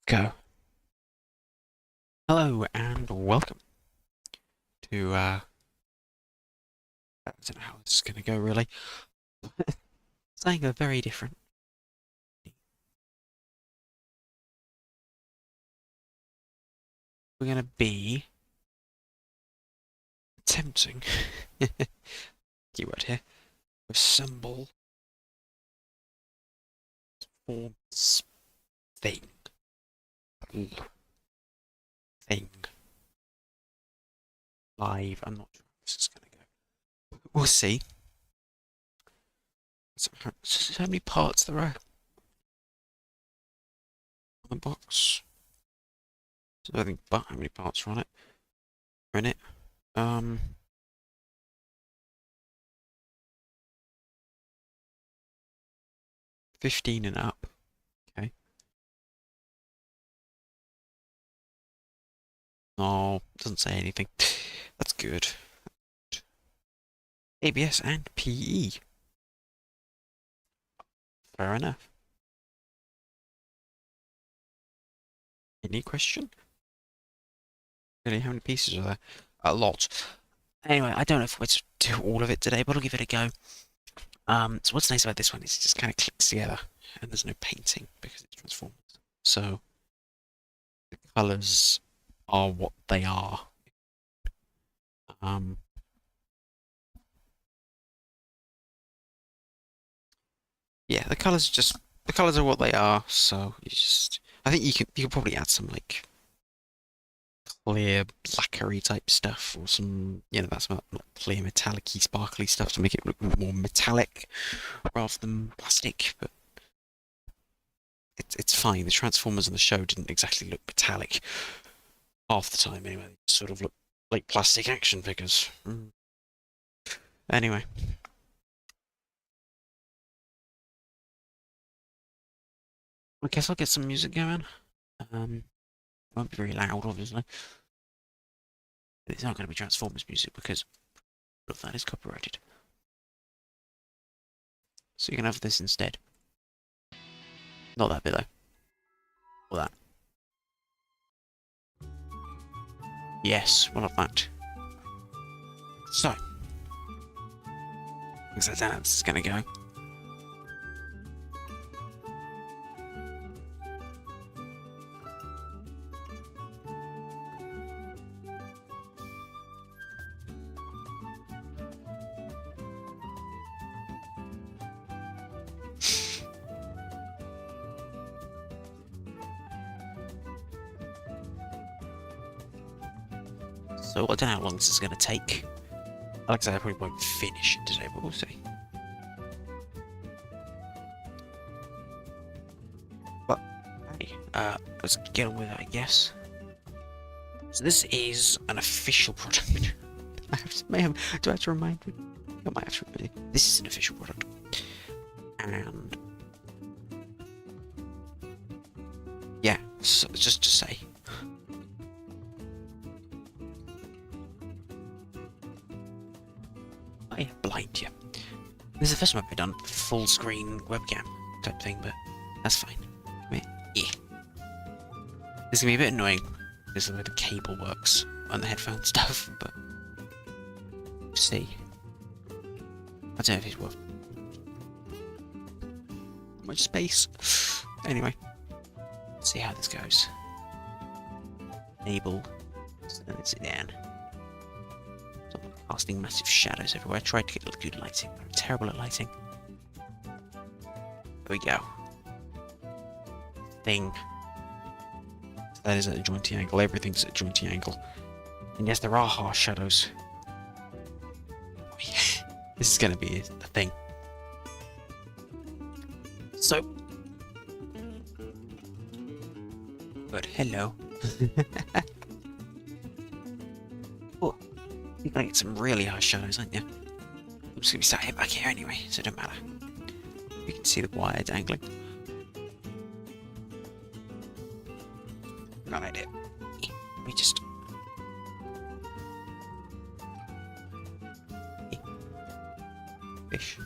Go. Hello and welcome to I don't know how this is gonna go really. Something very different. We're gonna be attempting keyword here. Assemble forms thing. Thing. Live. I'm not sure how this is gonna go. We'll see. So how many parts there are on the box? So I think but how many parts are on it? Are in it? 15 and up. Okay. Oh, doesn't say anything. That's good. ABS and PE. Fair enough. Any question? Really, how many pieces are there? A lot. Anyway, I don't know if we're to do all of it today, but I'll give it a go. So what's nice about this one is it just kind of clicks together, and there's no painting because it's transformed. So the colours are what they are. Yeah, the colours are what they are. So I think you could probably add some like clear lacquery type stuff or some that's not clear metallic-y sparkly stuff to make it look more metallic rather than plastic, but it's fine. The Transformers on the show didn't exactly look metallic half the time anyway. They sort of looked like plastic action figures. Anyway, I guess I'll get some music going. Won't be very loud, obviously. It's not going to be Transformers music because that is copyrighted. So you can have this instead. Not that bit though. Or that. Yes, we'll have that. So, looks like that's going to go. So I don't know how long this is going to take. Like I said, I probably won't finish it today, but we'll see. But hey, let's get on with it, I guess. So this is an official product. Do I have to remind you? I might have to remind you. This is an official product, and yeah. So just to say. Blind you. This is the first time I've done full screen webcam type thing, but that's fine. I mean, yeah. This is gonna be a bit annoying because of the way the cable works on the headphone stuff, but we'll see. I don't know if it's worth much space. Anyway, let's see how this goes. Enable. So then sit down. Casting massive shadows everywhere. I tried to get good lighting, but I'm terrible at lighting. There we go. Thing. So that is at a jointy angle. Everything's at a jointy angle. And yes, there are harsh shadows. Oh, yeah. This is going to be the thing. So. But hello. Oh. You're gonna get some really high shadows, aren't you? I'm just gonna be sat here back here anyway, so it don't matter. You can see the wire dangling. Got an idea. Let me just. Fish.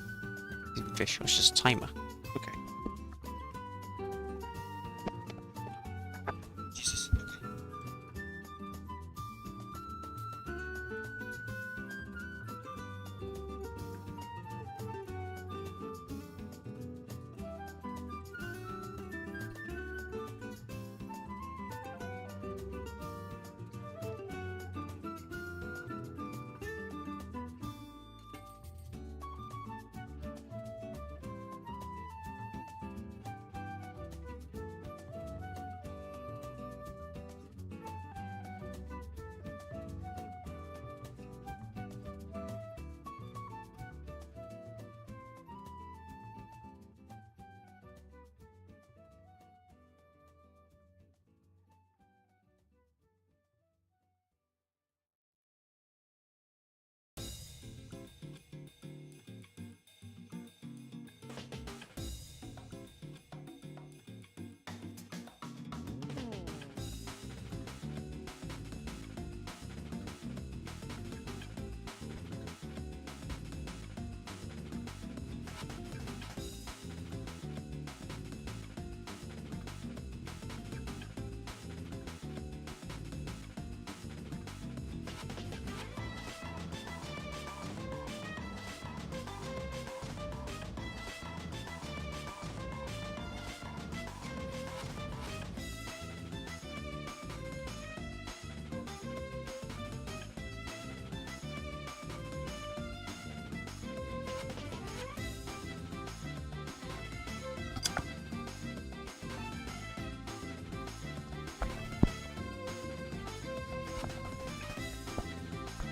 Fish. Oh, it's just a timer. Okay.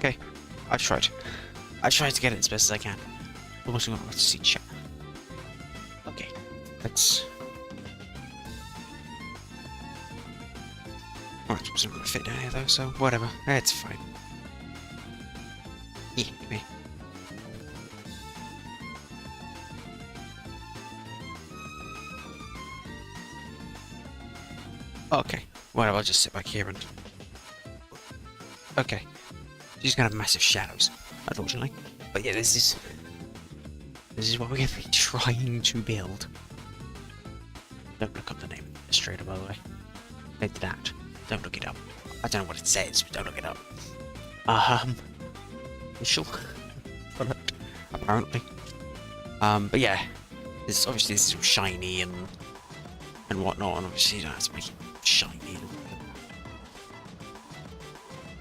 Okay, I tried. I tried to get it as best as I can. Almost got to see chat. Okay, let's. Alright, it wasn't going to fit down here though, so whatever. It's fine. Yeah, me. Okay, whatever, I'll just sit back here and... Okay. She's gonna have massive shadows, unfortunately. But yeah, this is what we're gonna be trying to build. Don't look up the name of the illustrator, by the way. It's that. Don't look it up. I don't know what it says, but don't look it up. Official product, apparently. But yeah, this obviously this is all shiny and whatnot, and obviously you don't have to make it shiny.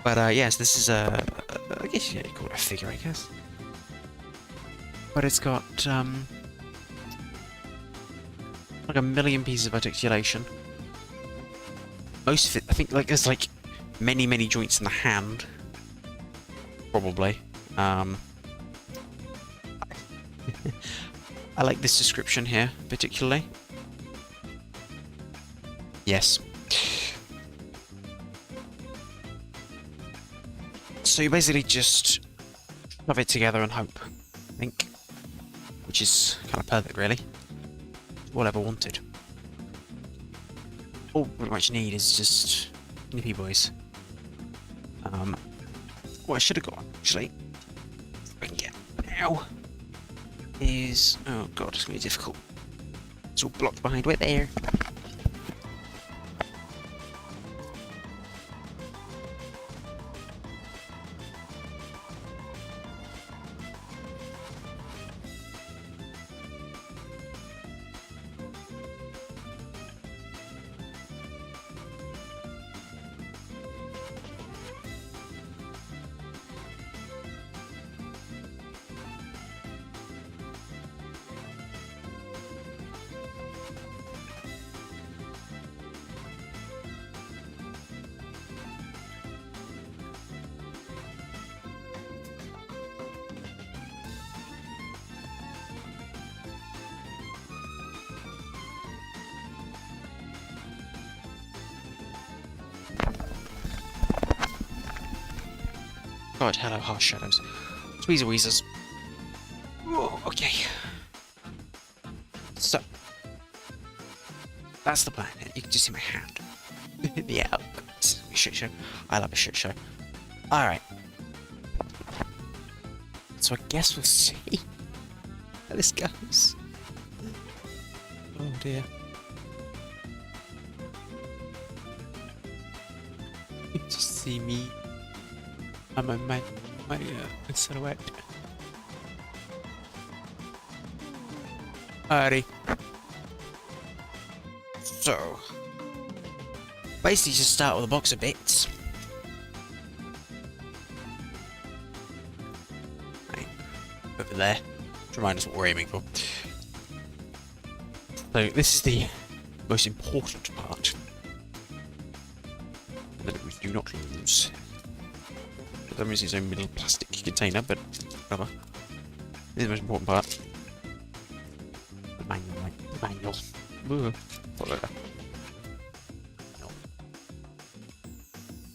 But yes, this is I guess you call it a figure, I guess. But it's got like a million pieces of articulation. Most of it, I think, like there's like many joints in the hand, probably. I like this description here particularly. Yes. So you basically just shove it together and hope, I think, which is kind of perfect, really. All I ever wanted. All we pretty much need is just nippy boys. What I should have got, actually, if I can get now, is... Oh god, it's going to be difficult. It's all blocked behind right there. God, hello, harsh shadows. Tweezer Weezers. Oh, okay. So, that's the plan. You can just see my hand. Yeah, it's a shit show. I love a shit show. Alright. So I guess we'll see how this goes. Oh dear. You just see me. I'm my silhouette. Alrighty. So, basically just start with a box of bits. Right. Over there. To remind us what we're aiming for. So, this is the most important part. That we do not lose. For some reason it's a middle plastic container, but whatever. This is the most important part. The manual. Ooh.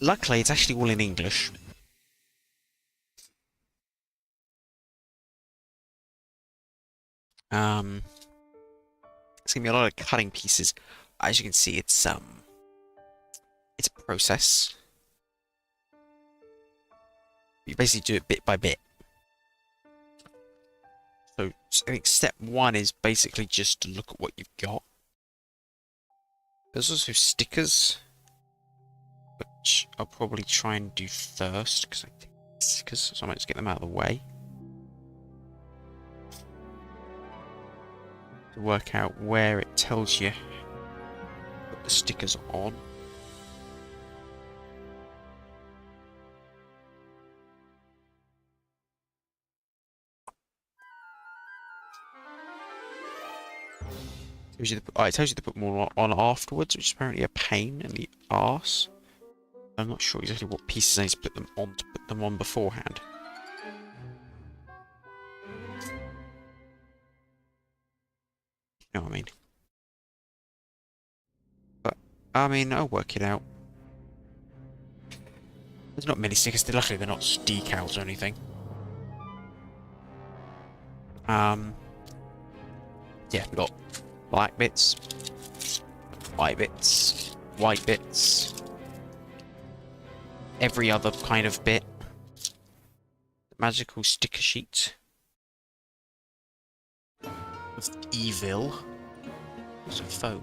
Luckily, it's actually all in English. It's gonna be a lot of cutting pieces. As you can see, it's a process. You basically do it bit by bit. So I think step one is basically just to look at what you've got. There's also stickers, which I'll probably try and do first, because I think stickers, so I might just get them out of the way. To work out where it tells you put the stickers on. It tells you to put more on afterwards, which is apparently a pain in the arse. I'm I'm not sure exactly what pieces I need to put them on beforehand. You know what I mean? But, I mean, I'll work it out. There's not many stickers. Luckily, they're not decals or anything. Yeah, we've got black bits, white bits, white bits, every other kind of bit. Magical sticker sheet. With evil. It's a foe.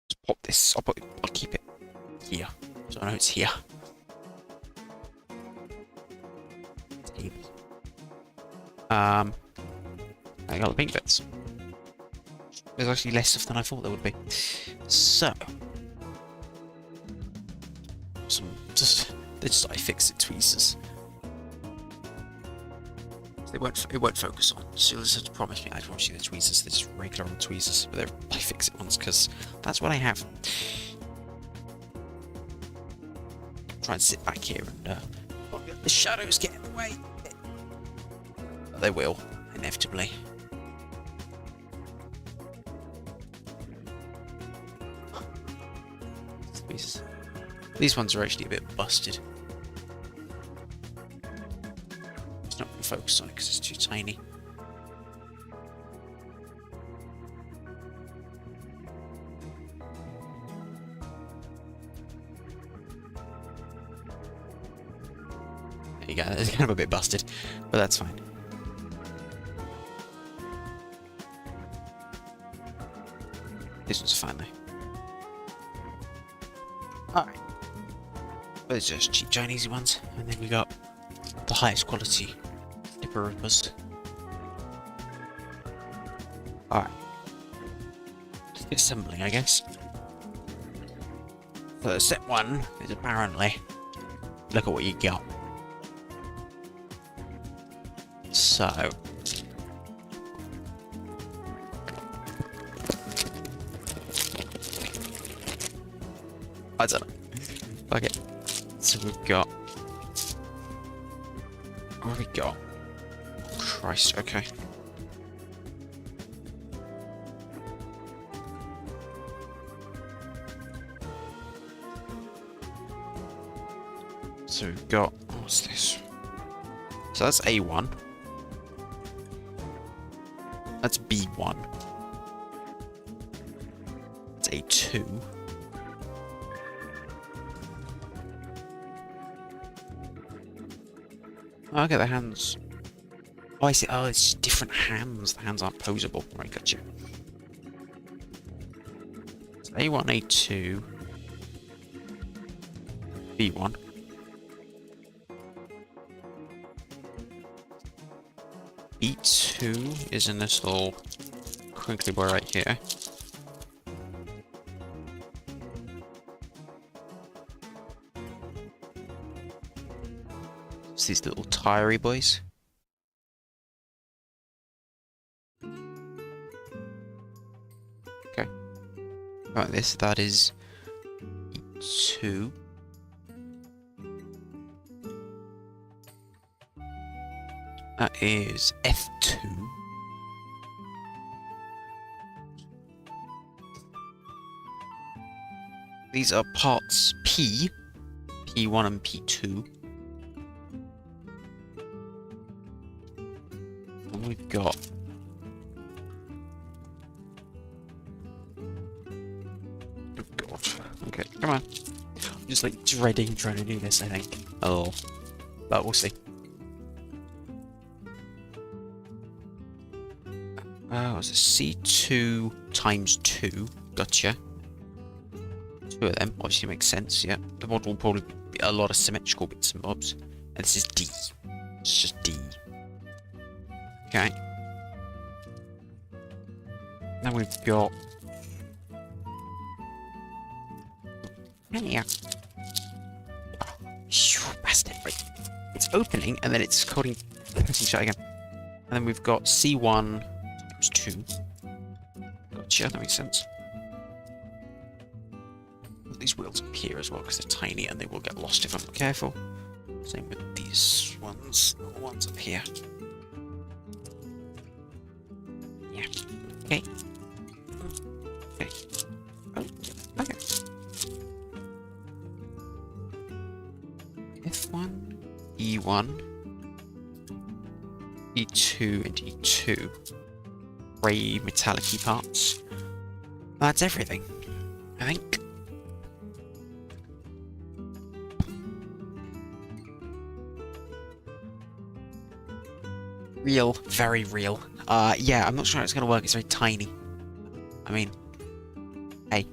Just pop this. I'll keep it here. So I know it's here. Table. I got the pink bits. There's actually less stuff than I thought there would be. So, they're just iFixit tweezers. It won't focus on. So you'll just have to promise me I won't see the tweezers. They're just regular old tweezers, but they're iFixit ones because that's what I have. Try and sit back here and the shadows get in the way. But they will inevitably. These ones are actually a bit busted. It's not going to focus on it because it's too tiny. There you go, it's kind of a bit busted, but that's fine. This one's fine though. Alright. Those are just cheap Chinese ones. And then we got the highest quality Dipper Rippers. Alright. Just get assembling, I guess. So step one is apparently look at what you got. So I don't know. Fuck it. So we've got. What have we got? Oh, Christ, okay. So we've got. What's this? So that's A1. That's B1. That's A2. Oh, okay, the hands. Oh, I see. Oh, it's different hands. The hands aren't posable. Right, gotcha. So A1, A2, B1. B2 is in this little crinkly boy right here. It's these little tirey boys. Okay. Right, that is E2. That is F2. These are parts P, P1 and P2. And we've got oh god. Okay, come on. I'm just like dreading trying to do this, I think. Oh. But we'll see. It's a C2 times 2. Gotcha. Two of them. Obviously makes sense, yeah. The mod will probably be a lot of symmetrical bits and bobs. And this is D. It's just D. Okay. Now we've got... Yeah. Oh, bastard. Right. It's opening, and then it's coding... Pressing shut again. And then we've got C1 times 2. Gotcha, that makes sense. these wheels up here as well because they're tiny and they will get lost if I'm not careful. Same with these ones, little ones up here. Yeah. Okay. Okay. Oh, okay. F1, E1, E2, and E2. Grey metallic-y parts. That's everything, I think. Real, very real. Yeah, I'm not sure it's gonna work. It's very tiny. I mean, hey.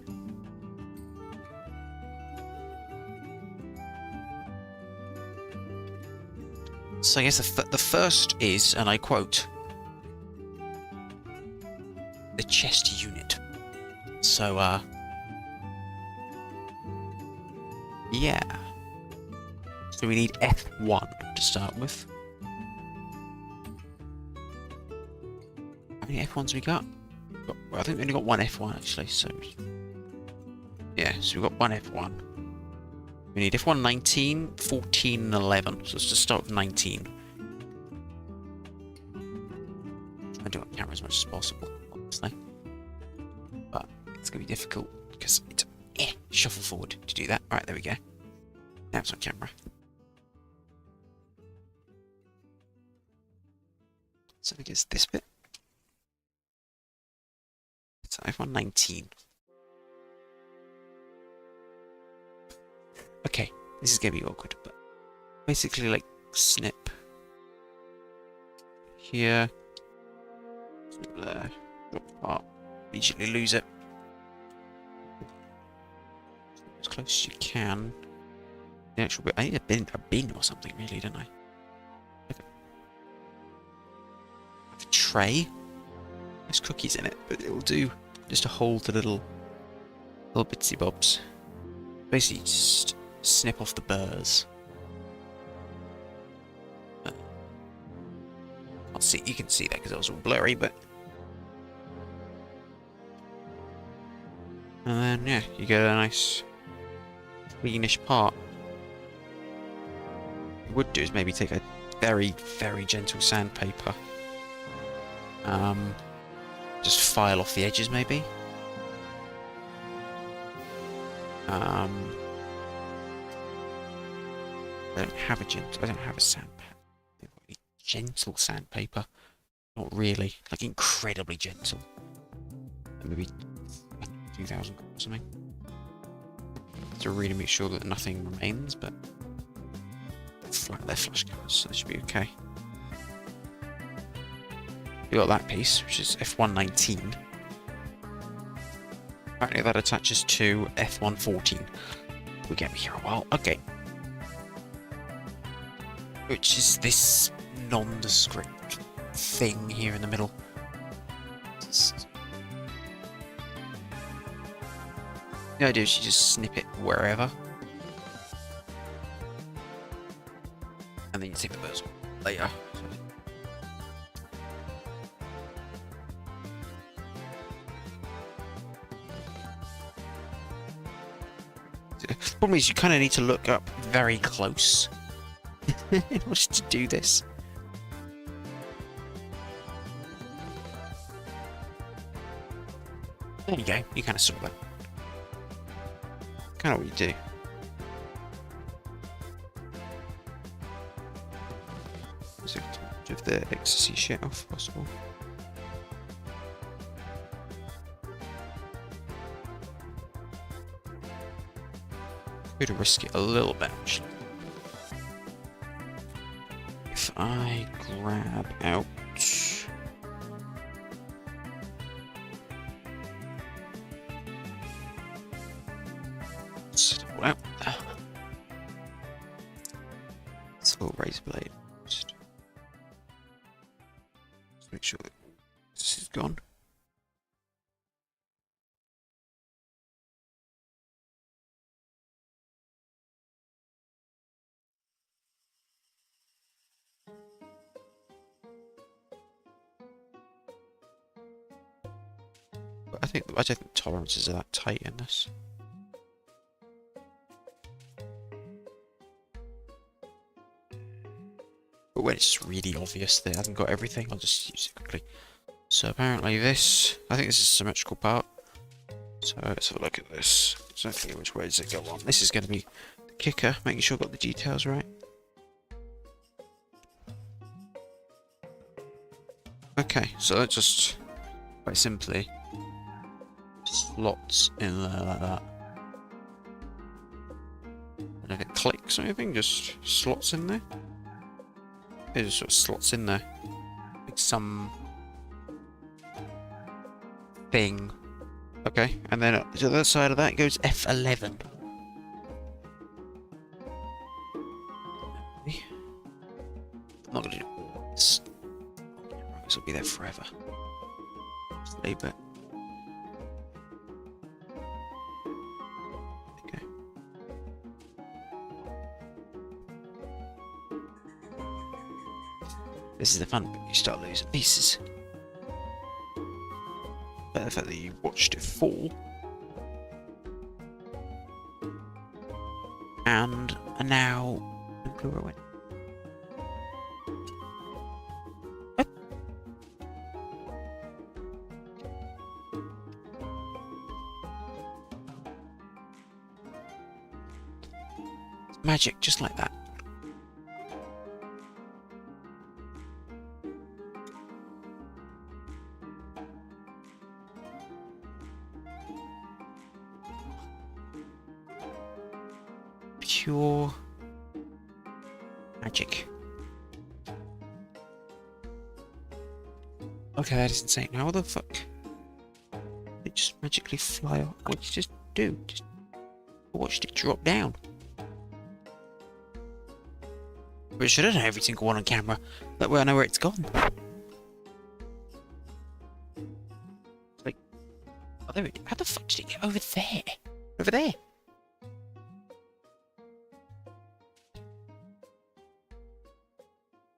So I guess the first is, and I quote, the chest unit. So, yeah. So we need F1 to start with. How many F1s we got? Well, I think we only got one F1 actually, so... Yeah, so we've got one F1. We need F1 19, 14, and 11. So let's just start with 19. Try and do it on camera as much as possible, obviously. But it's going to be difficult because it's shuffle forward to do that. Alright, there we go. Now it's on camera. So I guess this bit. So F1 19. Okay, this is going to be awkward, but basically like snip here, snip there, drop part, immediately lose it. Snip as close as you can. The actual bit, I need a bin or something really, don't I? Okay. I have a tray. There's cookies in it, but it will do just to hold the little bitsy bobs. Basically just snip off the burrs. Can't see, you can see that because it was all blurry, but... And then, yeah, you get a nice cleanish part. What you would do is maybe take a very, very gentle sandpaper. Just file off the edges, maybe. I don't have a sandpaper. Gentle sandpaper. Not really. Like incredibly gentle. Maybe 2,000 or something. To really make sure that nothing remains, but they're flush covers, so they should be okay. You got that piece, which is F119. Apparently that attaches to F114. We get me here a while. Okay. Which is this nondescript thing here in the middle. The idea is you just snip it wherever. And then you take the burrs later. The problem is you kind of need to look up very close in order to do this. There you go, you kind of saw that. Kind of what you do. So of the ecstasy shit off if possible. Could risk it a little bit actually. If I grab out little razor blade. Just make sure that this is gone. But I don't think tolerances are that tight in this. But when it's really obvious that I haven't got everything, I'll just use it quickly. So apparently this, I think this is a symmetrical part. So let's have a look at this. Exactly which way does it go on? This is going to be the kicker, making sure I've got the details right. Okay, so that just, quite simply, slots in there like that. And if it clicks or anything, just slots in there. It just sort of slots in there. Like some thing. Okay, and then to the other side of that goes F11. I'm not going to do all this. This will be there forever. Just leave it. Okay. This is the fun bit, you start losing pieces. But the fact that you watched it fall and are now away. Magic, just like that. Pure magic. Okay, that is insane. How the fuck? It just magically fly off. What did you just do? Just watched it drop down. But should I know every single one on camera? That way I know where it's gone. It's like, oh, there it is. How the fuck did it get over there? Over there.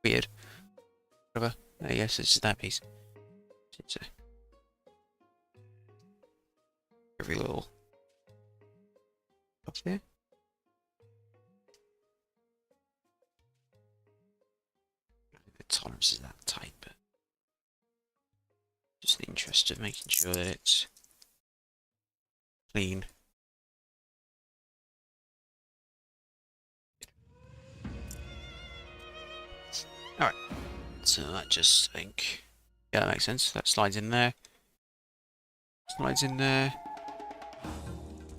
Weird. Whatever. Yes, it's that piece. It's every little up there. The tolerance is that tight, but just the interest of making sure that it's clean. Alright, so that just, I think, yeah, that makes sense. That slides in there. Slides in there.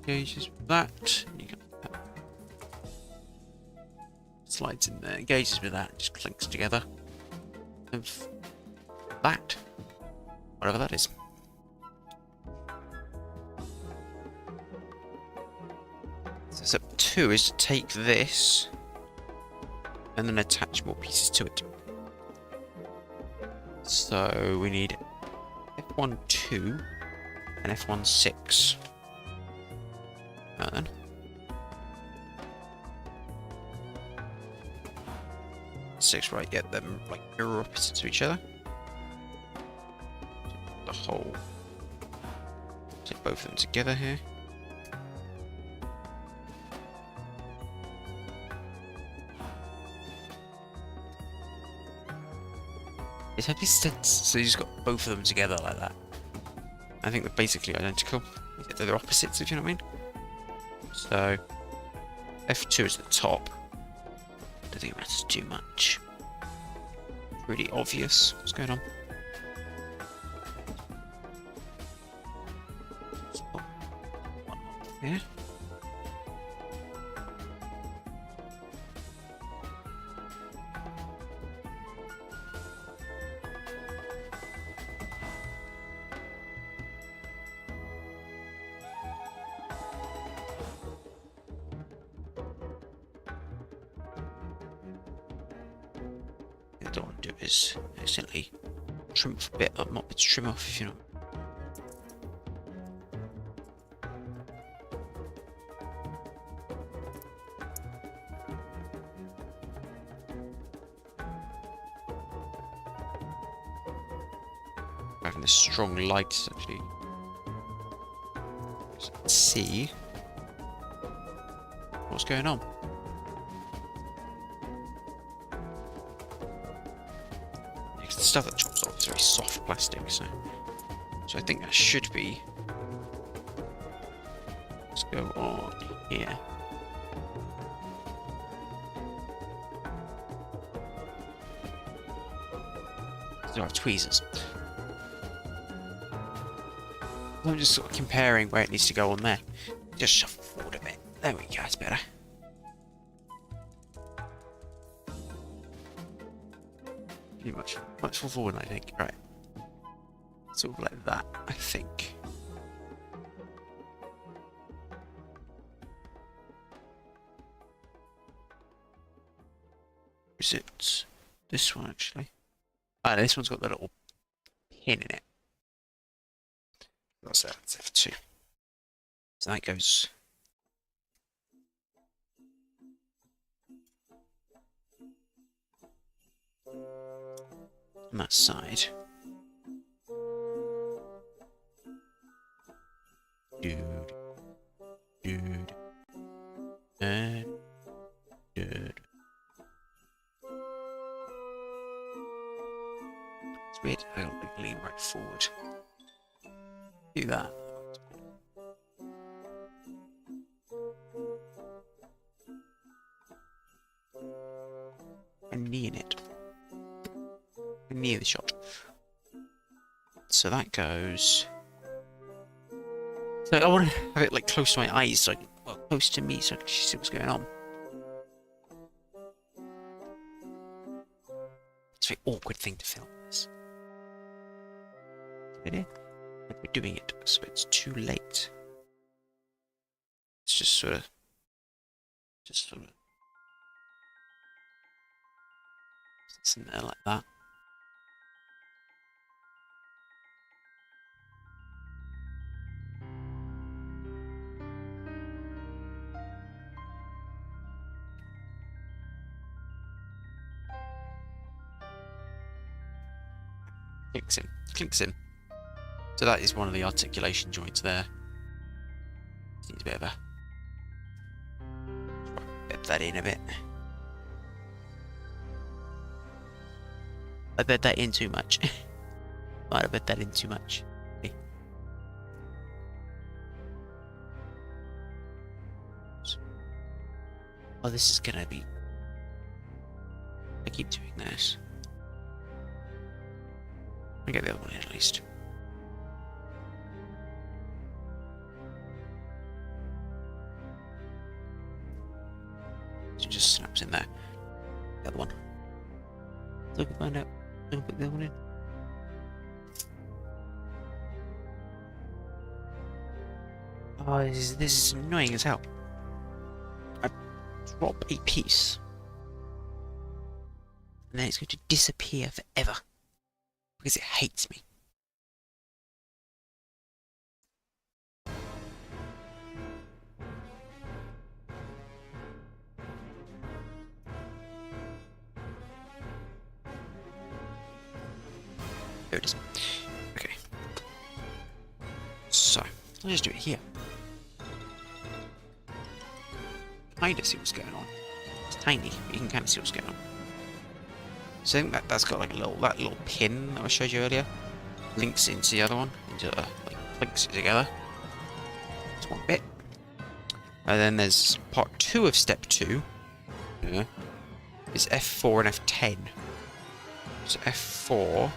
Engages with that. You got that. Slides in there. Engages with that. Just clinks together. And that. Whatever that is. So step 2 is to take this and then attach more pieces to it. So we need F12 and F16. Then. Six, right, get them like mirror opposite to each other. The whole. Take both of them together here. It's happy sense. So you just got both of them together like that. I think they're basically identical. They're opposites, if you know what I mean. So F2 is the top. Don't think it matters too much. Pretty obvious what's going on. One here. I don't want to do is accidentally trim off a bit, or not bits trim off, if you know. Having this strong light essentially. Let's see what's going on. stuff that chops off is very soft plastic, so I think that should be. Let's go on here. There are tweezers. I'm just sort of comparing where it needs to go on there. Just shuffle forward a bit. There we go, it's better. Pretty much forward, I think. Right. Sort of like that, I think. Is it this one actually? Ah, this one's got the little pin in it. That's that. That's F2. So that goes. On that side. Dude. And dude. It's weird. I don't lean right forward. Do that. And knee in it. And near the shot. So that goes. So I want to have it like close to my eyes, so I can, well, close to me, so I can see what's going on. It's a very awkward thing to film this. We're doing it, so it's too late. It's just sort of. It's in there like that. Clinks in. So that is one of the articulation joints there. Needs a bit of a. Bed that in a bit. I bed that in too much. Might have bed that in too much. Okay. Oh, this is gonna be. I keep doing this. I'll get the other one in at least. So it just snaps in there. The other one. So I can find out. I'll put the other one in. Oh, this is annoying as hell. I drop a piece. And then it's going to disappear forever. Because it hates me. There it is. Okay. So, I'll just do it here. Kind of see what's going on. It's tiny, but you can kind of see what's going on. So I think that's got like that little pin that I showed you earlier. Links into the other one. Like links it together. That's one bit. And then there's part 2 of step 2. Yeah. It's F4 and F10. So F4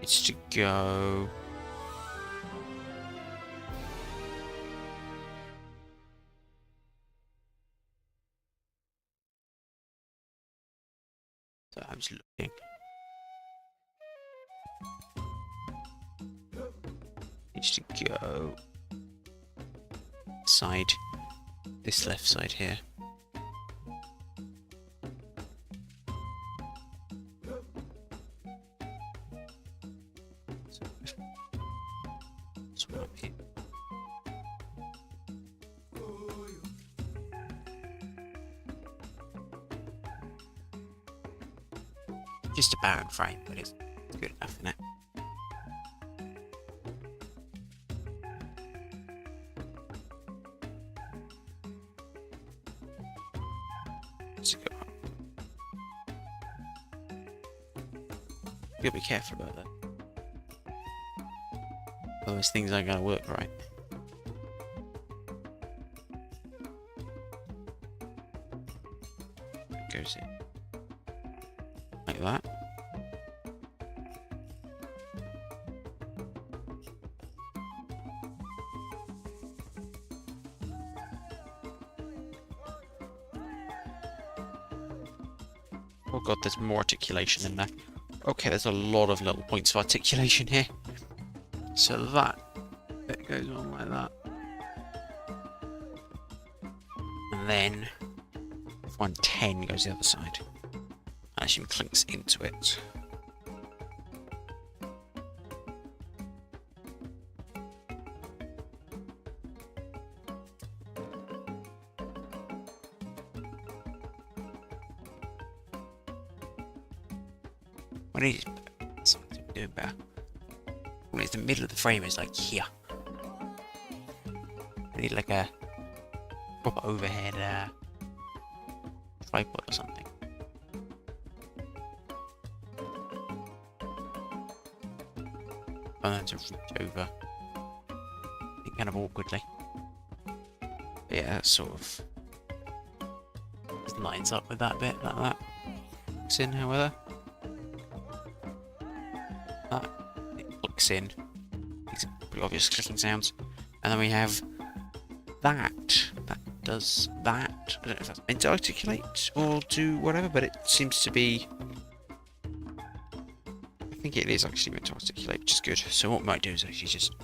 it's to go. So I'm just looking. It's to go side, this left side here. So up here. Just a barren frame, but it's good enough, isn't it? Let's go up. Gotta be careful about that. Otherwise things aren't gonna work right. It goes in. Like that. Oh god, there's more articulation in there. Okay, there's a lot of little points of articulation here. So that bit goes on like that. And then 110 goes the other side. Actually clinks into it. What is something doing better? When it's the middle of the frame is like here. I need like a proper overhead tripod or something. And then to reach over. Kind of awkwardly. But yeah, that sort of just lines up with that bit like that. It's in, however. That it clicks in. These are pretty obvious clicking sounds. And then we have that. That does that. I don't know if that's meant to articulate or do whatever, but it seems to be. I think it is actually meant to articulate, which is good. So what we might do is actually just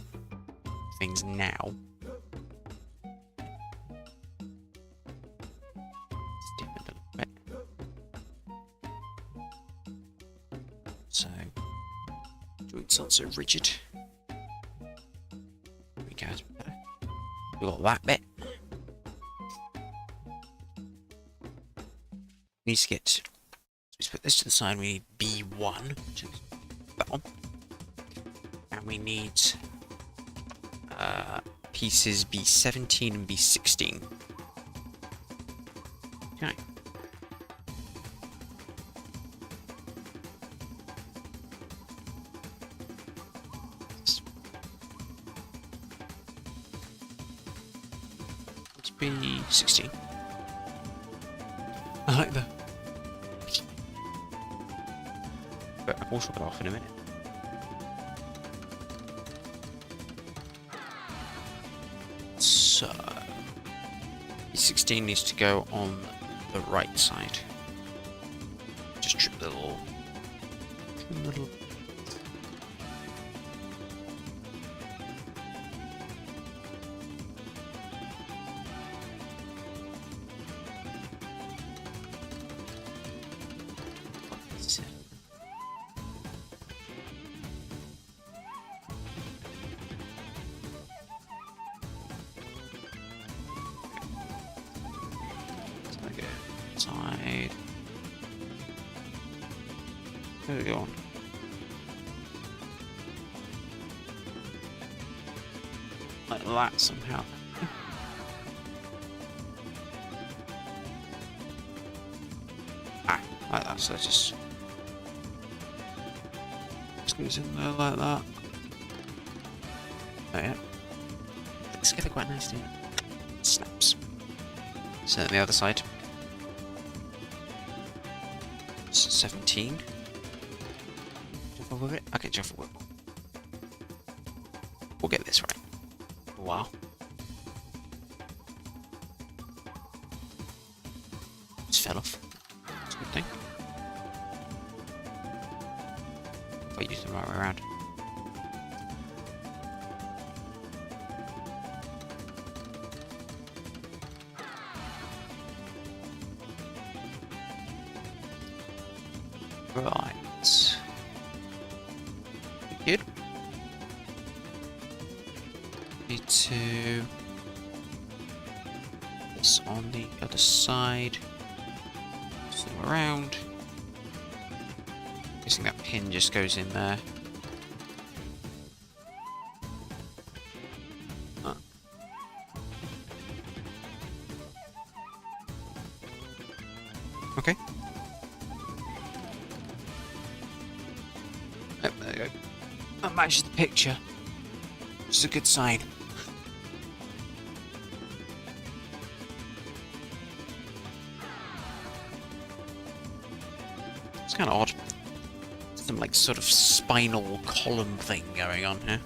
things now. Stiffen a little bit. So joints aren't so rigid. There we go. We got that bit. Needs to get. So let's put this to the side. We need B1, which is that one, and we need pieces B17 and B16. Okay. Let's B16. I like that. But I'll shop it off in a minute. So, B16 needs to go on the right side. Just trim the little. Side. There we go. Like that somehow. Like that. So just goes in there like that. Oh yeah. It's together quite nicely. Snaps. So the other side. 17. Jump over it? Okay, jump over it. We'll get this right. Wow. Just fell off. That's a good thing. If I use the right way around. Right. Good. Need to this on the other side. Swing around. Guessing that pin just goes in there. Okay. matches the picture. Which is a good sign. It's kind of odd. Some like sort of spinal column thing going on here.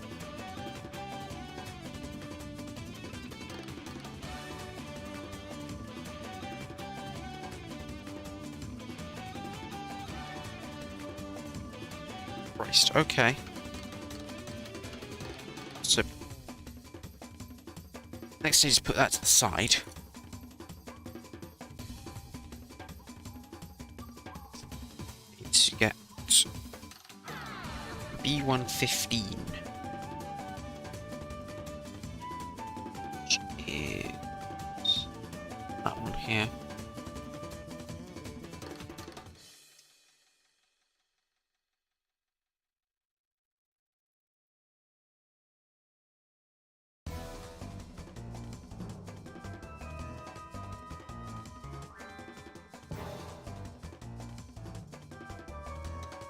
Christ, okay. So next thing is put that to the side. Need to get B115, which is that one here.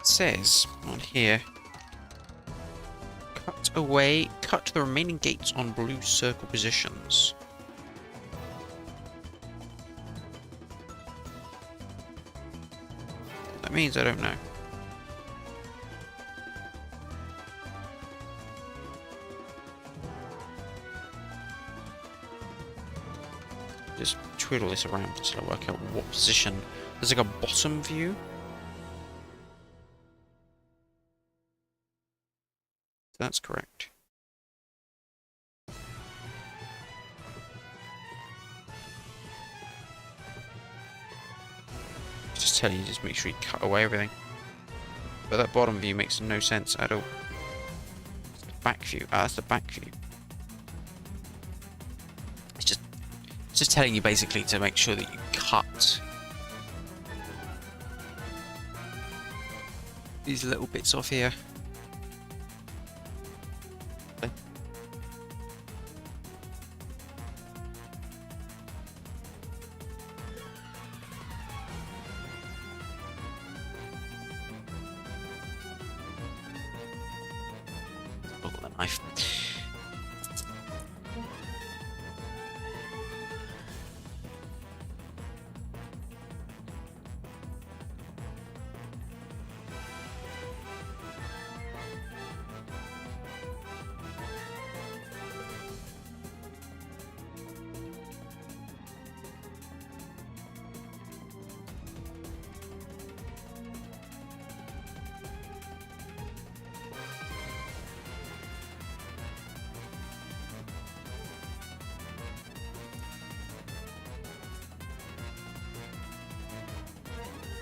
It says on here, cut the remaining gates on blue circle positions. What that means, I don't know. Just twiddle this around until I work out what position. There's like a bottom view. That's correct. Just tell you, just make sure you cut away everything. But that bottom view makes no sense at all. Back view. Ah, that's the back view. It's just telling you basically to make sure that you cut these little bits off here. Knife.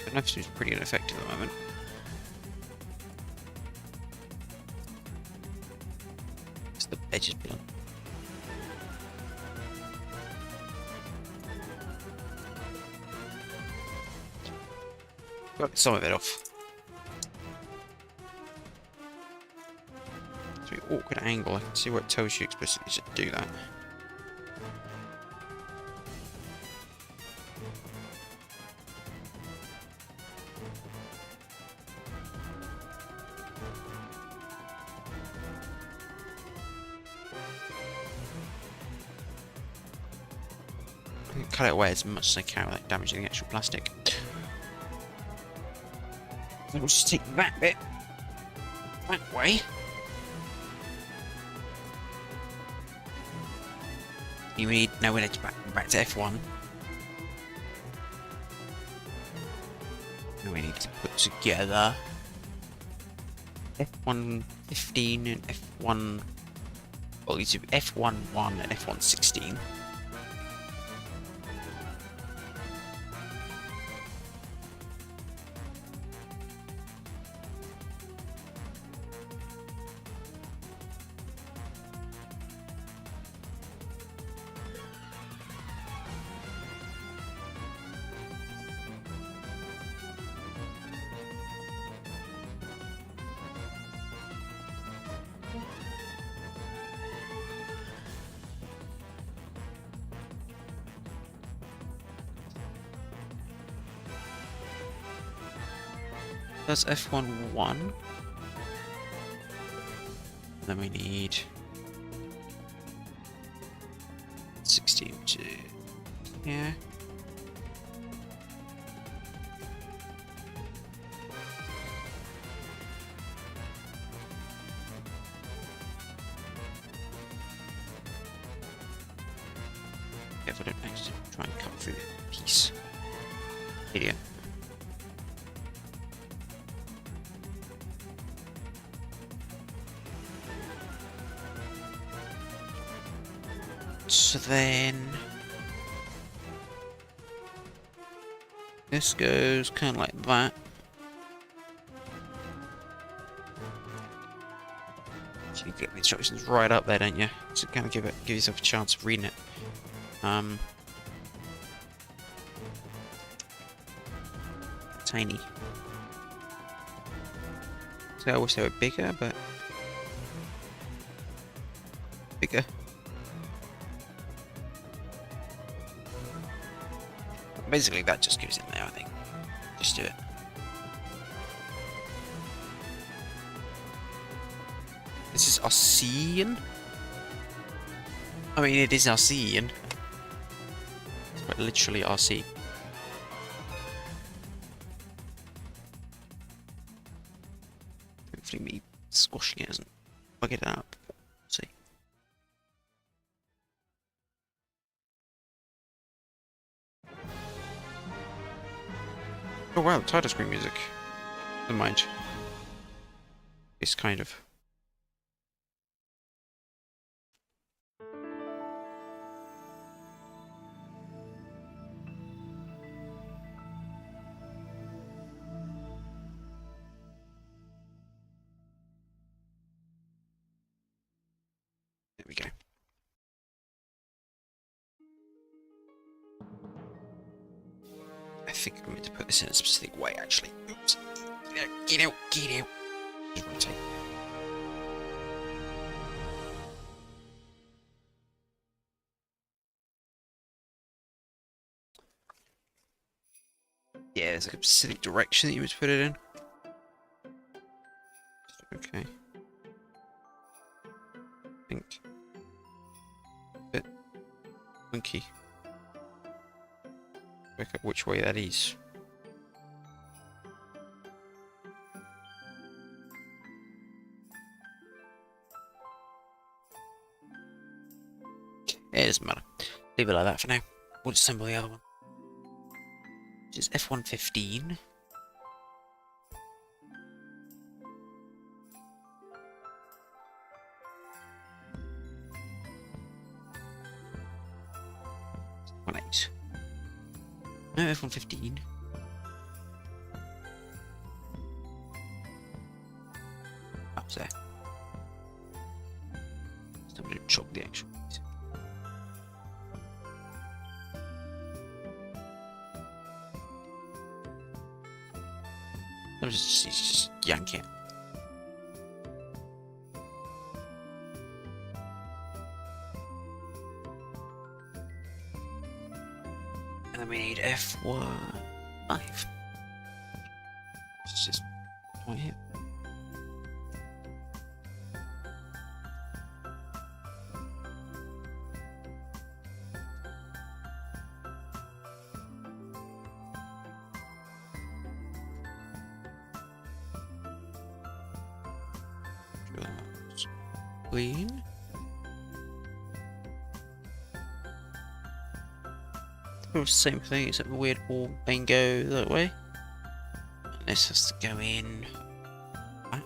The knife seems pretty ineffective at the moment. It's the edge is blunt. Got some of it off. It's an awkward angle. I can see where it tells you explicitly to do that. Cut it away as much as I can without damaging the actual plastic. So we'll just take that bit that way. You need now we need to back to F1. Now we need to put together F115 and F1. Well, it's F11 and F116. That's F11. Then we need 16 to here. If I don't actually try and cut through the piece. Idiot. So then this goes kind of like that. So you get the instructions right up there, don't you? So kind of give yourself a chance of reading it. Tiny. So I wish they were bigger, but bigger. Basically, that just goes in there, I think. Just do it. This is Arceean? I mean, it is Arceean. It's quite literally Arcee. Hopefully me squashing it doesn't bug it up. Let's see. Oh wow, title screen music. Never mind. It's kind of. There we go. I think I'm meant to put this in a specific way, actually. Oops. Get out, get out. Just rotate. Yeah, there's like a specific direction that you would put it in. Okay. Think. Bit funky. Work out which way that is. It doesn't matter. Leave it like that for now. We'll assemble the other one. Which is F-115. F-18. No, F-115. Up there. So I'm going to chalk the actual piece. I'll just yank it. And then we need F1 5. It's just right here. Clean. Same thing, except the weird ball then go that way. And this has to go in that.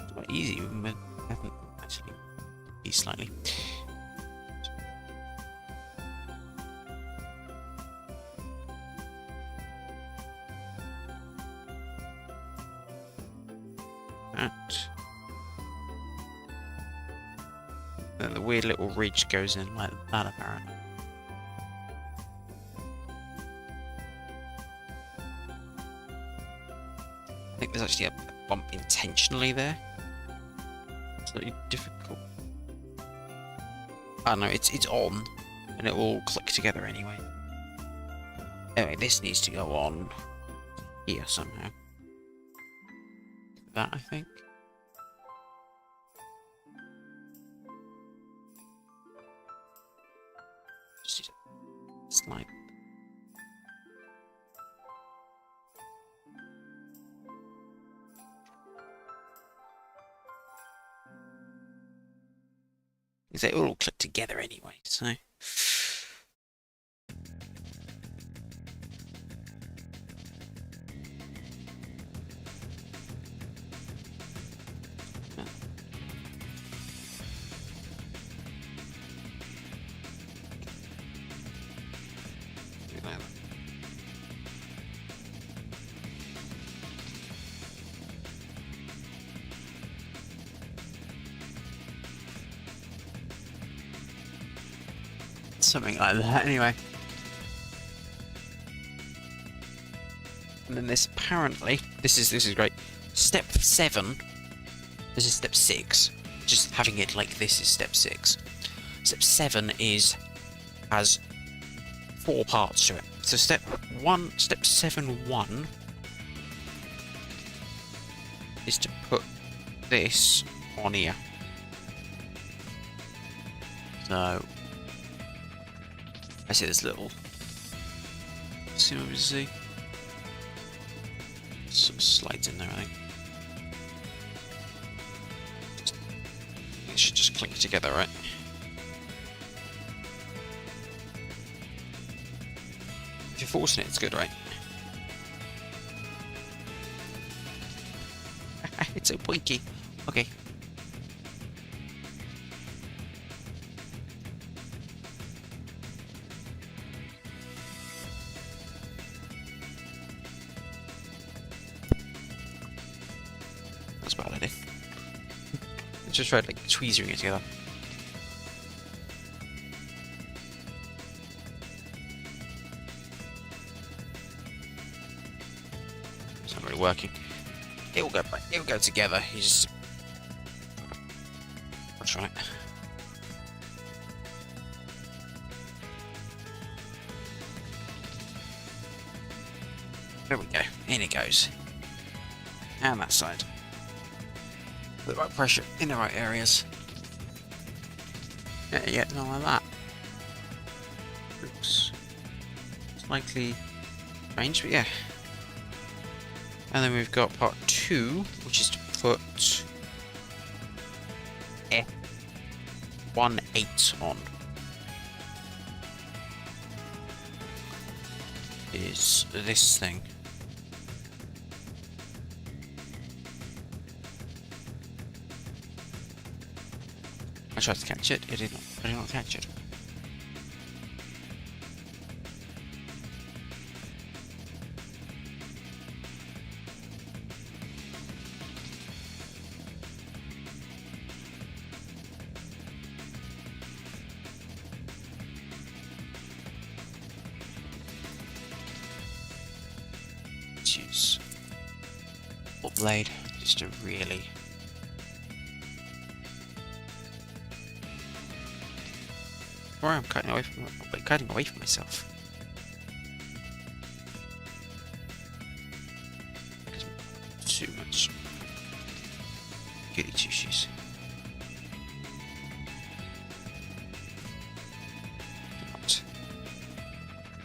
It's quite easy, even when I haven't actually be slightly. Then the weird little ridge goes in like that, apparently. I think there's actually a bump intentionally there. It's slightly difficult. I don't know, it's on, and it will click together anyway. Anyway, this needs to go on here somehow. that, I think. Just slide. Because they all click together anyway, so. Something like that, anyway. And then this apparently, this is great. Step 7. This is step 6. Just having it like this is step 6. Step 7 has 4 parts to it. So step 7.1 is to put this on here. So I see this little. See what we see? Sort of slides in there, I think. It should just click together, right? If you're forcing it, it's good, right? It's so pointy. Okay. That's a bad idea. Just tried like tweezering it together. It's not really working. It will go together. You just push on it. There we go. In it goes. And that side. The right pressure in the right areas. Yeah, not like that. Looks slightly strange, but yeah. And then we've got part 2, which is to put F18 on. Is this thing. I tried to catch it, I did not catch it. Let's use full blade just to really. Or I'm cutting away from myself. Too much goody two shoes.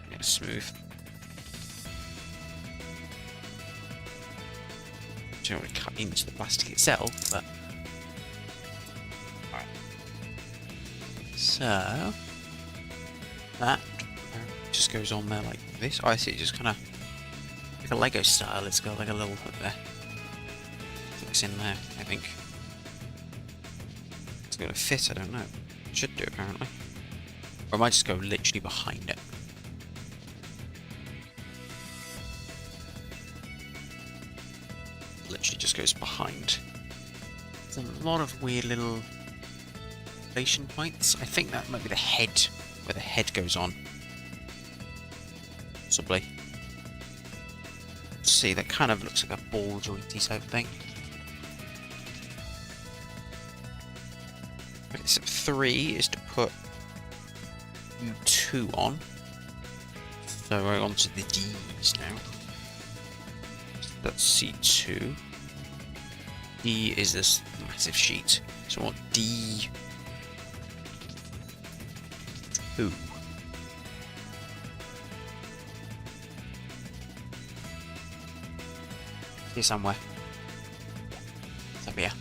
Yeah, smooth. Don't want to cut into the plastic itself, but alright. So that just goes on there like this. Oh, I see. It just kind of like a Lego style. It's got like a little hook there. Flicks in there, I think. It's gonna fit. I don't know. It should do apparently. Or I might just go literally behind it. Literally just goes behind. There's a lot of weird little station points. I think that might be the head, where the head goes on. Possibly. See, that kind of looks like a ball jointy type thing. Okay, step 3 is to put U2 on. So we're on to the D's now. So that's C2. D is this massive sheet. So I want D2. Here somewhere. It's up here.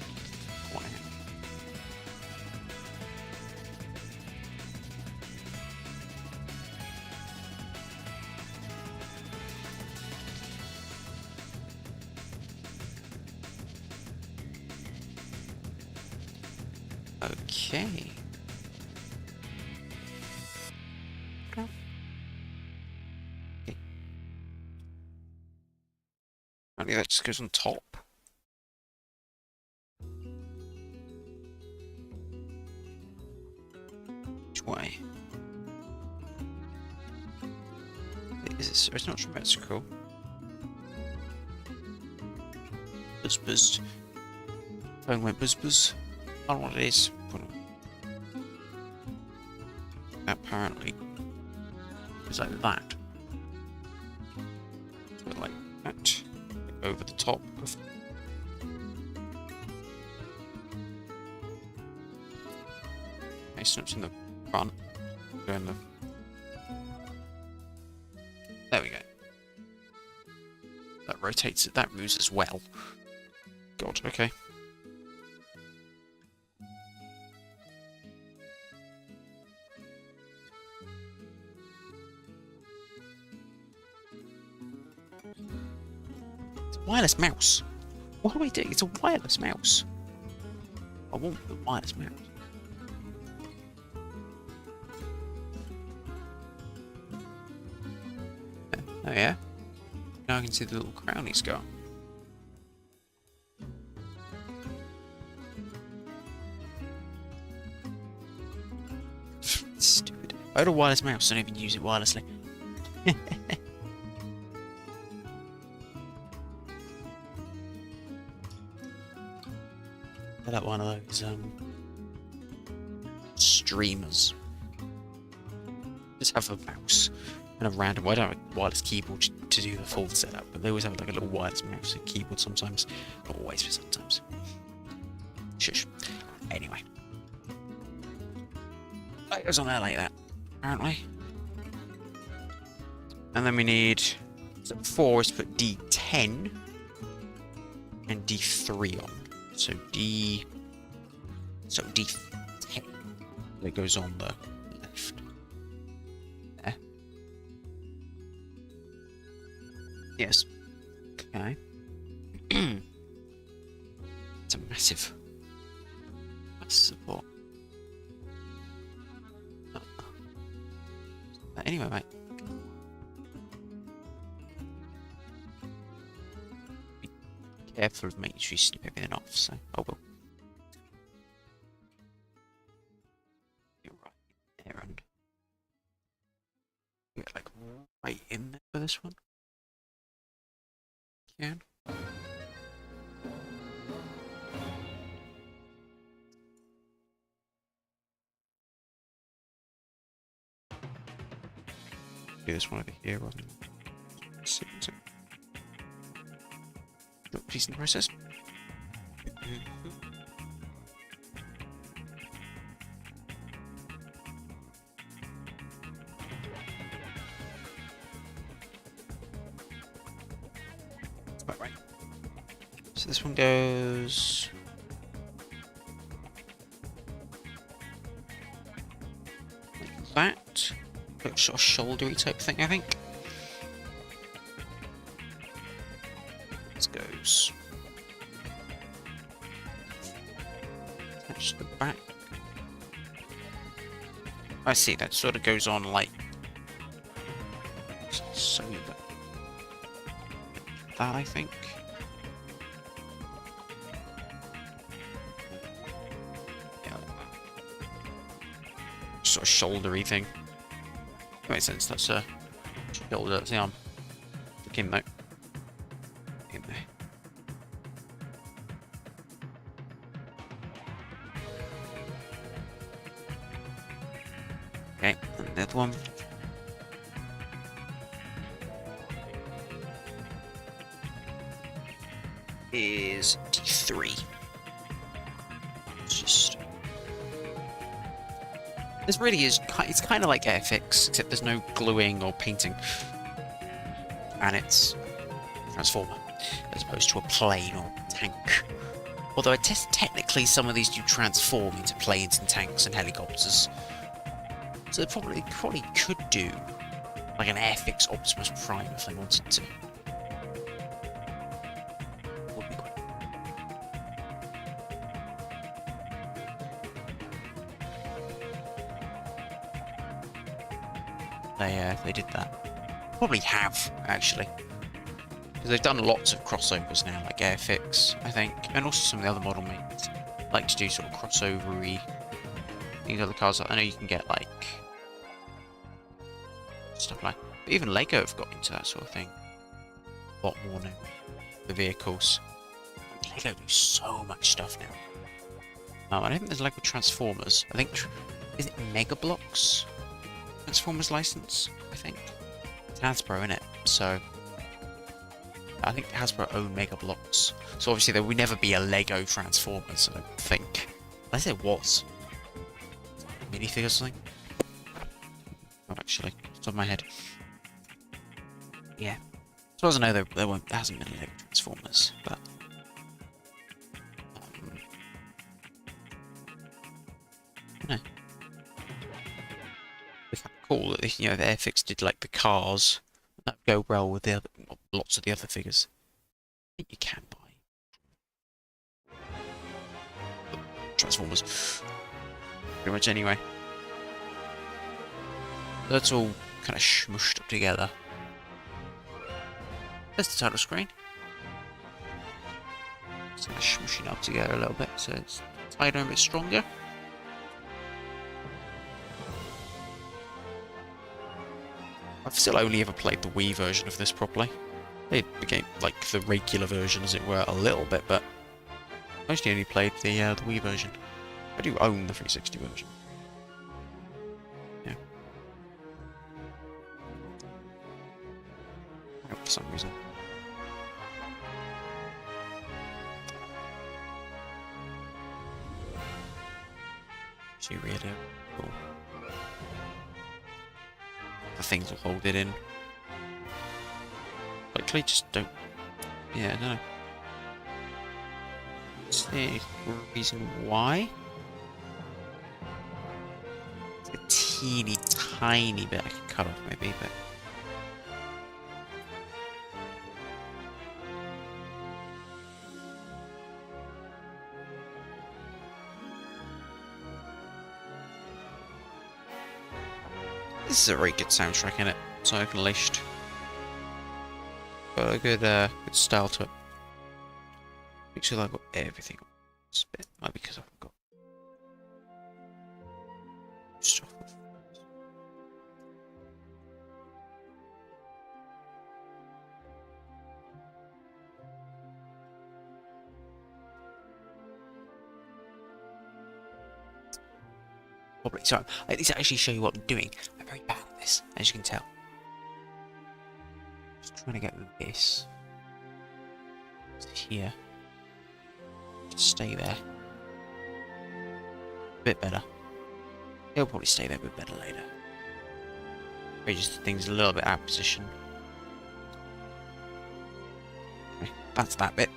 Okay. Okay. Apparently that just goes on top. Which way? Is it? It's not symmetrical. Buzz buzzed. Phone went buzz buzz. I don't know what it is. Apparently, it's like that. So like that, over the top of. Okay, snaps in the front. Go in the. There we go. That rotates it. That moves as well. God. Okay. Wireless mouse. What are we doing? It's a wireless mouse. I want the wireless mouse. Oh yeah. Now I can see the little crown he's got. Stupid. I had a wireless mouse, don't even use it wirelessly. Like one of those streamers. Just have a mouse and a random. I don't have a wireless keyboard to do the full setup, but they always have like a little wireless mouse and keyboard sometimes. Not always, but sometimes. Shush. Anyway, it goes on there like that, apparently. And then we need 4 is to put D10 and D3 on. So D10. That goes on the left. There. Yes. Okay. It's a massive support. Anyway, mate. Careful of making sure you snip everything off, so I will. You're right there, and get like right in there for this one. Can. Do this one over here rather than please in the process. That's about right. So this one goes like that. Like sort of shouldery type thing, I think. This goes attach the back. I see, that sort of goes on like so that I think. Yeah, sort of shouldery thing. Makes sense, that's a shoulder, that's the arm. Look in though. In there. Okay, and the other one. Is D3. This really is, it's kind of like Airfix, except there's no gluing or painting. And it's a transformer, as opposed to a plane or tank. Although technically some of these do transform into planes and tanks and helicopters. So they probably could do like an Airfix Optimus Prime if they wanted to. Would be quite. They did that. Probably have, actually. Because they've done lots of crossovers now, like Airfix, I think, and also some of the other model makers like to do sort of crossover-y things. Other cars, I know you can get like stuff like, but even Lego have got into that sort of thing a lot more now. The vehicles, Lego do so much stuff now. I don't think there's Lego Transformers. I think is it Mega Bloks Transformers license? I think it's Hasbro in it, so. I think Hasbro own Mega Bloks, so obviously there would never be a Lego Transformers, I don't think. Unless there was. Minifigure or something? Not actually, off the top of my head. Yeah. As far as I know, there hasn't been Lego Transformers, but. No. It's cool that, you know, the Airfix did like the cars. That go well with the other, lots of the other figures. I think you can buy Transformers. Pretty much anyway. That's all kind of smushed up together. There's the title screen. It's kind of smushing up together a little bit, so it's tighter and a bit stronger. I've still only ever played the Wii version of this properly. It became like the regular version, as it were, a little bit, but mostly only played the Wii version. I do own the 360 version. Yeah. Oh, for some reason. She really cool. The things will hold it in. Likely just don't. Yeah, no. Is there any reason why? It's a teeny tiny bit I can cut off maybe, but. This is a very good soundtrack, innit? So unleashed. Got a good style to it. Make sure that I've got everything on this bit. Might be because I've got stuff. Probably. So I need to actually show you what I'm doing. I'm very bad at this, as you can tell. Just trying to get this here. Just stay there. A bit better. It'll probably stay there a bit better later. Maybe just things a little bit out of position. Okay, that's that bit.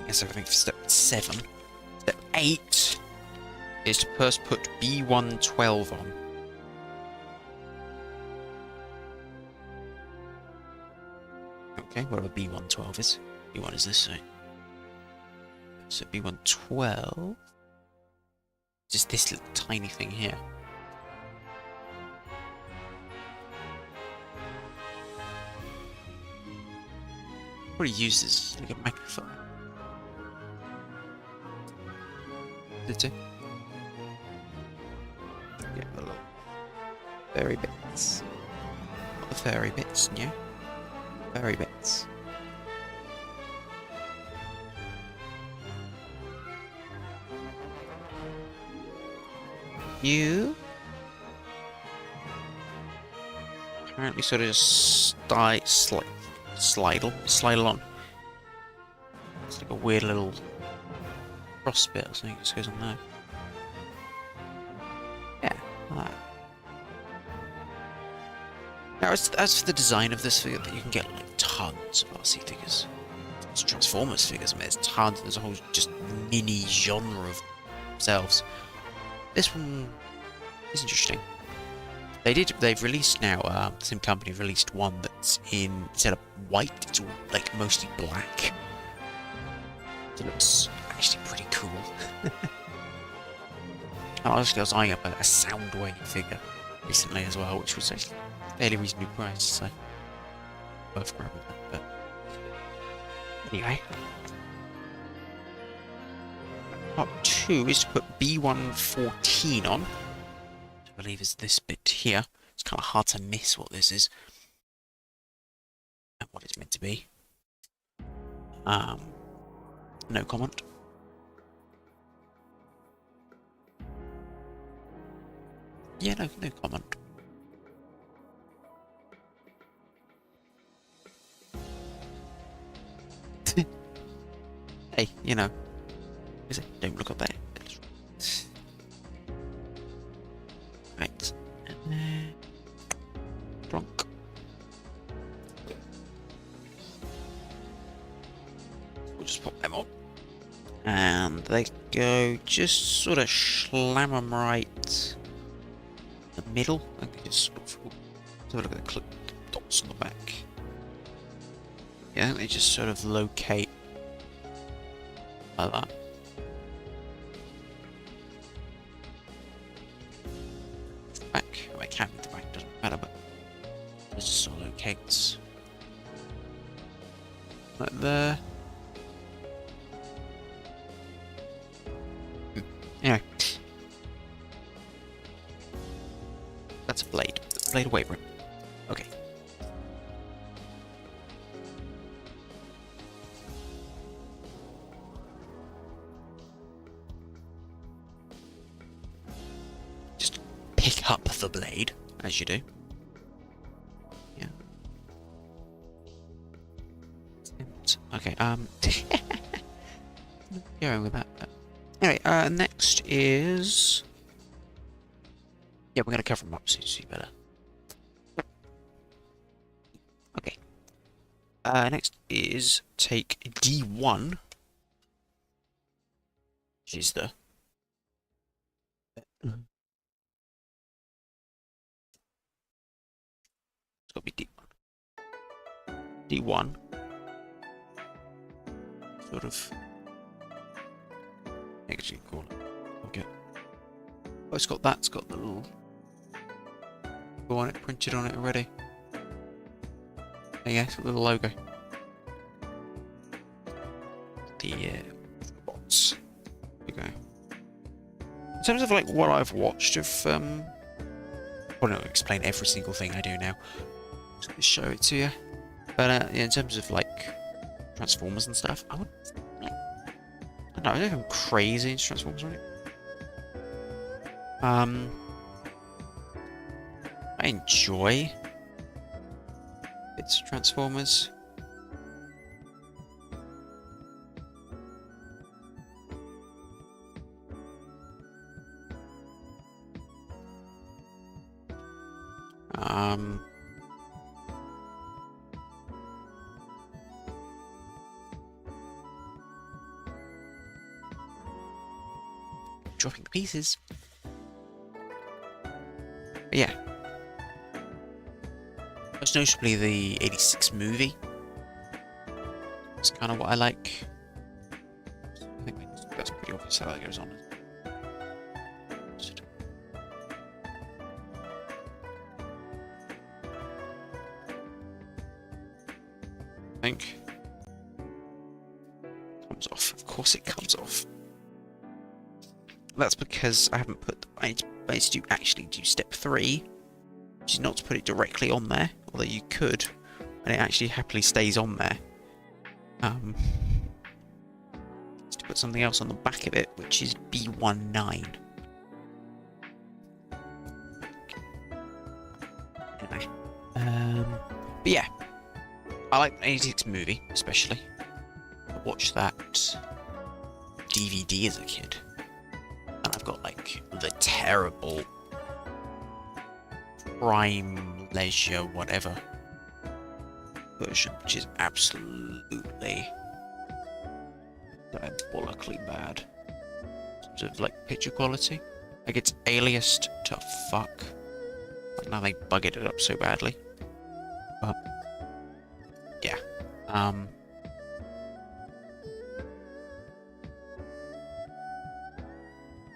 I guess everything for step 7. Step 8 is to first put B112 on. Okay, whatever B112 is. B1 is this side. So B112 just this little tiny thing here. Probably uses like a microphone. Did it? Yeah, the little fairy bits. Not the fairy bits, yeah. Fairy bits. You apparently sort of just slide on. It's like a weird little cross bit or something that just goes on there. Ah. Now, as for the design of this figure, you can get like tons of Arcee figures. It's Transformers figures, I mean, there's tons. There's a whole just mini genre of themselves. This one is interesting. They've released now. The same company released one that's instead of white, it's all like mostly black. It looks actually pretty cool. And honestly, I was eyeing up a Soundwave figure recently as well, which was actually fairly reasonably priced, so worth grabbing that. But anyway, part 2 is to put B114 on. Which I believe is this bit here. It's kind of hard to miss what this is and what it's meant to be. No comment. Yeah, no comment. Hey, you know, is it? Don't look up there. Right, and then drunk. We'll just pop them on, and they go just sort of slam them right in the middle. I think it's sort of. Let's have a look at the dots on the back. Yeah, I think they just sort of locate like that. Back. Oh, I can't read the back, doesn't matter, but it just sort of locates like there. Anyway, that's a blade. Blade away, bro. Okay. Just pick up the blade, as you do. Yeah. Okay, going with that. Anyway, next is... Yeah, we're going to cover them up so you see better. Okay. Next is take D1. Which is the... It's got to be D1. D1. Sort of... Actually, call it. Okay. Oh, it's got that. It's got the little logo on it, printed on it already. There you go. It's got the little logo. The bots. There you go. In terms of like what I've watched of, I don't explain every single thing I do now. Just show it to you. But yeah, in terms of like Transformers and stuff, I would. I don't know if I'm crazy into Transformers, right? I enjoy its Transformers. Dropping pieces. But yeah. Most notably the 86 movie. That's kind of what I like. I think that's pretty obvious how that goes on. I think. Comes off. Of course it comes off. That's because I haven't put... I need to actually do step 3, which is not to put it directly on there, although you could, and it actually happily stays on there. It's to put something else on the back of it, which is B19. Anyway, but yeah, I like the 86 movie, especially. I watched that DVD as a kid. And I've got like the terrible Prime Leisure whatever version, which is absolutely diabolically bad. Sort of like picture quality. Like it's aliased to fuck. Like now they buggered it up so badly. But yeah.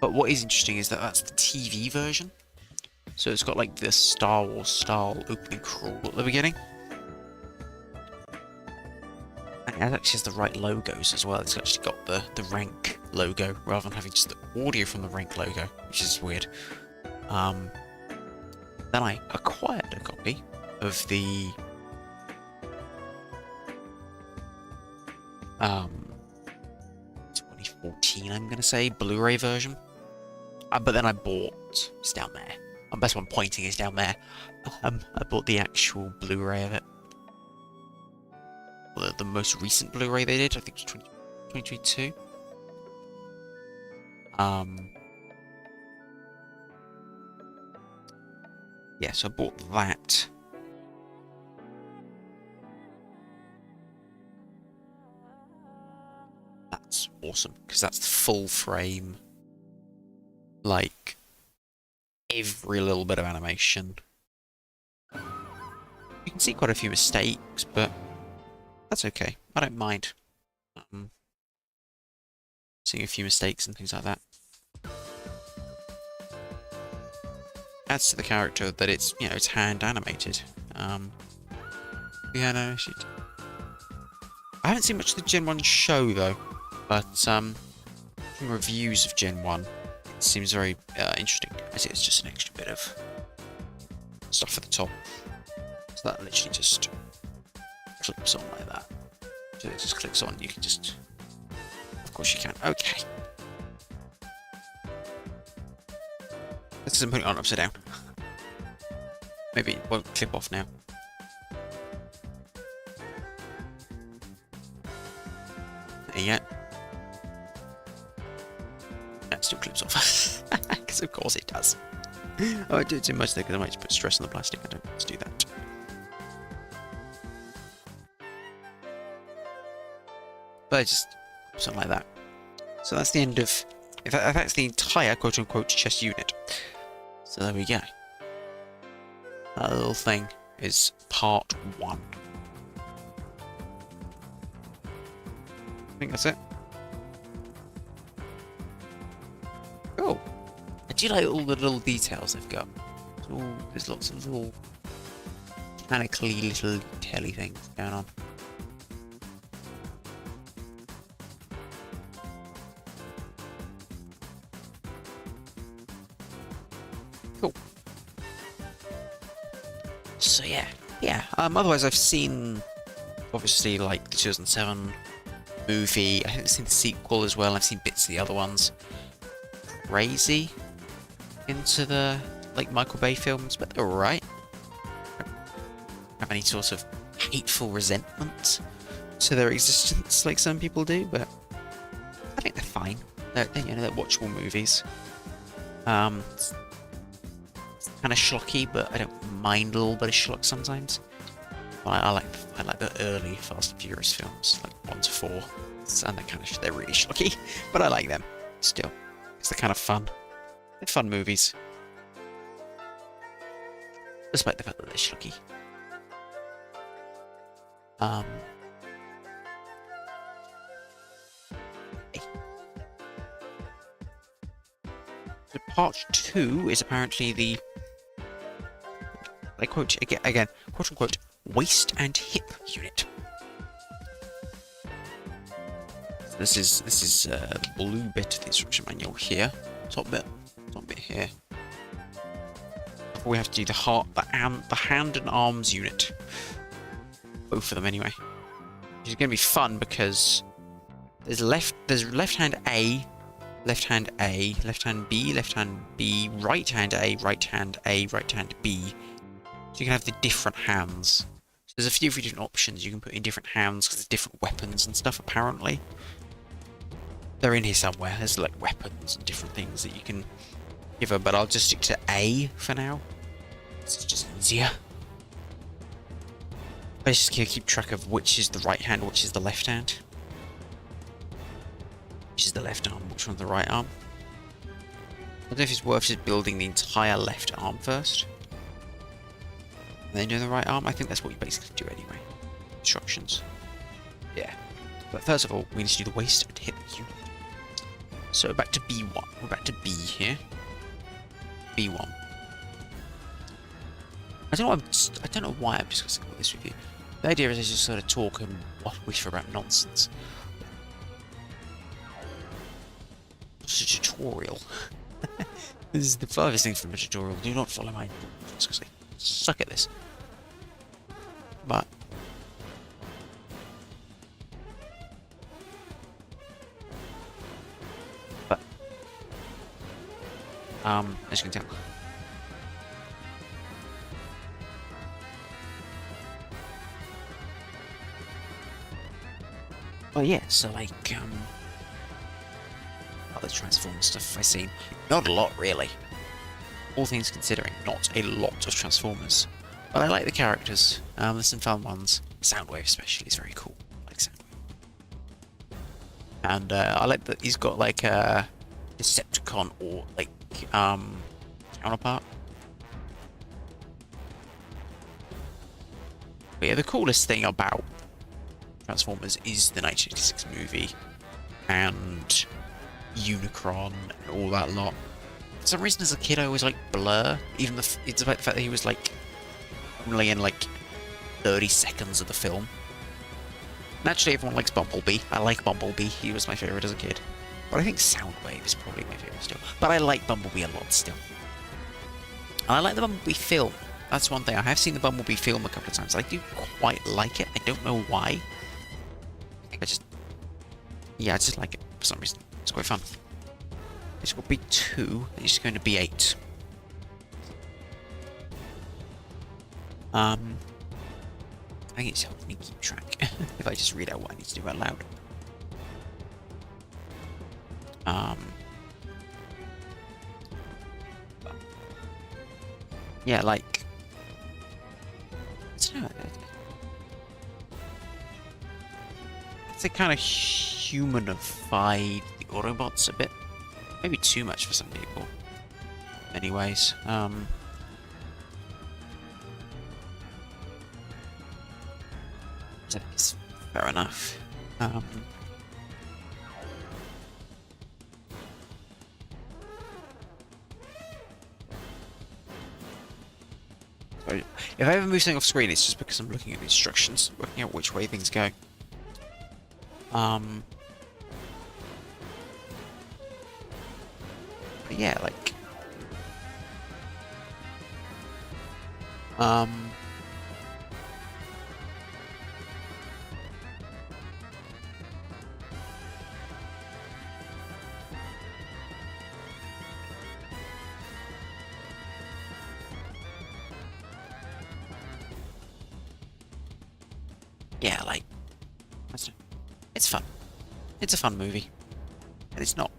But what is interesting is that that's the TV version. So it's got like the Star Wars style opening crawl at the beginning. And it actually has the right logos as well. It's actually got the rank logo rather than having just the audio from the rank logo, which is weird. Then I acquired a copy of the 2014, I'm gonna say, Blu-ray version. But then I bought, it's down there. The best one pointing is down there. I bought the actual Blu-ray of it. The most recent Blu-ray they did, I think it was 2022. Yeah, so I bought that. That's awesome, because that's the full frame. Like, every little bit of animation. You can see quite a few mistakes, but that's okay. I don't mind seeing a few mistakes and things like that. Adds to the character that it's, you know, it's hand animated. Yeah, no, I haven't seen much of the Gen 1 show though, but from reviews of Gen 1, it seems very interesting. I see it's just an extra bit of stuff at the top. So that literally just clips on like that. So it just clicks on, you can just... Of course you can. Okay. This isn't putting it on upside down. Maybe it won't clip off now. There you go. That still clips off. Because of course it does. Oh, I do it too much there because I might just put stress on the plastic. I don't want to do that. But just something like that. So that's the end of... In fact, that's the entire quote-unquote chess unit. So there we go. That little thing is part 1. I think that's it. Oh, I do like all the little details they've got. There's lots of little mechanically little detail-y things going on. Cool. So yeah. Otherwise, I've seen obviously like the 2007 movie. I haven't seen the sequel as well. I've seen bits of the other ones. Crazy into the like Michael Bay films, but they're alright. I don't have any sort of hateful resentment to their existence like some people do, but I think they're fine. They're watchable movies. It's kind of schlocky, but I don't mind a little bit of schlock sometimes. I like the early Fast and Furious films, like 1 to 4, and they're really schlocky, but I like them still. It's the kind of fun. They're fun movies, despite the fact that they're schlocky. So part 2 is apparently the, I quote again, quote unquote, waist and hip unit. So this is the blue bit of the instruction manual here, top bit here. We have to do the hand and arms unit, both of them anyway. Which is going to be fun because there's left hand A, left hand A, left hand B, right hand A, right hand A, right hand B. So you can have the different hands. So there's a few different options you can put in different hands because there's different weapons and stuff apparently. They're in here somewhere. There's like weapons and different things that you can give her, but I'll just stick to A for now. It's just easier. I just can't keep track of which is the right hand, which is the left hand. Which is the left arm, which one's the right arm. I don't know if it's worth just building the entire left arm first. And then doing the right arm. I think that's what you basically do anyway. Instructions. Yeah. But first of all, we need to do the waist and hip unit. So back to B1. We're back to B here. B1. I don't know why I'm discussing all this with you. The idea is I just sort of talk and wish about nonsense. It's a tutorial. This is the farthest thing from a tutorial. Do not follow my... Suck at this. But... as you can tell. Well, yeah, so like, other Transformers stuff I've seen. Not a lot, really. All things considering, not a lot of Transformers. But I like the characters. There's some fun ones. Soundwave especially is very cool. I like Soundwave. And I like that he's got like a Decepticon or like counterpart. But yeah, the coolest thing about Transformers is the 1986 movie and Unicron and all that lot. For some reason, as a kid, I always liked Blur, even it's about the fact that he was like only in like 30 seconds of the film. Naturally, everyone likes Bumblebee. I like Bumblebee. He was my favorite as a kid. But I think Soundwave is probably my favorite still. But I like Bumblebee a lot still. And I like the Bumblebee film. That's one thing. I have seen the Bumblebee film a couple of times. I do quite like it. I don't know why. I just like it for some reason. It's quite fun. It's got B2, and it's going to B8. I think it's helping me keep track if I just read out what I need to do out loud. Yeah, like I don't know. They kind of humanified the Autobots a bit. Maybe too much for some people. In many ways. It's fair enough. If I ever move something off screen, it's just because I'm looking at the instructions, working out which way things go. But yeah, like... yeah, like... It's fun. It's a fun movie. And it's not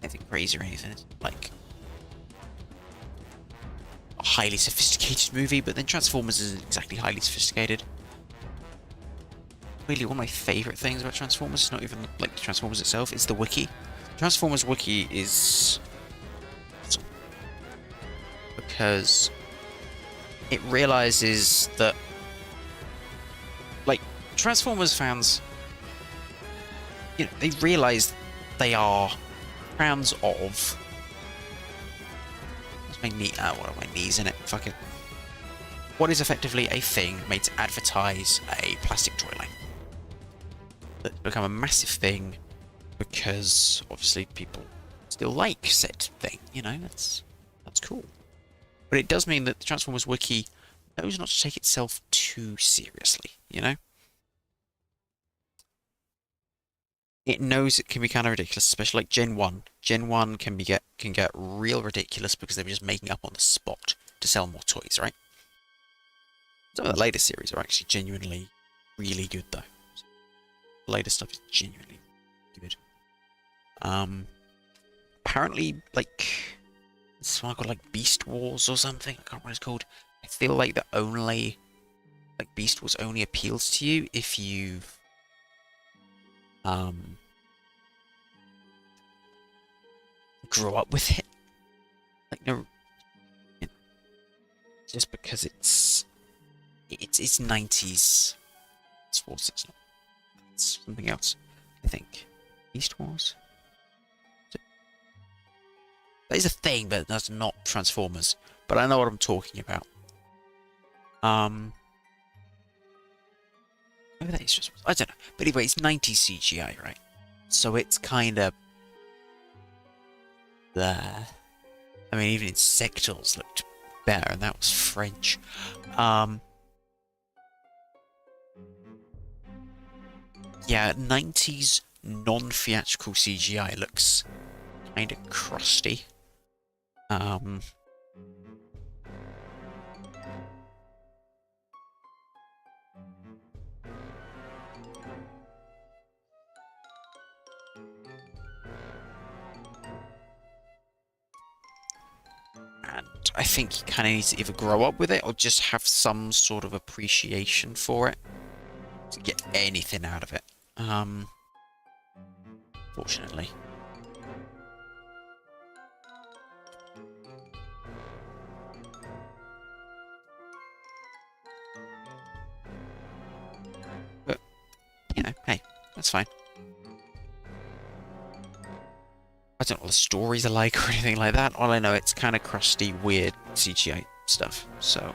anything crazy or anything. It's like a highly sophisticated movie, but then Transformers isn't exactly highly sophisticated. Really, one of my favourite things about Transformers is not even like Transformers itself, it's the wiki. Transformers wiki is awesome. Because it realizes that like Transformers fans, you know, they realize they are fans of... What's my knee? What are my knees in it? Fuck it. What is effectively a thing made to advertise a plastic toy line. That's become a massive thing because obviously people still like said thing, you know, that's cool. But it does mean that the Transformers wiki knows not to take itself too seriously, you know? It knows it can be kind of ridiculous, especially like Gen 1. Gen 1 can get real ridiculous because they were just making up on the spot to sell more toys, right? Some of the later series are actually genuinely really good, though. The later stuff is genuinely good. Apparently, like, as There's one called like Beast Wars or something. I can't remember what it's called. I feel like the only like Beast Wars only appeals to you if you've grew up with it. Like no, just because it's 90s. It's Wars. It's not. It's something else. I think Beast Wars. That is a thing, but that's not Transformers. But I know what I'm talking about. Maybe that is just... I don't know. But anyway, it's 90s CGI, right? So it's kind of... there. I mean, even Insectals looked better, and that was French. Yeah, 90s non-theatrical CGI looks kind of crusty. And I think you kind of need to either grow up with it or just have some sort of appreciation for it to get anything out of it. Fortunately. But, you know, hey, that's fine. I don't know what the stories are like or anything like that. All I know, it's kind of crusty, weird CGI stuff. So,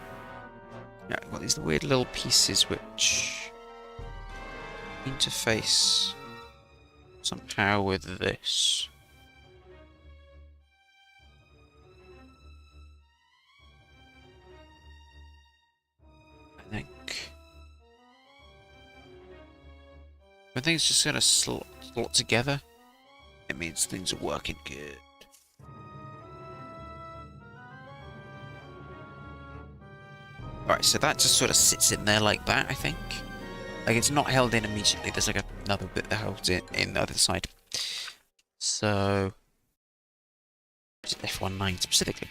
yeah, I've got these weird little pieces which interface somehow with this. I think it's just gonna slot together. It means things are working good. Alright, so that just sort of sits in there like that, I think. Like, it's not held in immediately. There's like another bit that holds it in the other side. So... F19 specifically.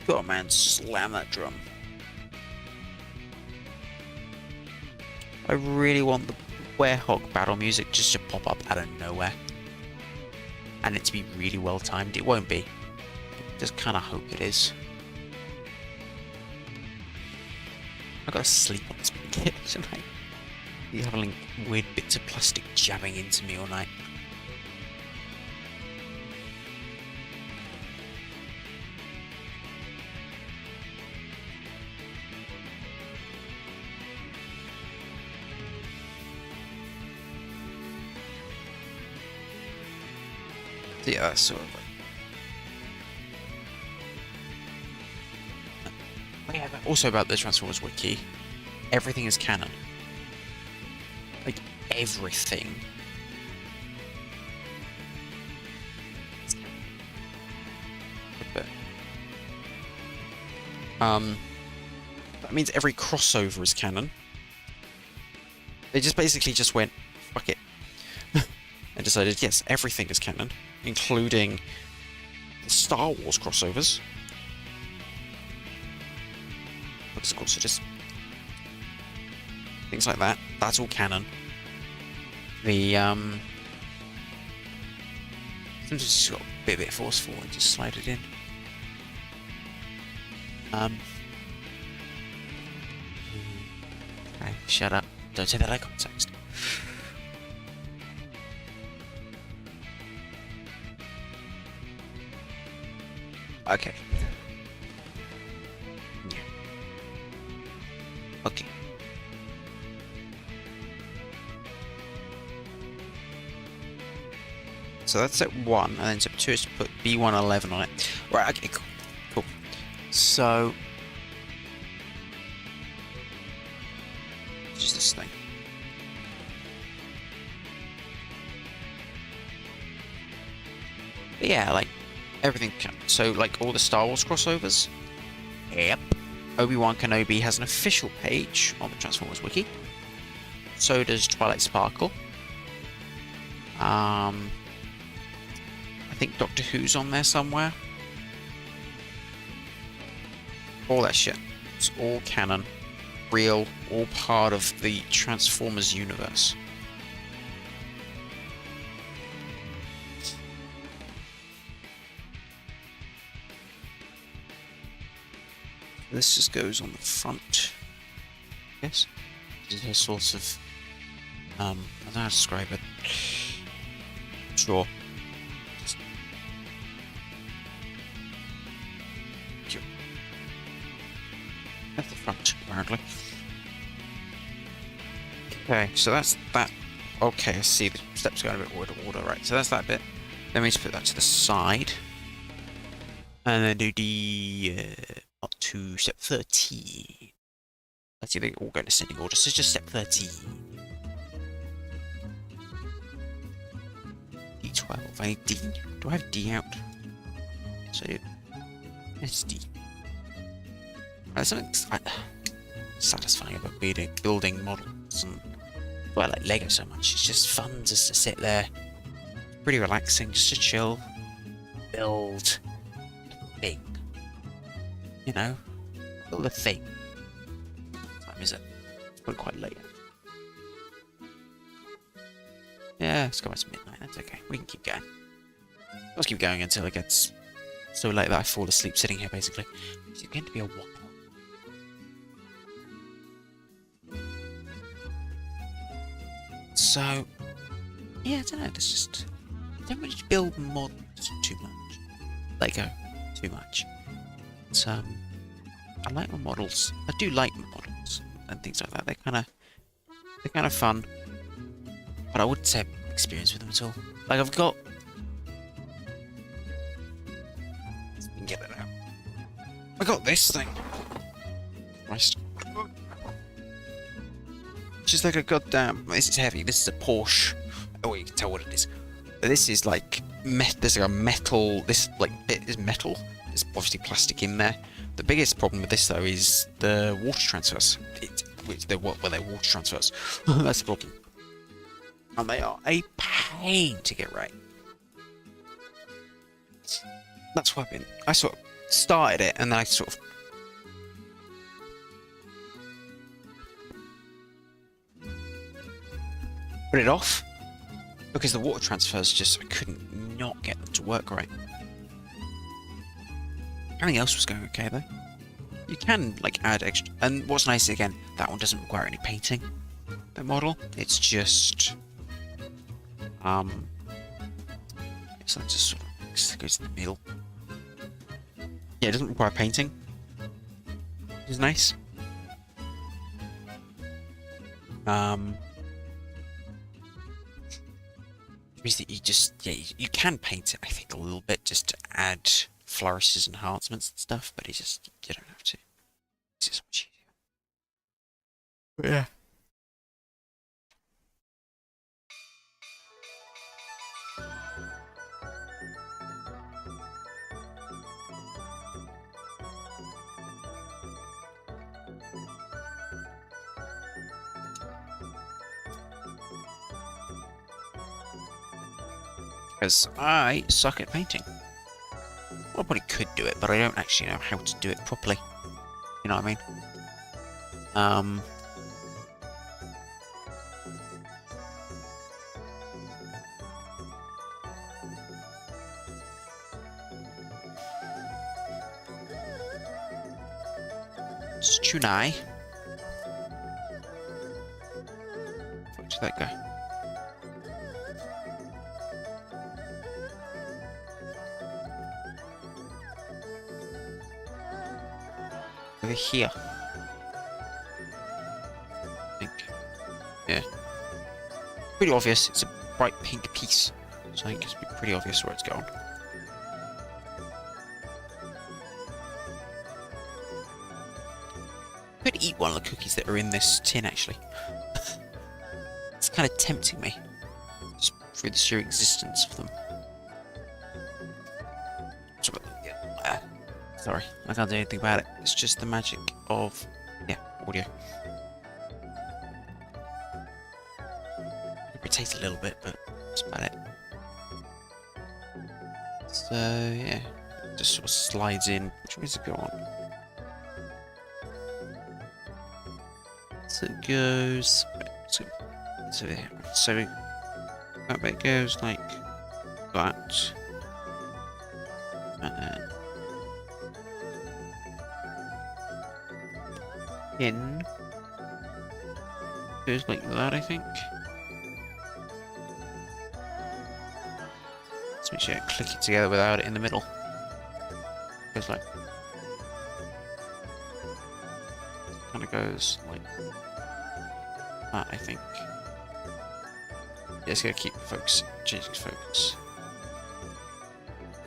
Go on, man, slam that drum. I really want the Werehog battle music just to pop up out of nowhere. And it to be really well timed. It won't be. Just kind of hope it is. I gotta sleep on this blanket tonight. You having weird bits of plastic jabbing into me all night. Yeah, sort of like... Yeah, also about the Transformers wiki, everything is canon. Like, everything. That means every crossover is canon. They just basically just went, fuck it. And decided, yes, everything is canon, including the Star Wars crossovers. But of course, it just things like that. That's all canon. The sometimes it's just got a bit forceful and just slide it in. Okay, shut up. Don't say that eye context. Okay. Yeah. Okay. So that's step 1, and then step 2 is to put B111 on it. Right, okay, cool. Cool. So... just this thing. But yeah, like, everything can... So, like, all the Star Wars crossovers. Yep. Obi-Wan Kenobi has an official page on the Transformers Wiki. So does Twilight Sparkle. I think Doctor Who's on there somewhere. All that shit. It's all canon. Real. All part of the Transformers universe. This just goes on the front. Yes. This is a sort of... I don't know how to describe it. Sure. At the front, apparently. Okay, so that's that. Okay, I see the steps going a bit order, right? So that's that bit. Then we need to put that to the side. And then do the... up to step 13. Let's see, they all go in ascending order, so it's just step 13. D12. I need D. Do I have D out? So, it's D. There's something satisfying about building models, and well, I like Lego so much. It's just fun just to sit there. It's pretty relaxing, just to chill, build a thing. You know, build a thing. What time is it? It's probably quite late. Yeah, it's going to midnight. That's okay. We can keep going. Let's keep going until it gets so late that I fall asleep sitting here, basically. It's going to be a while. So, yeah, I don't know. There's just... I don't really build mods too much. Lego too much. But, I like my models. I do like my models and things like that. They're kind of fun. But I wouldn't say I've experience with them at all. Like, I've got... Let's get it out. I got this thing. Christ. Just like a goddamn... This is heavy. This is a Porsche. Oh, you can tell what it is. But this is like... There's like a metal... This, like, bit is metal. There's obviously plastic in there. The biggest problem with this, though, is the water transfers. They're water transfers. That's the problem. And they are a pain to get right. That's what I sort of started it, and then I sort of... put it off. Because the water transfers just... I couldn't not get them to work right. Everything else was going okay, though. You can, like, add extra... And what's nice, again, that one doesn't require any painting. The model. It's just... So that just sort of goes in the middle. Yeah, it doesn't require painting. It's nice. Means that you just... Yeah, you can paint it, I think, a little bit, just to add... flourishes, enhancements and stuff, but it's just, you don't have to. It's just much easier. But yeah. Because I suck at painting. Well, I probably could do it, but I don't actually know how to do it properly. You know what I mean? It's Chunai. Where did that go? Over here. I think. Yeah. Pretty obvious. It's a bright pink piece. So I think it's pretty obvious where it's going. I could eat one of the cookies that are in this tin, actually. It's kind of tempting me. Just through the sheer existence of them. Sorry, I can't do anything about it. It's just the magic of, yeah, audio. It irritates a little bit, but that's about it. So, yeah, it just sort of slides in. Which way does it go on? So it goes... So that bit goes like that. And then... in goes like that, I think. Let's make sure I click it together without it in the middle. Goes like kind of goes like that, I think. Yeah, it's gonna keep focus, changing focus.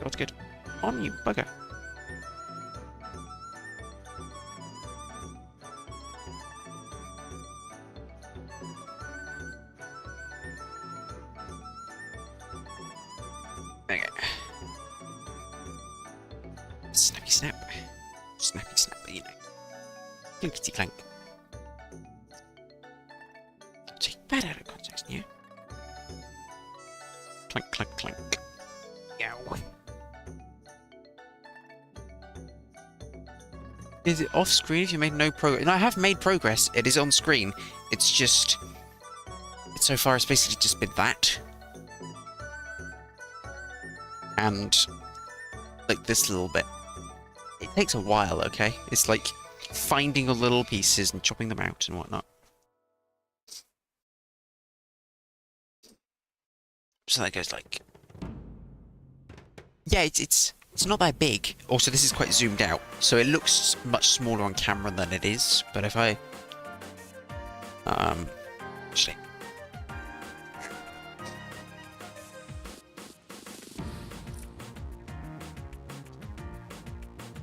God, good on you, bugger. Snappy snap, you know. Clinkety clank. Take that out of context, yeah. Clank, clank, clank. Yow. Is it off screen if you made no progress? No, I have made progress. It is on screen. It's just... so far it's basically just been that. And... like this little bit. It takes a while, okay? It's like finding the little pieces and chopping them out and whatnot. So that goes like... yeah, it's not that big. Also, this is quite zoomed out, so it looks much smaller on camera than it is. But if I... actually...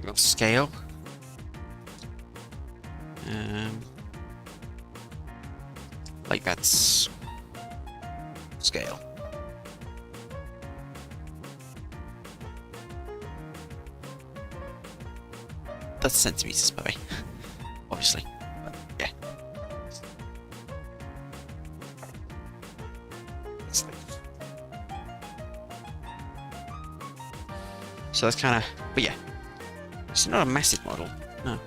got scale. Like that's scale. That's centimeters, by the way. Obviously, but yeah. So that's kind of, but yeah. It's not a massive model, no.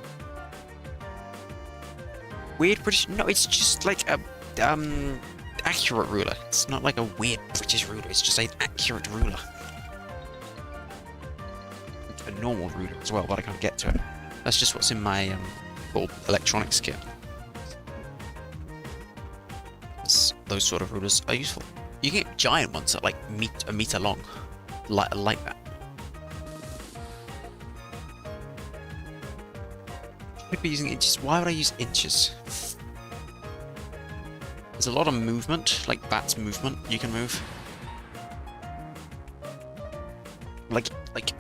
Weird British... no, it's just like a, accurate ruler. It's not like a weird British ruler, it's just an accurate ruler. A normal ruler as well, but I can't get to it. That's just what's in my, electronics kit. Those sort of rulers are useful. You can get giant ones that, like, a meter long. Like that. Could be using inches. Why would I use inches? There's a lot of movement, like that's movement you can move. Like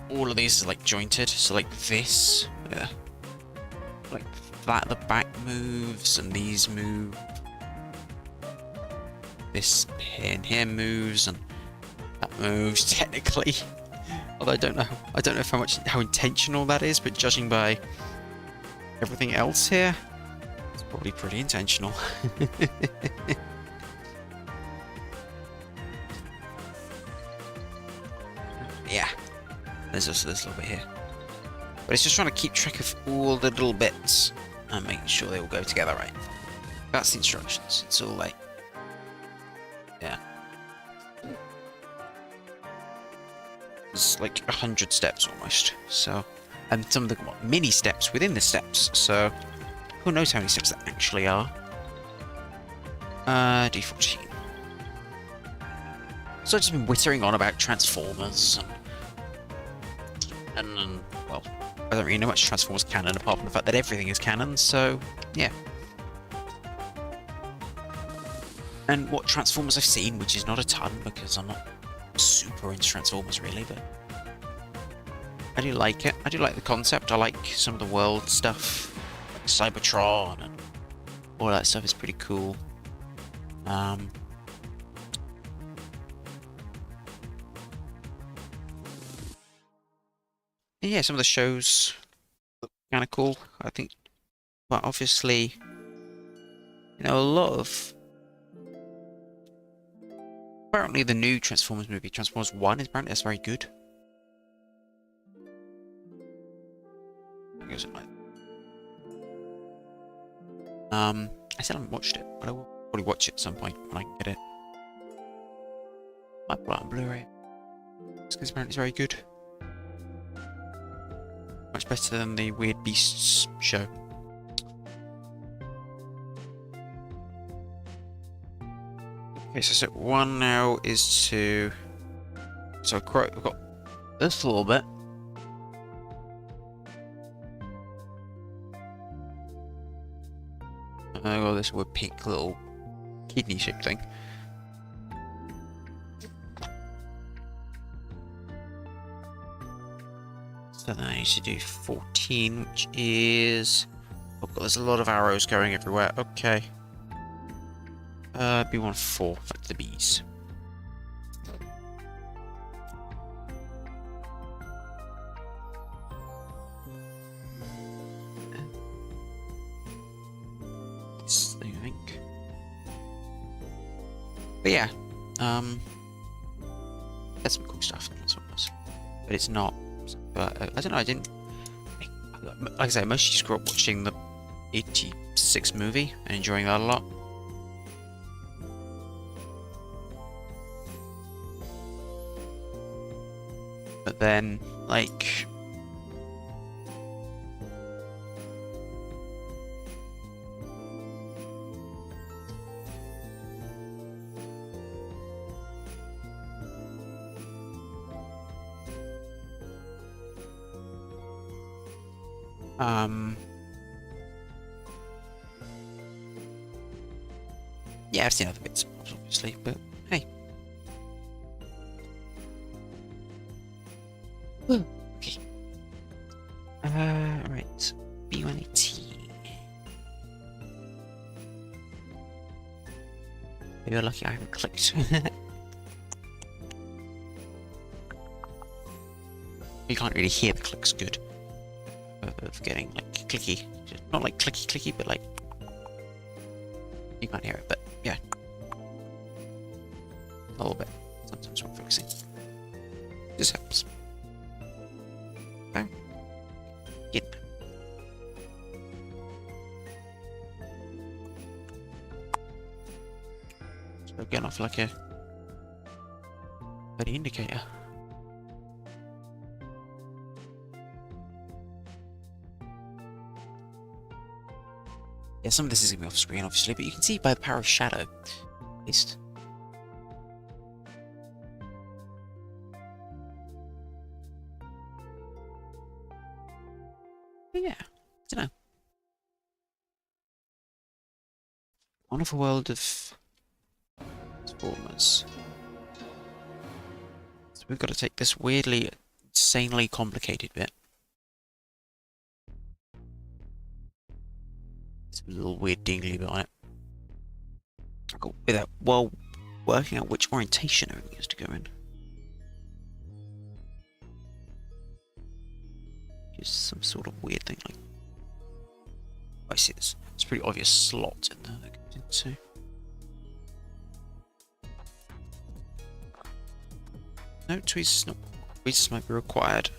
all of these are like jointed, so like this, yeah. Like that, the back moves and these move. This pin here moves and that moves technically. Although I don't know how intentional that is, but judging by everything else here, it's probably pretty intentional. Yeah, there's also this little bit here. But it's just trying to keep track of all the little bits and making sure they all go together right. That's the instructions. It's all like, yeah. There's like 100 steps almost, so... and some of the mini steps within the steps, so who knows how many steps there actually are. D14. So I've just been whittering on about Transformers, and well, I don't really know much Transformers canon apart from the fact that everything is canon, so yeah. And what Transformers I've seen, which is not a ton because I'm not super into Transformers really, but I do like it. I do like the concept. I like some of the world stuff, like Cybertron and all that stuff is pretty cool. Yeah, some of the shows look kind of cool, I think. But obviously, you know, a lot of... Apparently the new Transformers movie, Transformers 1, is apparently that's very good. I still haven't watched it, but I will probably watch it at some point when I can get it. Might put it on Blu-ray. Because apparently it's very good. Much better than the Weird Beasts show. Okay, so step one now is to... So I've got this little bit. I got this weird pink little kidney-shaped thing. So then I need to do 14, which is... Oh god, there's a lot of arrows going everywhere. Okay. B14, like the bees. This thing, I think. But yeah, that's some cool stuff. But it's not. But I don't know. I didn't. Like I say, I mostly just grew up watching the '86 movie and enjoying that a lot. But then, like, yeah, I've seen other bits, obviously, but hey. Okay. Right. B118. Maybe you're lucky I haven't clicked. You can't really hear the clicks good. Of getting like clicky. Not like clicky, but like you can't hear it, but yeah. A little bit. Sometimes when focusing. This helps. Okay. Yep. So getting off like a bloody indicator. Yeah, some of this is going to be off screen, obviously, but you can see by the power of shadow, at least. But yeah, I don't know. Wonderful world of Transformers. So we've got to take this weirdly, insanely complicated bit. It's a little weird dingly bit on it. I've got without while working out which orientation everything has to go in. Just some sort of weird thing like. I see this. It's a pretty obvious slot in there that goes into. No, tweezers not. Tweezers might be required.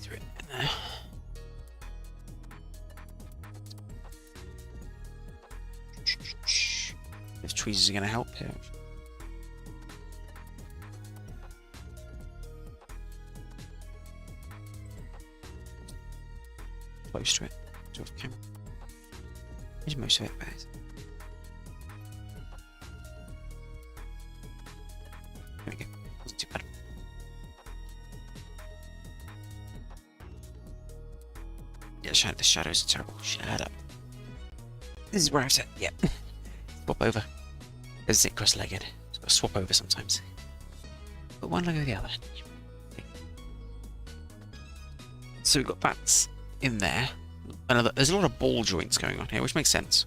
Through it in there. If tweezers are going to help here. Close to it. To the camera. There's most of it, guys. There we go. Wasn't too bad. Yeah, the shadows are terrible. Shut up. This is where I've said, yeah. swap over. Because it's cross-legged. It's got to swap over sometimes. But one leg over the other. Okay. So we've got bats in there. There's a lot of ball joints going on here, which makes sense.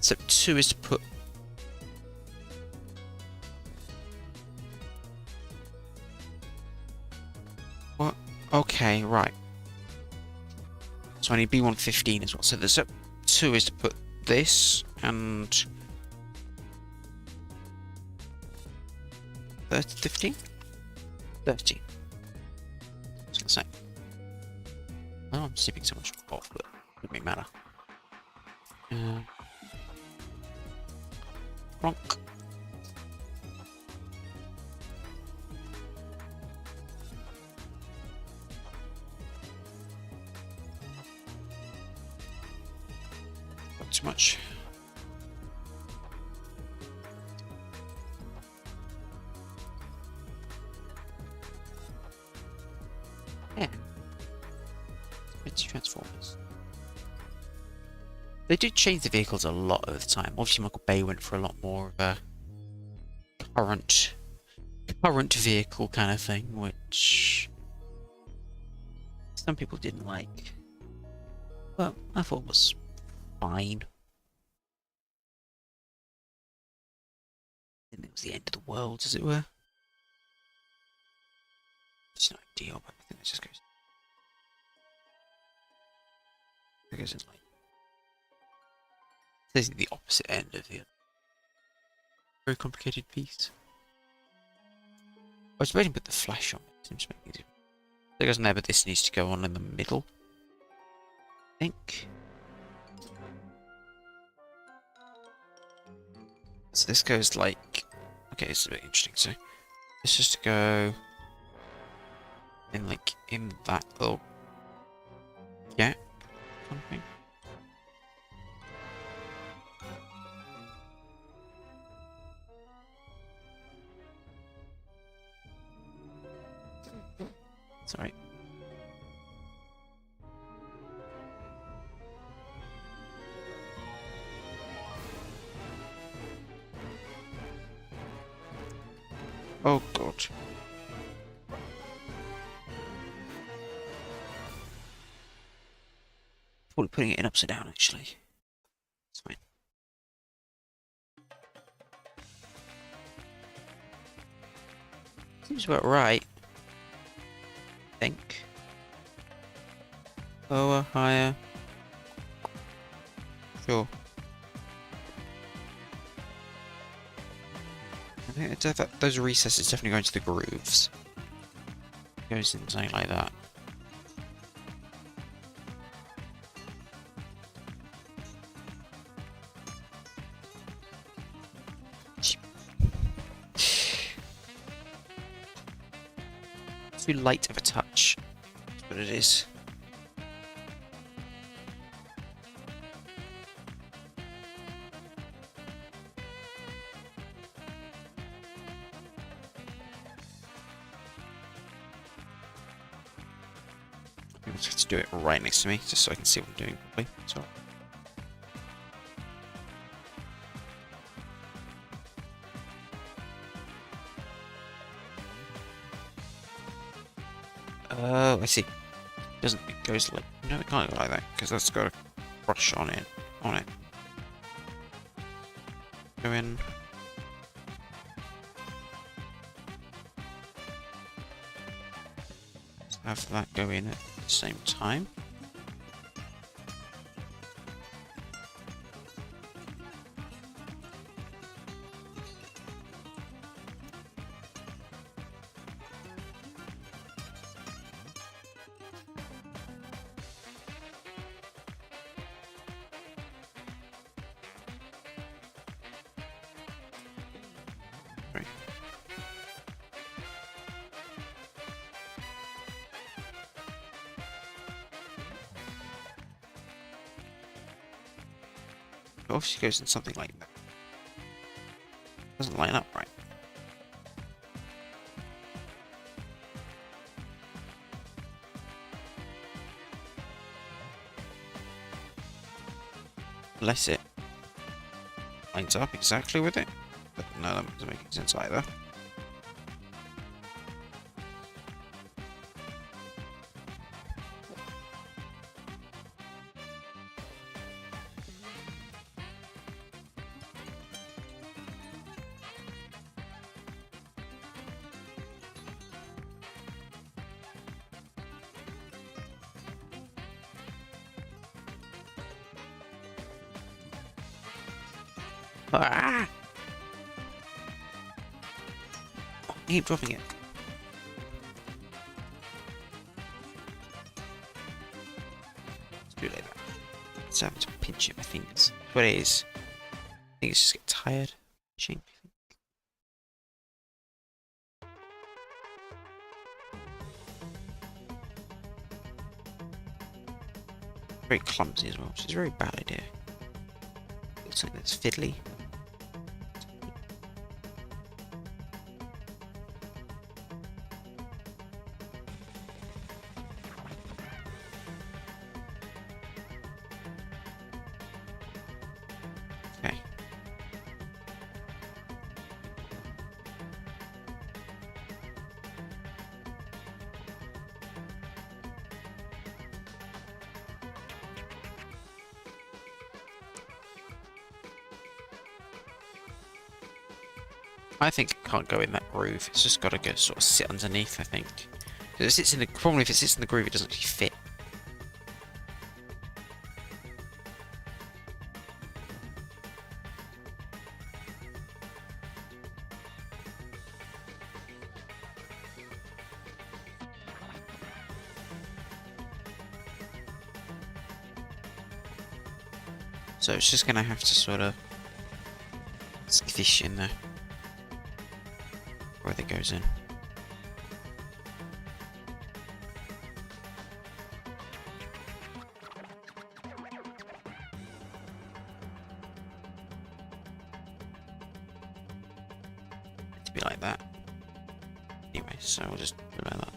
So 2 is to put... What? Okay, right. So I need B115 as well. So there's 2 is to put this and 15? 30. What's it say? Oh, I'm sipping so much off, but it doesn't really matter. Ronk. Not too much. Yeah. It's Transformers. They do change the vehicles a lot of the time. Obviously, Michael Bay went for a lot more of a current vehicle kind of thing, which some people didn't like. But I thought it was fine. And it was the end of the world, as it were. It's not ideal, but I think it just goes. It goes in like. This is the opposite end of the very complicated piece. I was waiting to put the flash on it. Seems to make it. It goes in there, but this needs to go on in the middle. I think. So this goes like. Okay, it's a bit interesting. So this just to go in like in that little gap, something. Sorry. Oh god. Probably putting it in upside down actually. It's fine. Seems about right. I think. Lower, higher. Sure. I think it's those recesses definitely go into the grooves. It goes in something like that. Too light of a touch. That's what it is. I just have to do it right next to me, just so I can see what I'm doing properly. So. Oh, I see. It goes like no, it can't go like that because that's got a brush on it. Go in. Let's have that go in at the same time. It obviously goes in something like that. Doesn't line up right. Bless it. lines up exactly with it. But no, that doesn't make sense either. Ah! Oh, I keep dropping it. Let's do it like that. It's having to pinch it with my fingers. That's what it is. I think it's just get tired. Pinching. Very clumsy as well, which is a very bad idea. It's something that's fiddly. Okay. I think it can't go in that groove. It's just got to go sort of sit underneath, I think. If it sits in the, probably if it sits in the groove, it doesn't actually fit. So it's just going to have to sort of squish in there. Where it goes in. To be like that. Anyway, so we'll just do it like that.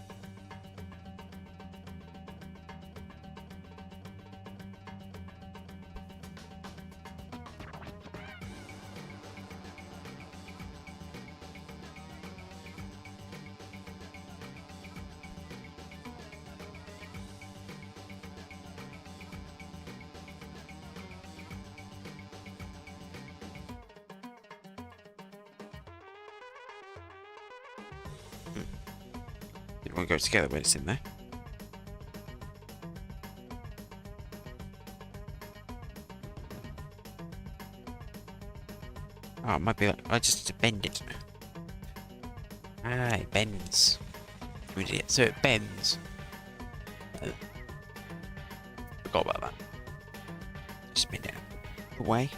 It won't go together when it's in there. Oh, it might be like I just need to bend it. Ah, it bends. We did it. So it bends. Forgot about that. Just bend it away.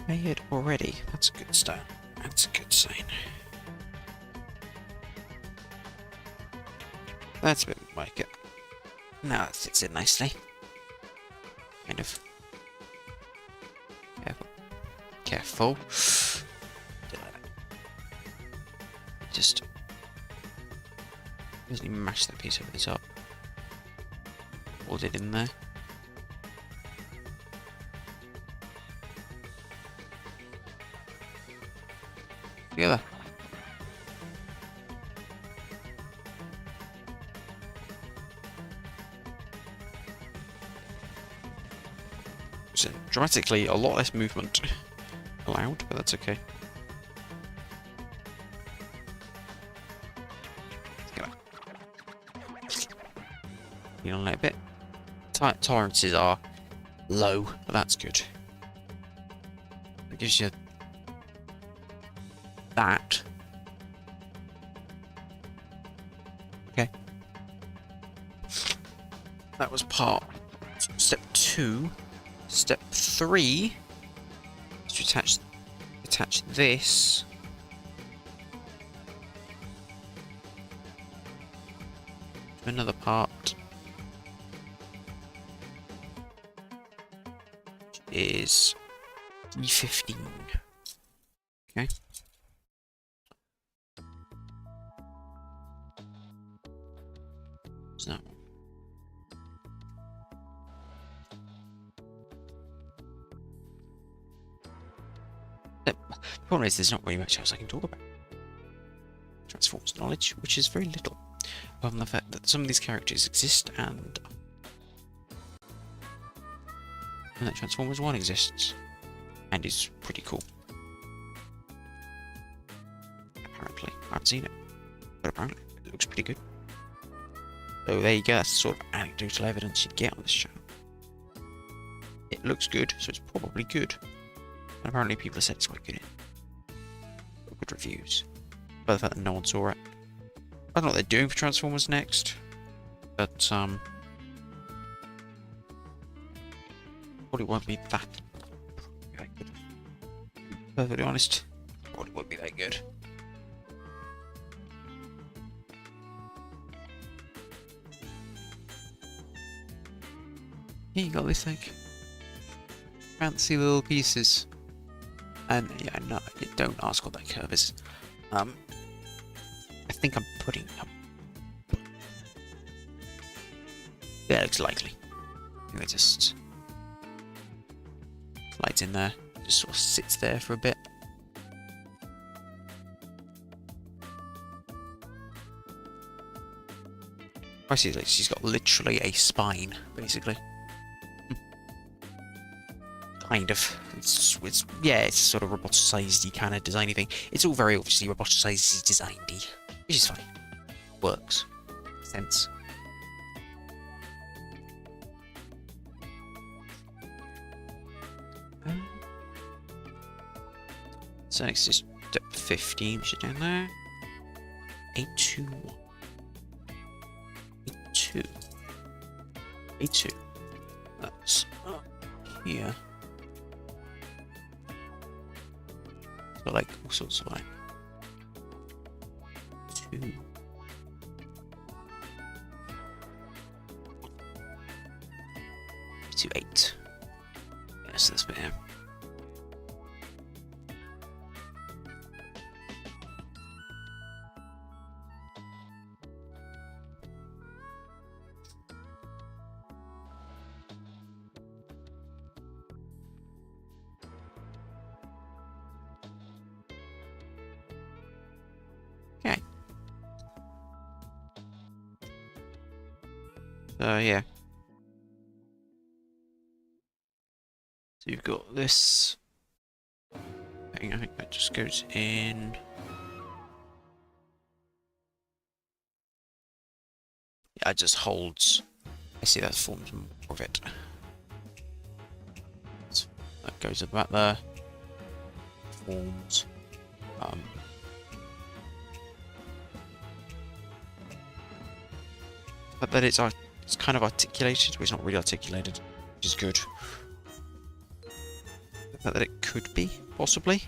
Tired already. That's a good start. That's a good sign. That's a bit like it. Now it fits in nicely. Kind of. Careful. Careful. Just easily mash that piece over the top. Hold it in there. Together. So dramatically a lot less movement allowed, but that's okay. You know, a little bit. Tolerances are low, but that's good. That gives you that. Okay. That was part step 2. Step 3 is to attach this to another part, which is E15. Okay. So Problem is, there's not really much else I can talk about. Transforms knowledge, which is very little. Apart from the fact that some of these characters exist and that Transformers 1 exists. And is pretty cool. Apparently. I haven't seen it. But apparently it looks pretty good. So there you go, that's the sort of anecdotal evidence you'd get on this channel. It looks good, so it's probably good. And apparently people have said it's quite good. Good reviews. By the fact that no one saw it. I don't know what they're doing for Transformers next. But probably won't be that good. Perfectly honest, probably won't be that good. Here you got this thing. Fancy little pieces. And yeah, no, don't ask what that curve is. I think I'm putting up. Yeah, it looks likely. I think it just slides in there, just sort of sits there for a bit. I see, like, she's got literally a spine, basically. Kind of. It's sort of roboticized-y kind of designy thing. It's all very obviously roboticized, designy, which is fine. Works. Makes sense. So next is step 15, which is down there. A2. A2. A2. That's up here. So like all sorts of like 2. To 8. Yes, this bit here. Okay. Yeah. So you've got this thing, I think that just goes in. Yeah, it just holds. I see that forms more of it. So that goes about there. Forms. But that it's kind of articulated, but it's not really articulated, which is good. The fact that it could be, possibly,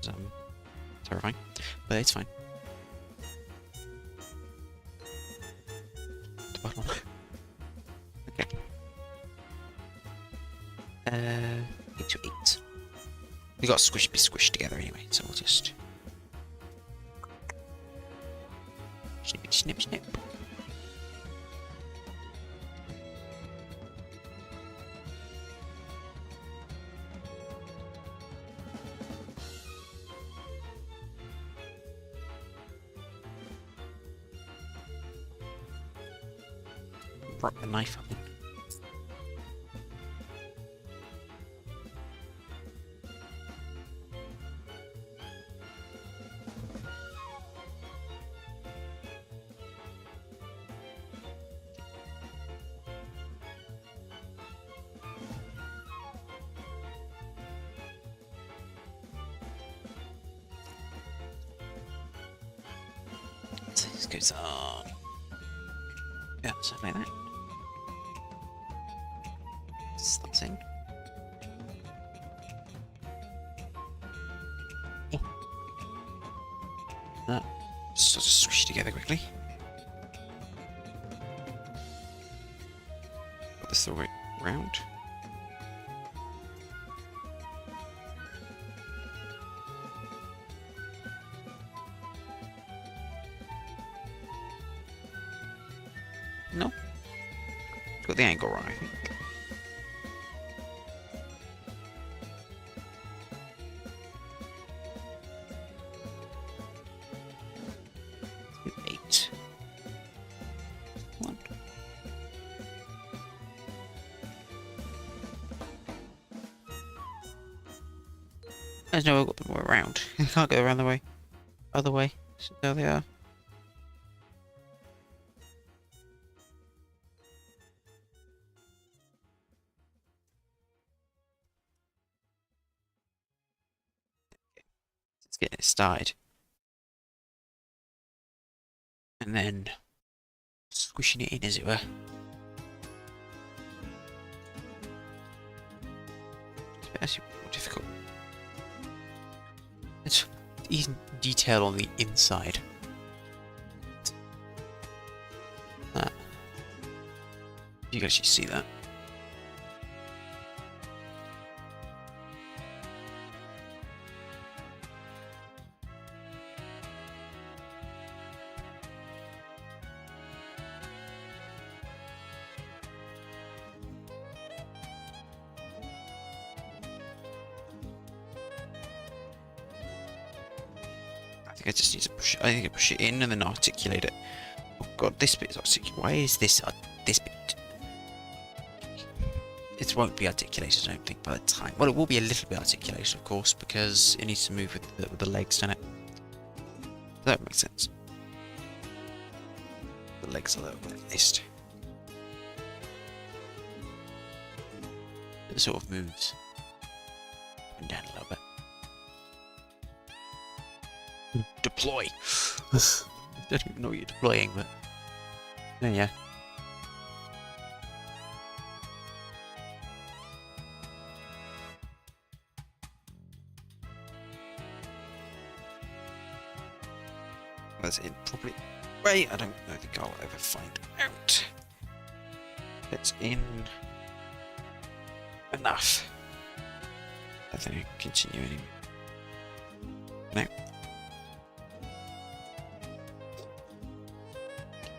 is terrifying, but it's fine. The bottom. Okay. 8 to 8. We got to be squished together anyway, so we'll just snip, snip, snip. Brought the knife up in. So this goes on. Yeah, something like that. That's in. Oh. That sort of squish together quickly. Put this the way round. No. Got the angle wrong, I think. There's no other way around. You can't go around the way. Other way. So there they are. Let's get it started. And then squishing it in, as it were. It's actually more difficult. It's even detail on the inside. That. You can actually see that. I just need to push it. I think I push it in and then articulate it. Oh god, this bit is articulated. Why is this this bit? It won't be articulated, I don't think, by the time. Well, it will be a little bit articulated, of course, because it needs to move with the legs, doesn't it? That makes sense. The legs are a little bit at least. It sort of moves up and down a little bit. Deploy. I don't even know what you're deploying, but yeah. That's in properly. Wait, I don't think I'll ever find out. It's in enough. I think I can continue anyway. No.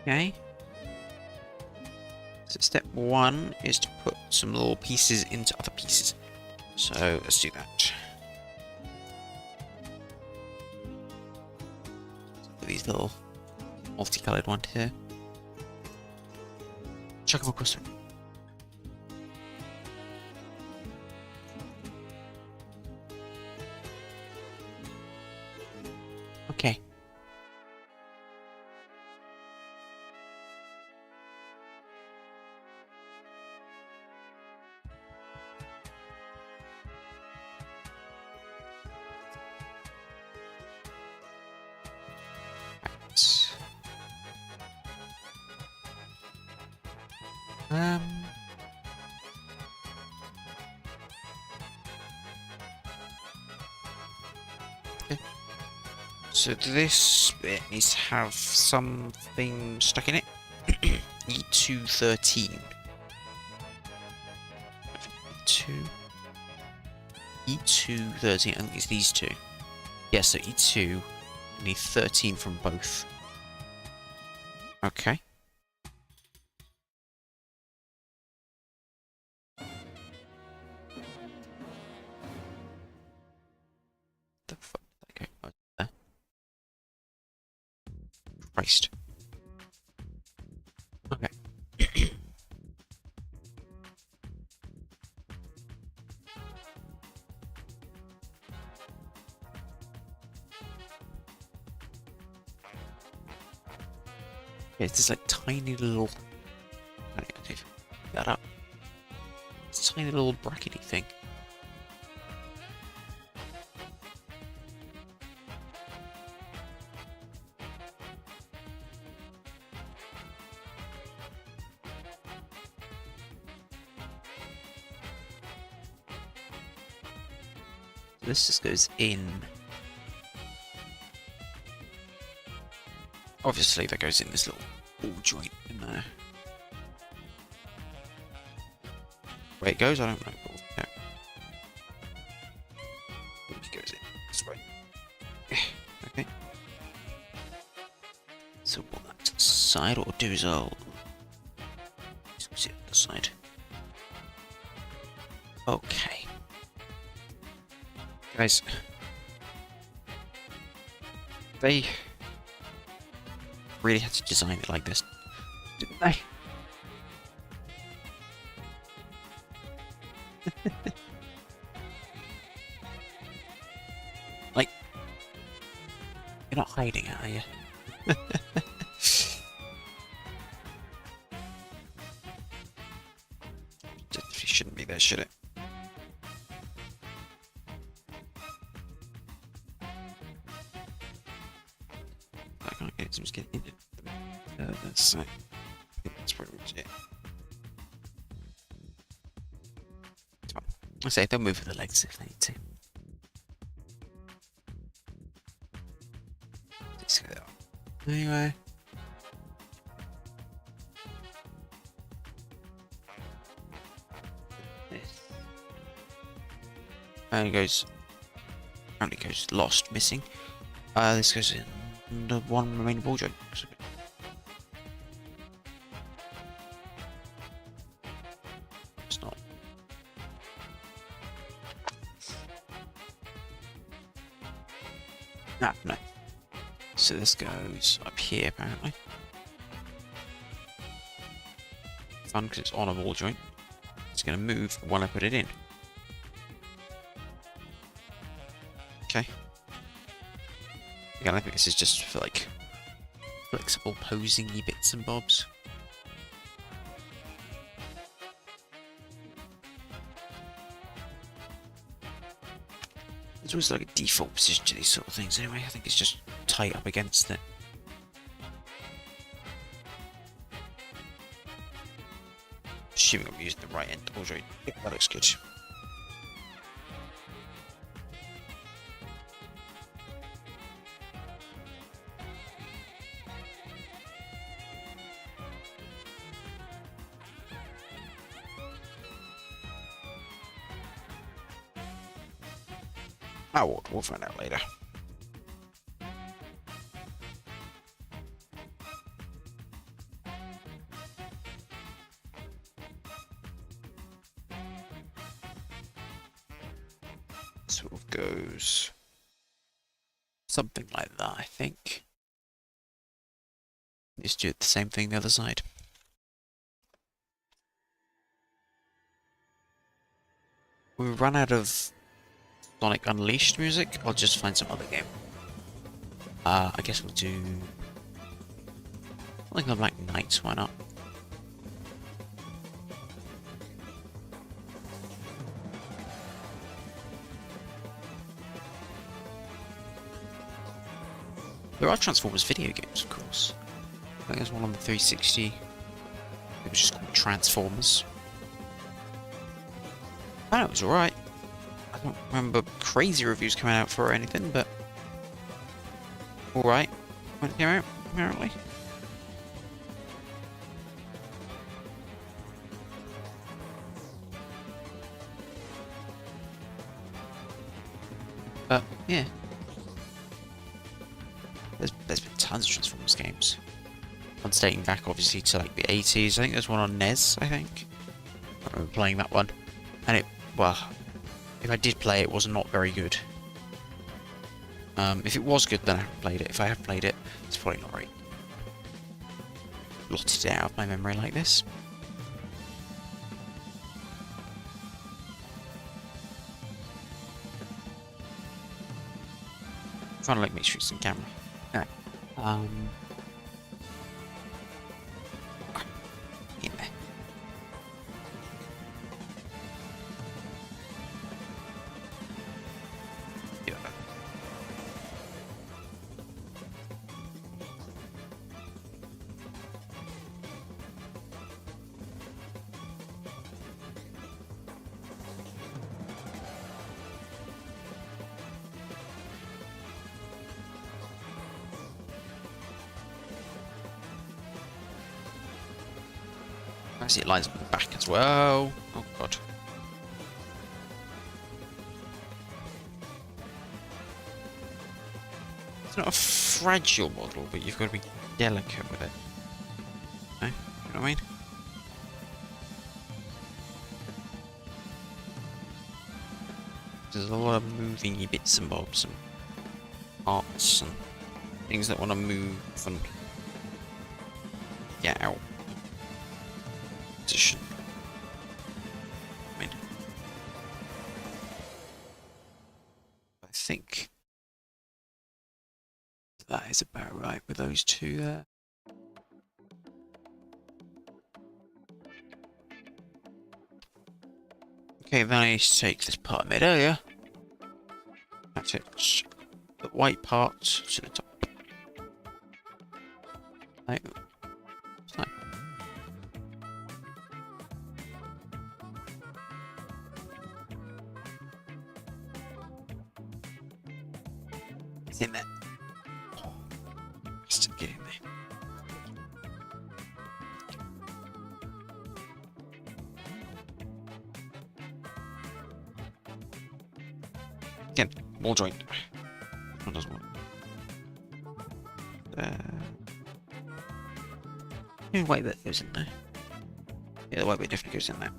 Okay. So step one is to put some little pieces into other pieces. So let's do that. So these little multicolored ones here. Chuck them across. Okay. Okay. So this bit needs to have something stuck in it. E213. E213, I think it's these two. Yeah, so E2, I need 13 from both. Okay. The fuck? Okay, there. Christ. Okay. Yeah, it's this like tiny little. I don't know, that up. It's a tiny little brackety thing. This just goes in. Obviously, that goes in this little ball joint in there. Where it goes, I don't know. No. It goes in this way. Okay. So what that to the side, what I'll do is I'll see it on the side. Okay. Guys. They really had to design it like this, didn't they? You're not hiding it, are you? Definitely shouldn't be there, should it? I can't get it, so I'm just getting in it. That's I think that's pretty much it. I say they'll move with the legs if they need to. Let's go. Anyway. And it goes. Apparently goes lost, missing. This goes in the one remaining ball joint. It's not. Ah, no. So this goes up here apparently. Fun because it's on a ball joint. It's going to move when I put it in. Okay. Again, I think this is just for like flexible posing-y bits and bobs. There's always like a default position to these sort of things anyway. I think it's just tight up against it. Assuming I'm using the right end ball joint. Yeah, that looks good. Oh, we'll find out later. Sort of goes something like that, I think. Just do the same thing the other side. We run out of Sonic Unleashed music. I'll just find some other game. I guess we'll do something on Black Knights. Why not? There are Transformers video games, of course. I think there's one on the 360. It was just called Transformers. I know it was alright. I don't remember crazy reviews coming out for it or anything, but alright when it came out, apparently. But yeah. There's been tons of Transformers games. One's dating back obviously to like the 80s. I think there's one on NES, I think. I remember playing that one. And it, well, if I did play it, was not very good. If it was good, then I haven't played it. If I have played it, it's probably not right. Blotted it out of my memory like this. I'm trying to like make sure it's in camera. No. Yeah. Yeah. I see it lines up the back as well. Oh god. It's not a fragile model, but you've got to be delicate with it. No? You know what I mean? There's a lot of moving bits and bobs and parts and things that want to move and get out. Position. I mean, I think That is about right with those two there. Okay, then I need to take this part I made earlier. That's it. The white part to the top. Like, like. It's in there. Oh, just get in there. Again, wall joint. That doesn't work. The white bit goes in there. Yeah, the white bit definitely goes in there.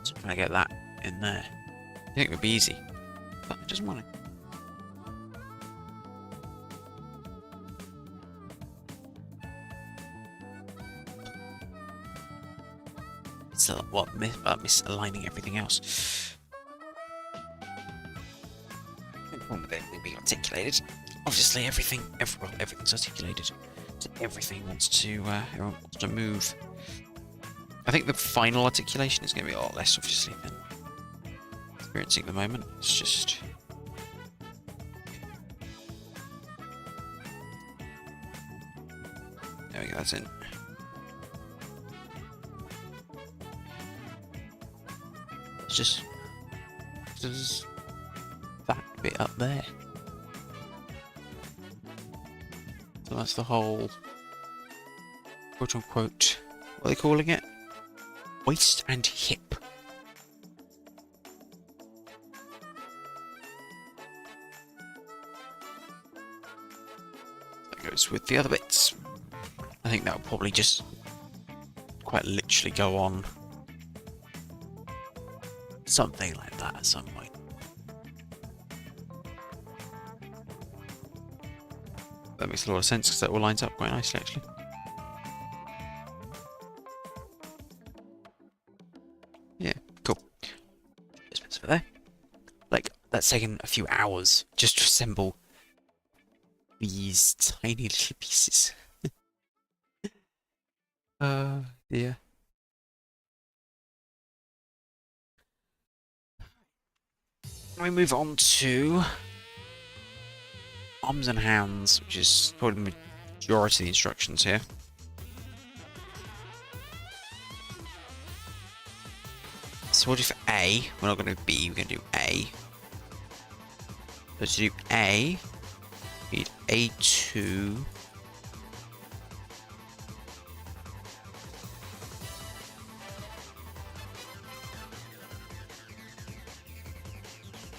So I'm trying to get that in there. I think it would be easy, but it doesn't want it. It's what misaligning everything else. One with everything being articulated. Obviously, everything's articulated. So everything wants to move. I think the final articulation is going to be a lot less, obviously, than experiencing at the moment. It's just there we go. That's in. It's just that bit up there. So that's the whole quote unquote, what are they calling it? Waist and hip. That goes with the other bits. I think that will probably just quite literally go on something like that at some point. That makes a lot of sense because that all lines up quite nicely, actually. Yeah, cool. Just bits over there. Like, that's taken a few hours just to assemble these tiny little pieces. Yeah. We move on to arms and hands, which is probably the majority of the instructions here. So we'll do for A, we're not going to do B, we're going to do A. So to do A, we need A2.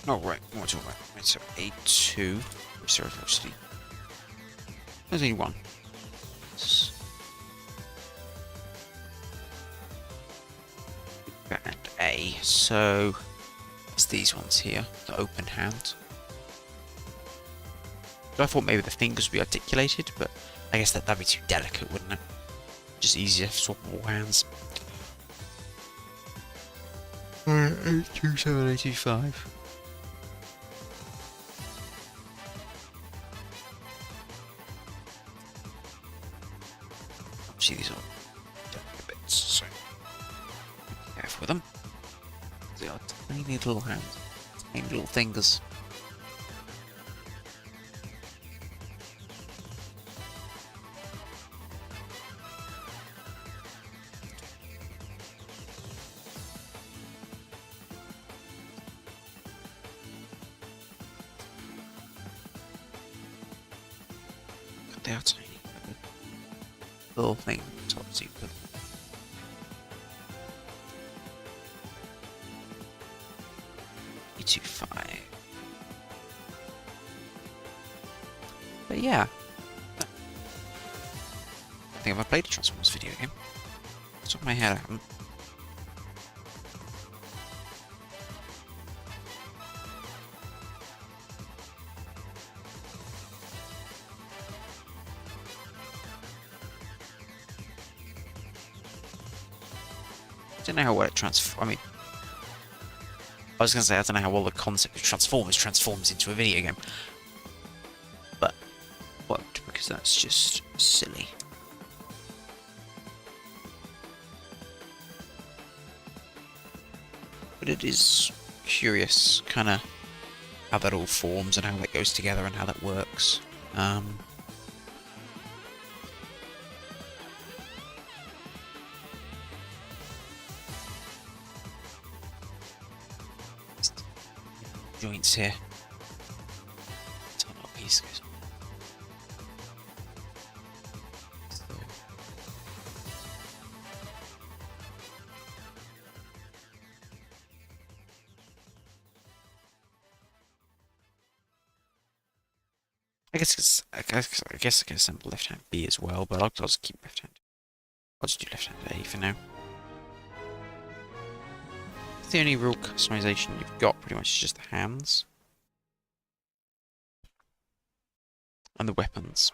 Oh, right, what's all right? Right, so A2. Sorry, actually. There's only one. And A. So it's these ones here, the open hand. So I thought maybe the fingers would be articulated, but I guess that'd be too delicate, wouldn't it? Just easier to swap all hands. 82785. See, these are delicate bits, so be careful with them. They are tiny little hands, tiny little fingers. God, they are tiny. Little thing top super. E25. But yeah. I think I've played a Transformers video game. Off the top of my head I haven't. I don't know how well it transforms. I mean, I was going to say I don't know how well the concept of transforms into a video game. because that's just silly. But it is curious, kind of, how that all forms and how that goes together and how that works. Joints here. Top piece goes. I guess I can assemble left hand B as well, but I'll just keep left hand. I'll just do left hand A for now. The only real customization you've got pretty much is just the hands and the weapons.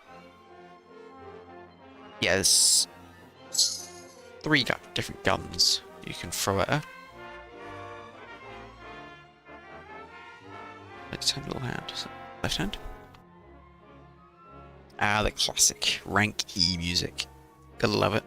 Yeah, there's 3 different guns you can throw at her. Let's have a little hand. Left hand. Ah, the classic rank E music. Gotta love it.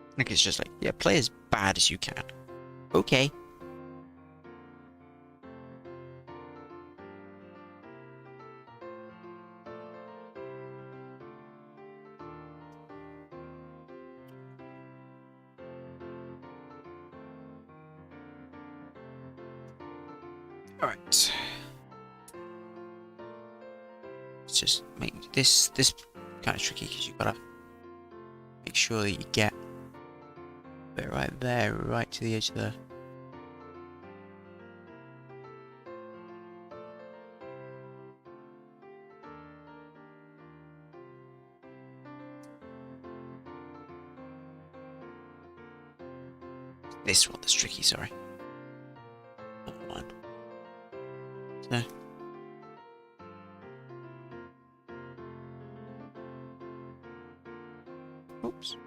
I think it's just like, yeah, play as bad as you can. Okay. Alright. Let's just make this kind of tricky because you've got to make sure that you get it right there, right to the edge of the... This one that's tricky, sorry. Not one. So... Oops.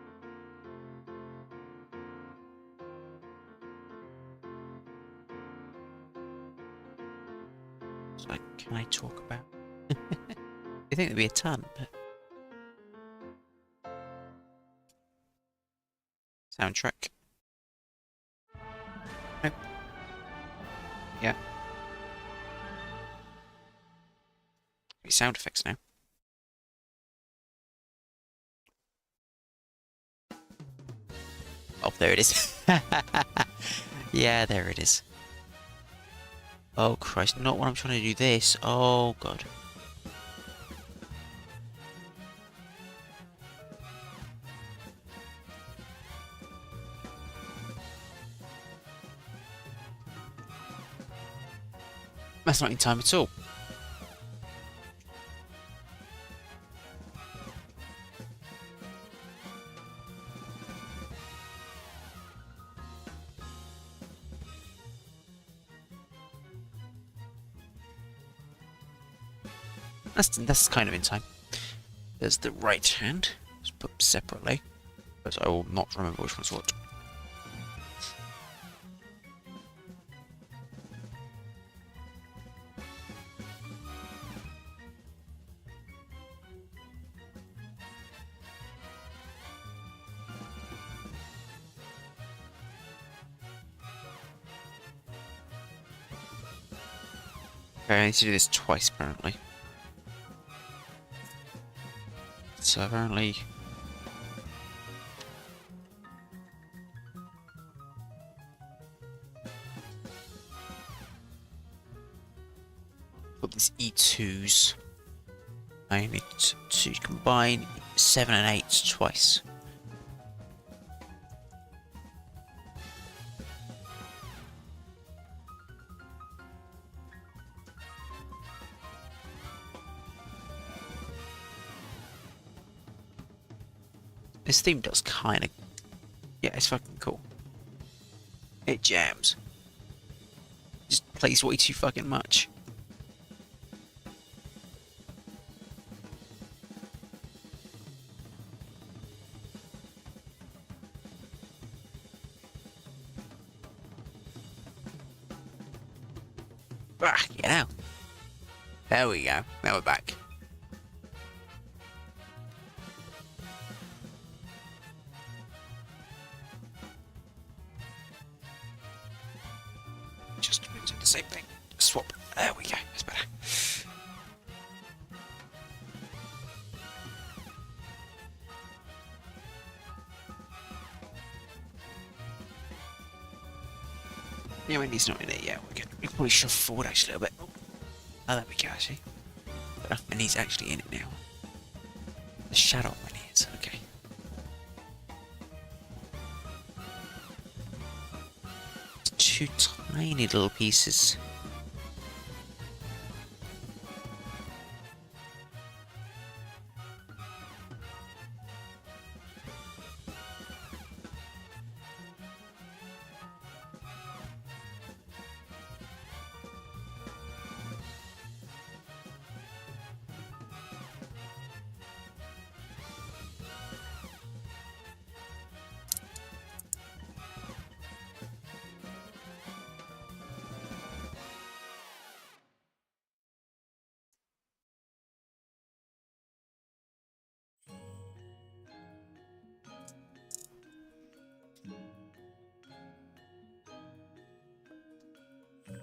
So can I talk about? I think there'd be a ton, but soundtrack. Nope. Yeah. Sound effects now. Oh, there it is. Yeah, there it is. Oh Christ, not when I'm trying to do this. Oh God. That's not in time at all. That's kind of in time. There's the right hand. Let's put separately, but I will not remember which one's what. Okay, I need to do this twice apparently. So apparently... Got these E2s. I need to combine 7 and 8 twice. This theme does kind of... Yeah, it's fucking cool. It jams. Just plays way too fucking much. Ah, get out. There we go. Now we're back. Just do the same thing. Swap. There we go. That's better. Yeah, when he's not in it yet, we're good. We probably shuffle forward actually a little bit. Oh, there we go, actually. And he's actually in it now. The shadow when he is, okay. Two tiny little pieces.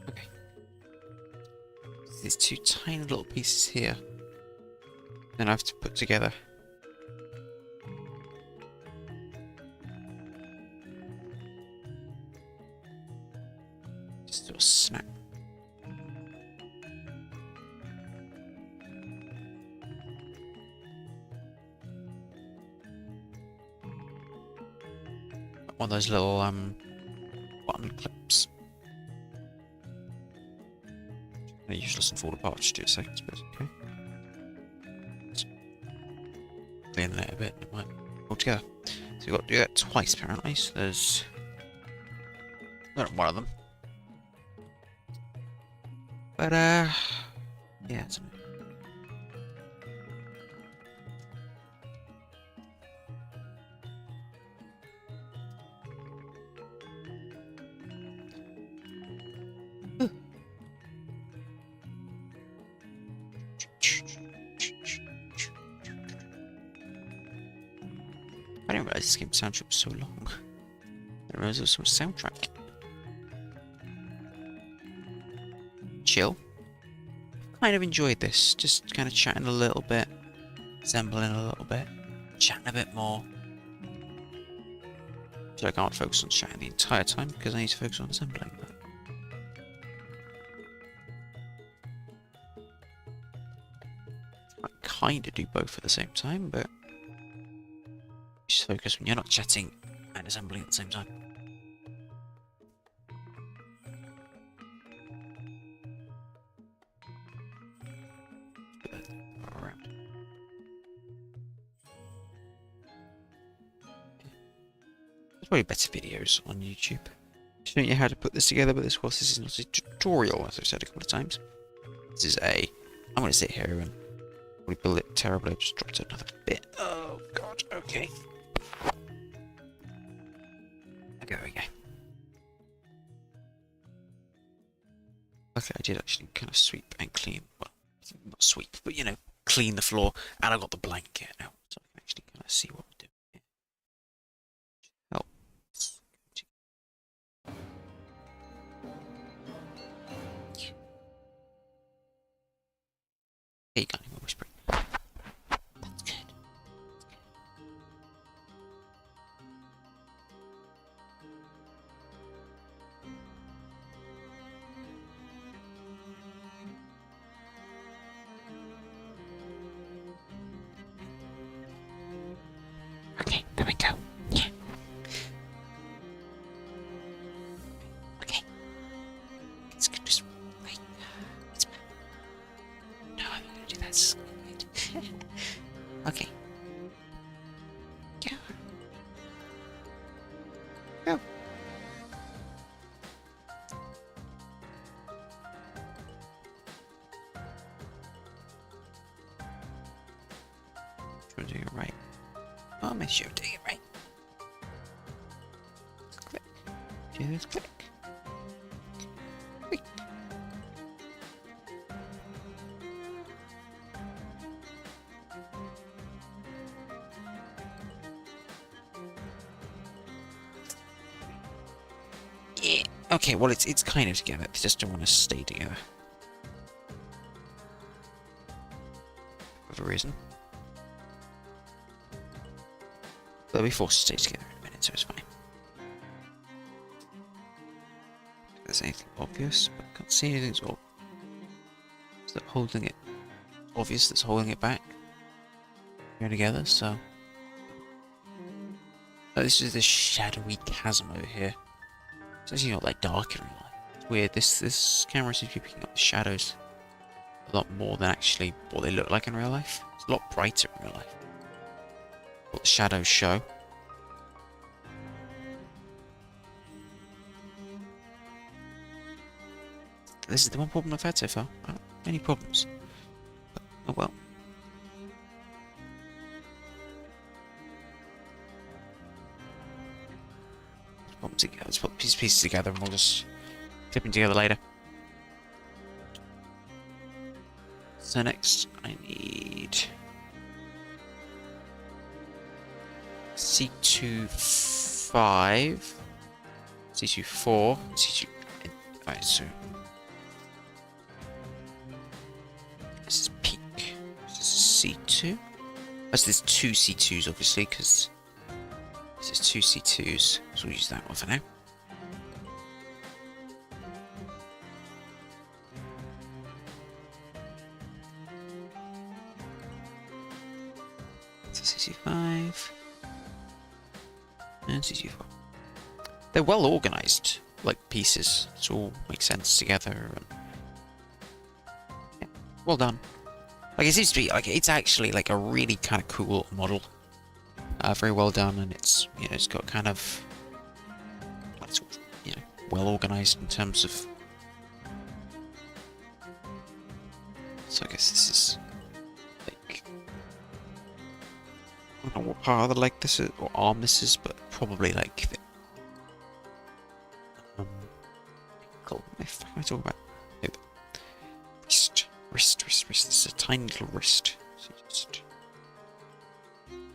Okay. These two tiny little pieces here. Then I have to put together. Just do a snap. One of those little button clips. They're useless and fall apart. Just do a second, but okay. Clean that a bit, it might all together. So we've got to do that twice apparently. So there's not one of them. But yeah, it's I didn't realise this game soundtrack was so long. I didn't realise there was so much soundtrack. Chill. Kind of enjoyed this. Just kind of chatting a little bit. Assembling a little bit. Chatting a bit more. So I can't focus on chatting the entire time because I need to focus on assembling. I kind of do both at the same time, but just focus when you're not chatting and assembling at the same time. There's probably better videos on YouTube showing you how to put this together, but this is not a tutorial, as I've said a couple of times. This is a... I'm going to sit here and we build it terribly. I just dropped another bit. Oh god, okay. There we go. Okay, I did actually kind of sweep and clean. Well, not sweep, but you know, clean the floor. And I've got the blanket now, so I can actually kind of see what we're doing here. Help. Here you go, I'm whispering. That's good. Okay, there we go. Yeah. Okay. It's good. Just wait. It's... No, I'm not gonna do that. Okay. Yeah. I'm doing it right. Oh, make sure I'm doing it right. Click. Just click. Click. Yeah. Okay, well it's kind of together. They just don't want to stay together. For a reason. They'll be forced to stay together in a minute, so it's fine. If there's anything obvious, but I can't see anything that's obvious. Is that holding it? Obvious that's holding it back. Go together, so. Oh, this is the shadowy chasm over here. It's actually not like dark in real life. It's weird. This camera seems to be picking up the shadows a lot more than actually what they look like in real life. It's a lot brighter in real life. What the shadows show. This is the one problem I've had so far. Many problems. But, oh well. Let's put these pieces together and we'll just clip them together later. So next I need C2 5, C2 4, C2. Alright, so this is peak. This is C2. That's there's two C2s obviously because this is two C2s, so we'll use that one for now. C5 and C4. They're well organized, like pieces. It all makes sense together. And yeah, well done. Like it seems to be like it's actually like a really kind of cool model. Very well done, and it's it's got kind of like sort of, well organized in terms of. So I guess this is like. I don't know what part of the leg this is, or arm this is, but probably like the ankle. If I talk about no, wrist. This is a tiny little wrist. So just,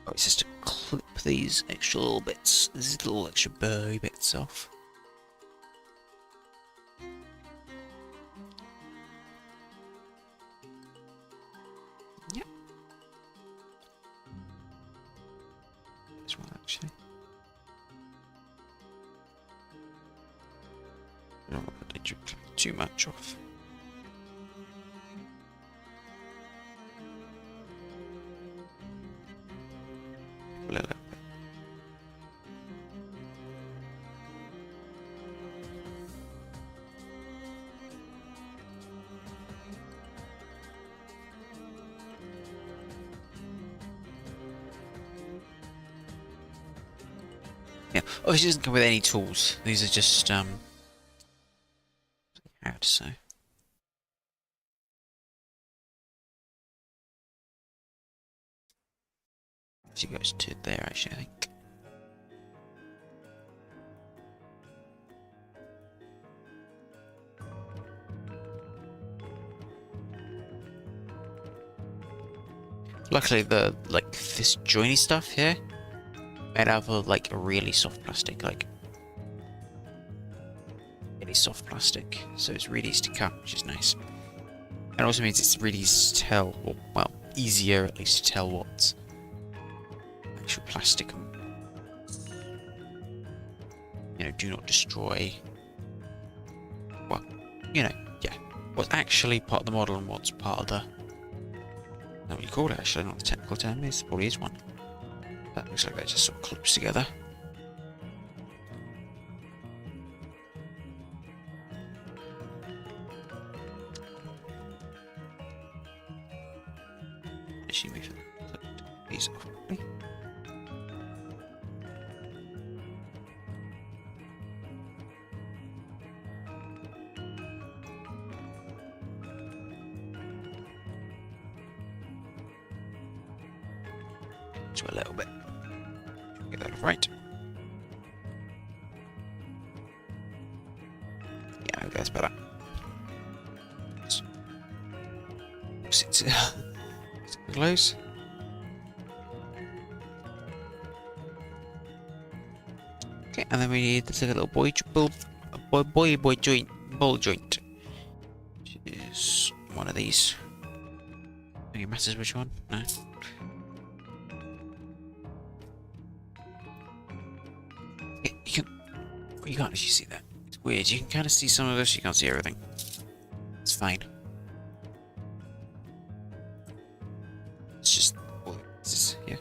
it's just to clip these extra little bits, these little extra burry bits off. Yep. This one actually. I don't want to clip too much off. A little bit. Yeah, obviously it doesn't come with any tools. These are just how to say. She goes to there actually, I think. Luckily this joiny stuff here made out of like a really soft plastic, like really soft plastic, so it's really easy to cut, which is nice. It also means it's really easy to tell, or well, easier at least to tell what's actual plastic and do not destroy. Well, yeah, what's actually part of the model and what's part of the. I don't know what you call it actually, not the technical term is, probably is one. That looks like that just sort of clips together. Actually move these off properly. to a little bit. Get that right. Yeah, okay, that's better. It's close. Okay, and then we need this little boy joint, ball joint, which is one of these. I think it matters which one. No. You can't actually see that. It's weird. You can kind of see some of this. You can't see everything. It's fine. It's just yeah.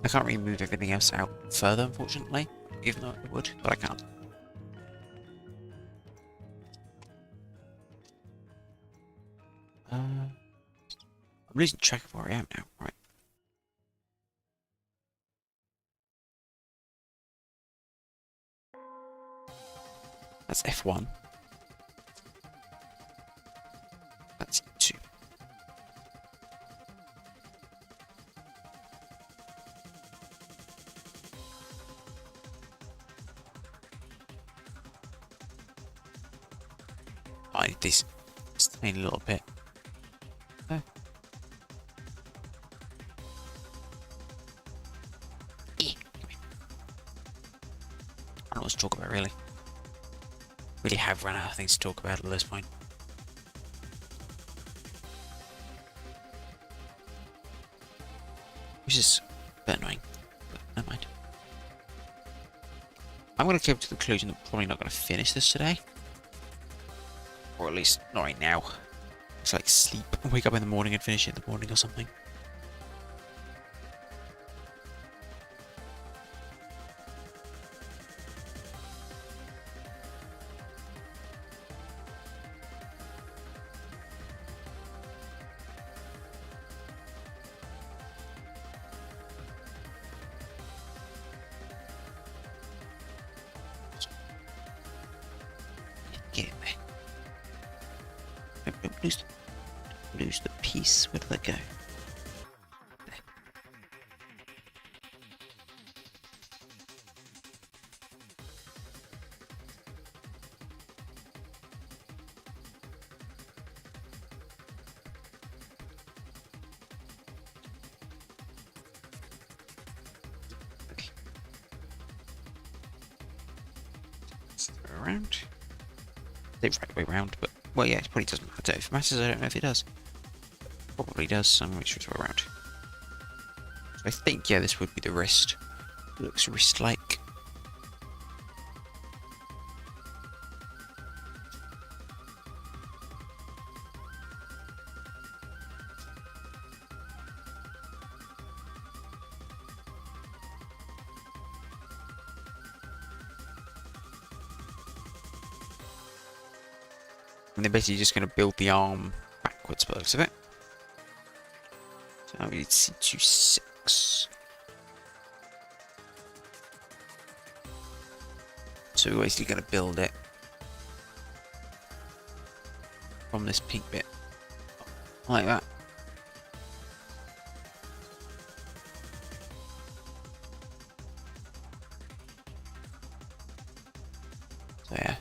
I can't really move everything else out further, unfortunately, even though I would, but I can't. I'm losing track of where I am now. Right. That's F1. That's 2. I need this tiny little bit. Oh. Come here. I don't know what to talk about, really. Really have run out of things to talk about at this point. Which is a bit annoying, but never mind. I'm going to come to the conclusion that I'm probably not going to finish this today. Or at least not right now. It's like sleep and wake up in the morning and finish it in the morning or something. Get in there. Don't lose the piece. Where did that go? There. Okay. Let's go around. The right way round, but well, yeah, it probably doesn't matter. If it matters, I don't know if it does. Probably does, so I'm going to make sure it's around. So I think, yeah, this would be the wrist. It looks wrist-like. And they're basically just going to build the arm backwards by the looks of it. So now we need C26. So we're basically going to build it from this pink bit. Like that. So yeah.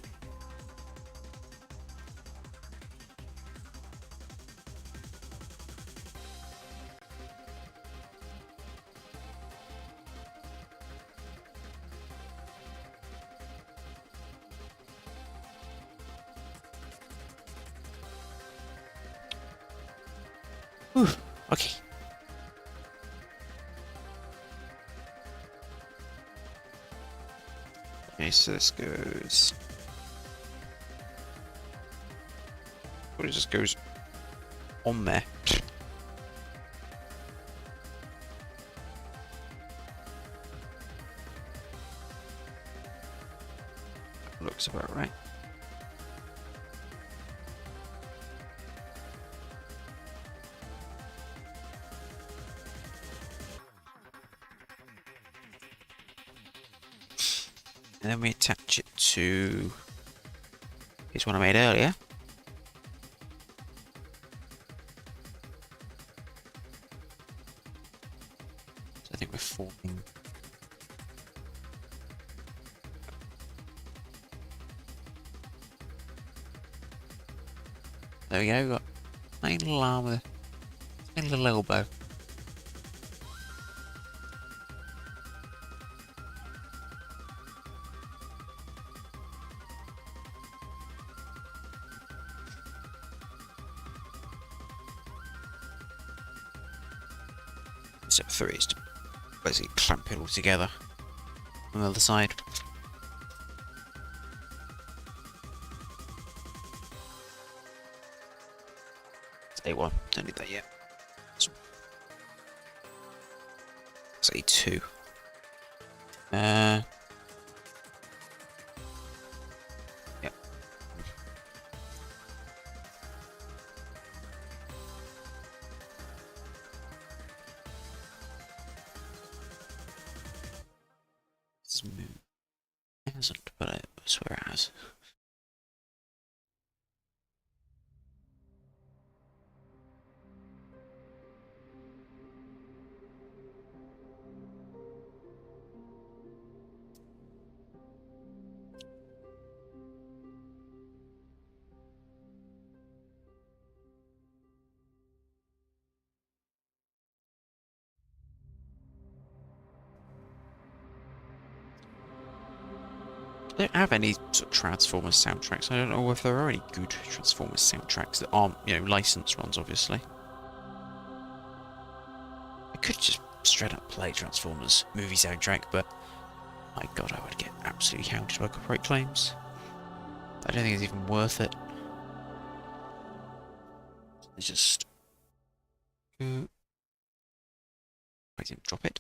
Whew, okay. Okay, so this goes. What it just goes on there. Looks about right. And then we attach it to this one I made earlier. I think we're falling. There we go, we've got a tiny little arm with a tiny little elbow. Step 3 is to basically clamp it all together on the other side. It's A1, don't need that yet. It's A2. Yep. Smooth. It hasn't, but I swear it has. I don't have any sort of Transformers soundtracks. I don't know if there are any good Transformers soundtracks that aren't, licensed ones, obviously. I could just straight up play Transformers movie soundtrack, but my god, I would get absolutely hounded by copyright claims. I don't think it's even worth it. Let's just I didn't drop it.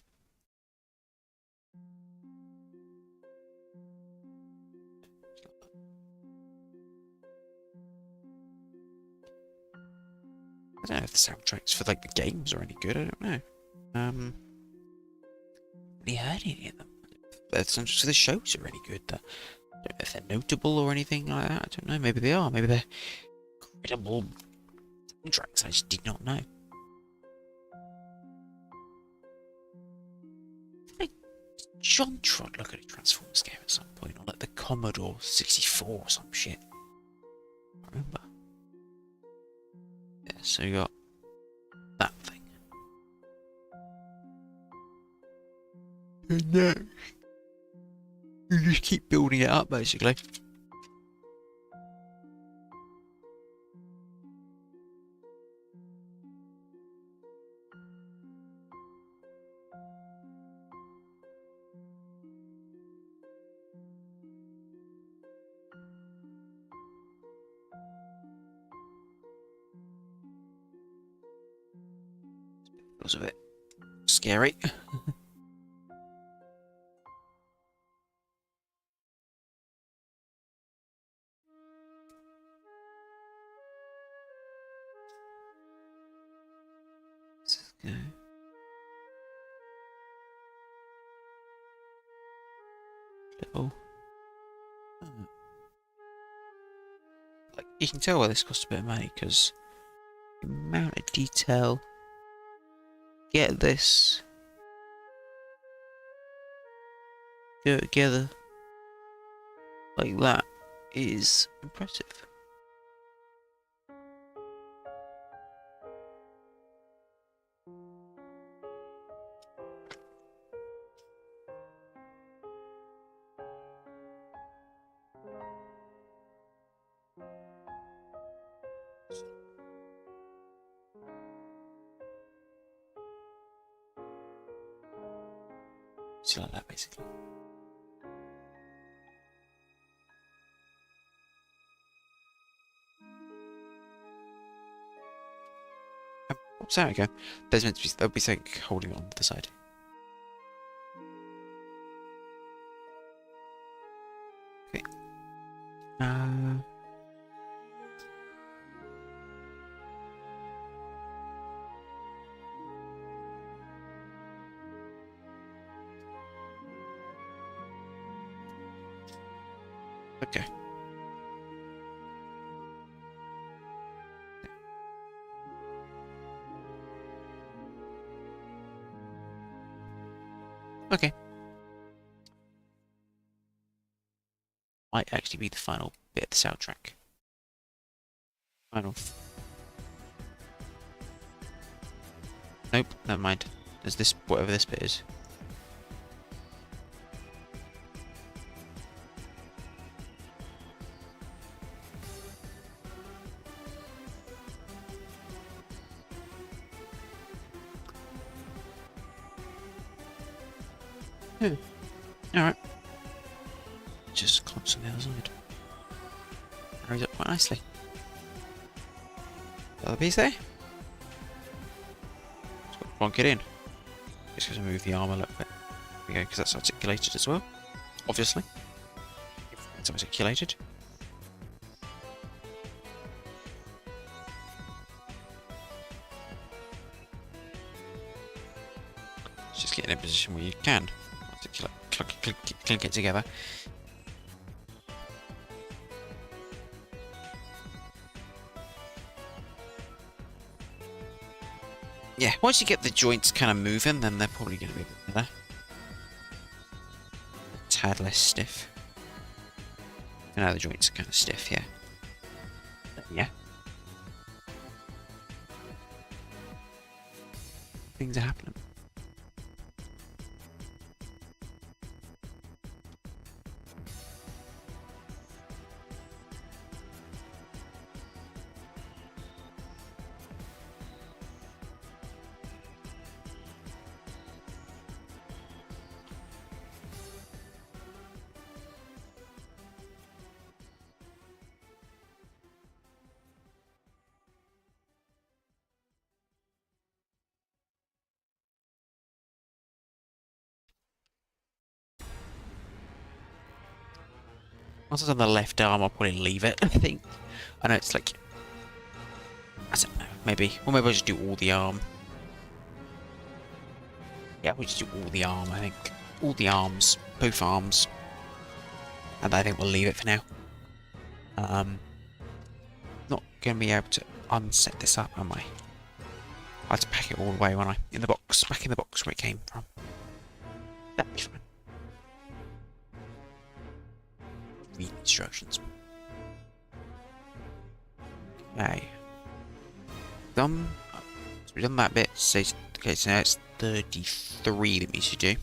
I don't know if the soundtracks for like the games are any good. I don't know. Really heard any of them. The soundtracks for the shows are any good. I don't know if they're notable or anything like that. I don't know. Maybe they are. Maybe they're incredible soundtracks. I just did not know. Did John Trott look at a Transformers game at some point, on like the Commodore 64 or some shit? I remember. Yeah, so you got that thing. And now you just keep building it up, basically. It was a bit scary. Let's go. Little. Like, you can tell why this cost a bit of money, because the amount of detail. Get this. Go together. Like that is impressive. It's like that, basically. Oops, there we go. There's meant to be, there'll be something holding on to the side. Okay. Okay. Okay. Might actually be the final bit of the soundtrack. Final. Nope, never mind. There's this, whatever this bit is. Alright. Just close on the other side. Carries up quite nicely. Other piece there? Just got to plonk it in. Just because I move the arm a little bit. There we go, because that's articulated as well. Obviously. It's articulated. Just get in a position where you can articulate, clink it together. Yeah, once you get the joints kind of moving, then they're probably going to be a bit better. A tad less stiff. And now the joints are kind of stiff, yeah. Yeah. Things are happening. Once it's on the left arm, I'll probably leave it, I think. I know it's like... I don't know, maybe. Or maybe I'll just do all the arm. Yeah, we'll just do all the arm, I think. All the arms. Both arms. And I think we'll leave it for now. Not going to be able to unset this up, am I? I'll have to pack it all away, won't I? In the box. Back in the box where it came from. That'd be fine. Read instructions. Okay. Done. So we've done that bit. So, okay, so now it's 33 that we should do.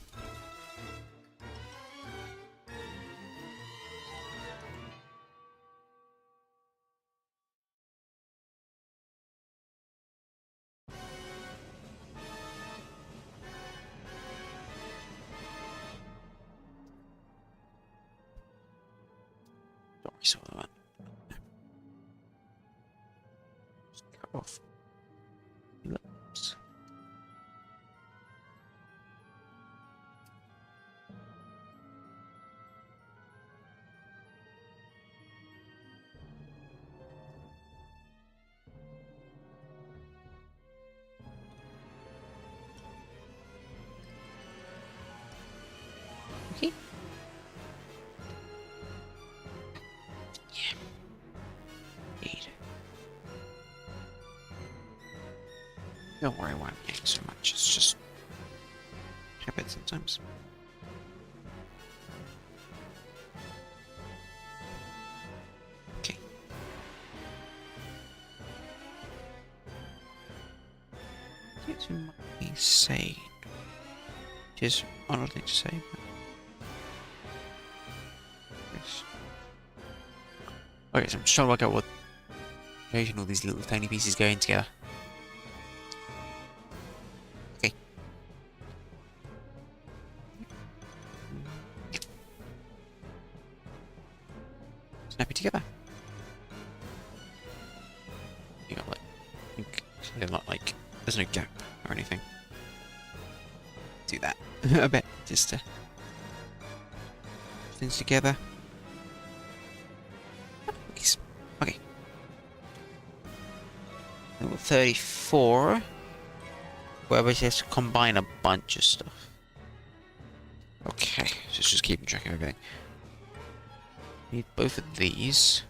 Sorry, saw that. Just cut off. Lips. Okay. Yeah. Indeed. Don't worry why I'm getting so much, it's just habit sometimes. Okay. It's might be sane. Which is an odd thing to say, but yes. Okay, so I'm just trying to work out what all these little tiny pieces going together. Okay. Snap it together. You got like, I think they're not like, there's no gap or anything. Do that a bit just to things together. Okay. Number 34. Where we just combine a bunch of stuff. Okay, so it's just keeping track of everything. Need both of these.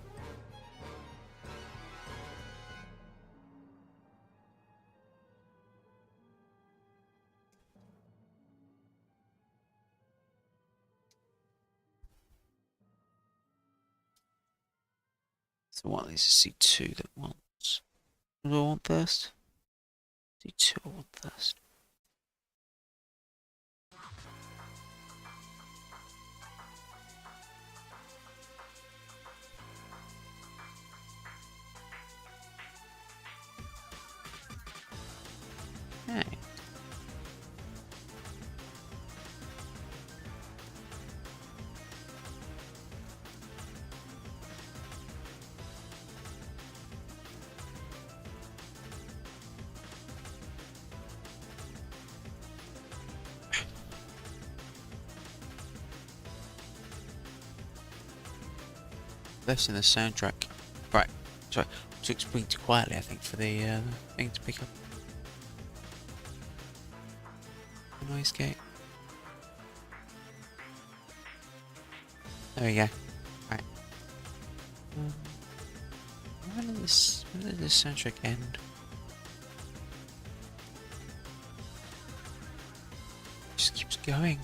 So what is C2 that wants? What do I want first? C2 I want first. Okay. Less in the soundtrack. Right. Sorry. To explain too quietly, I think, for the thing to pick up. Noise gate. There we go. Right. When did this soundtrack end? It just keeps going.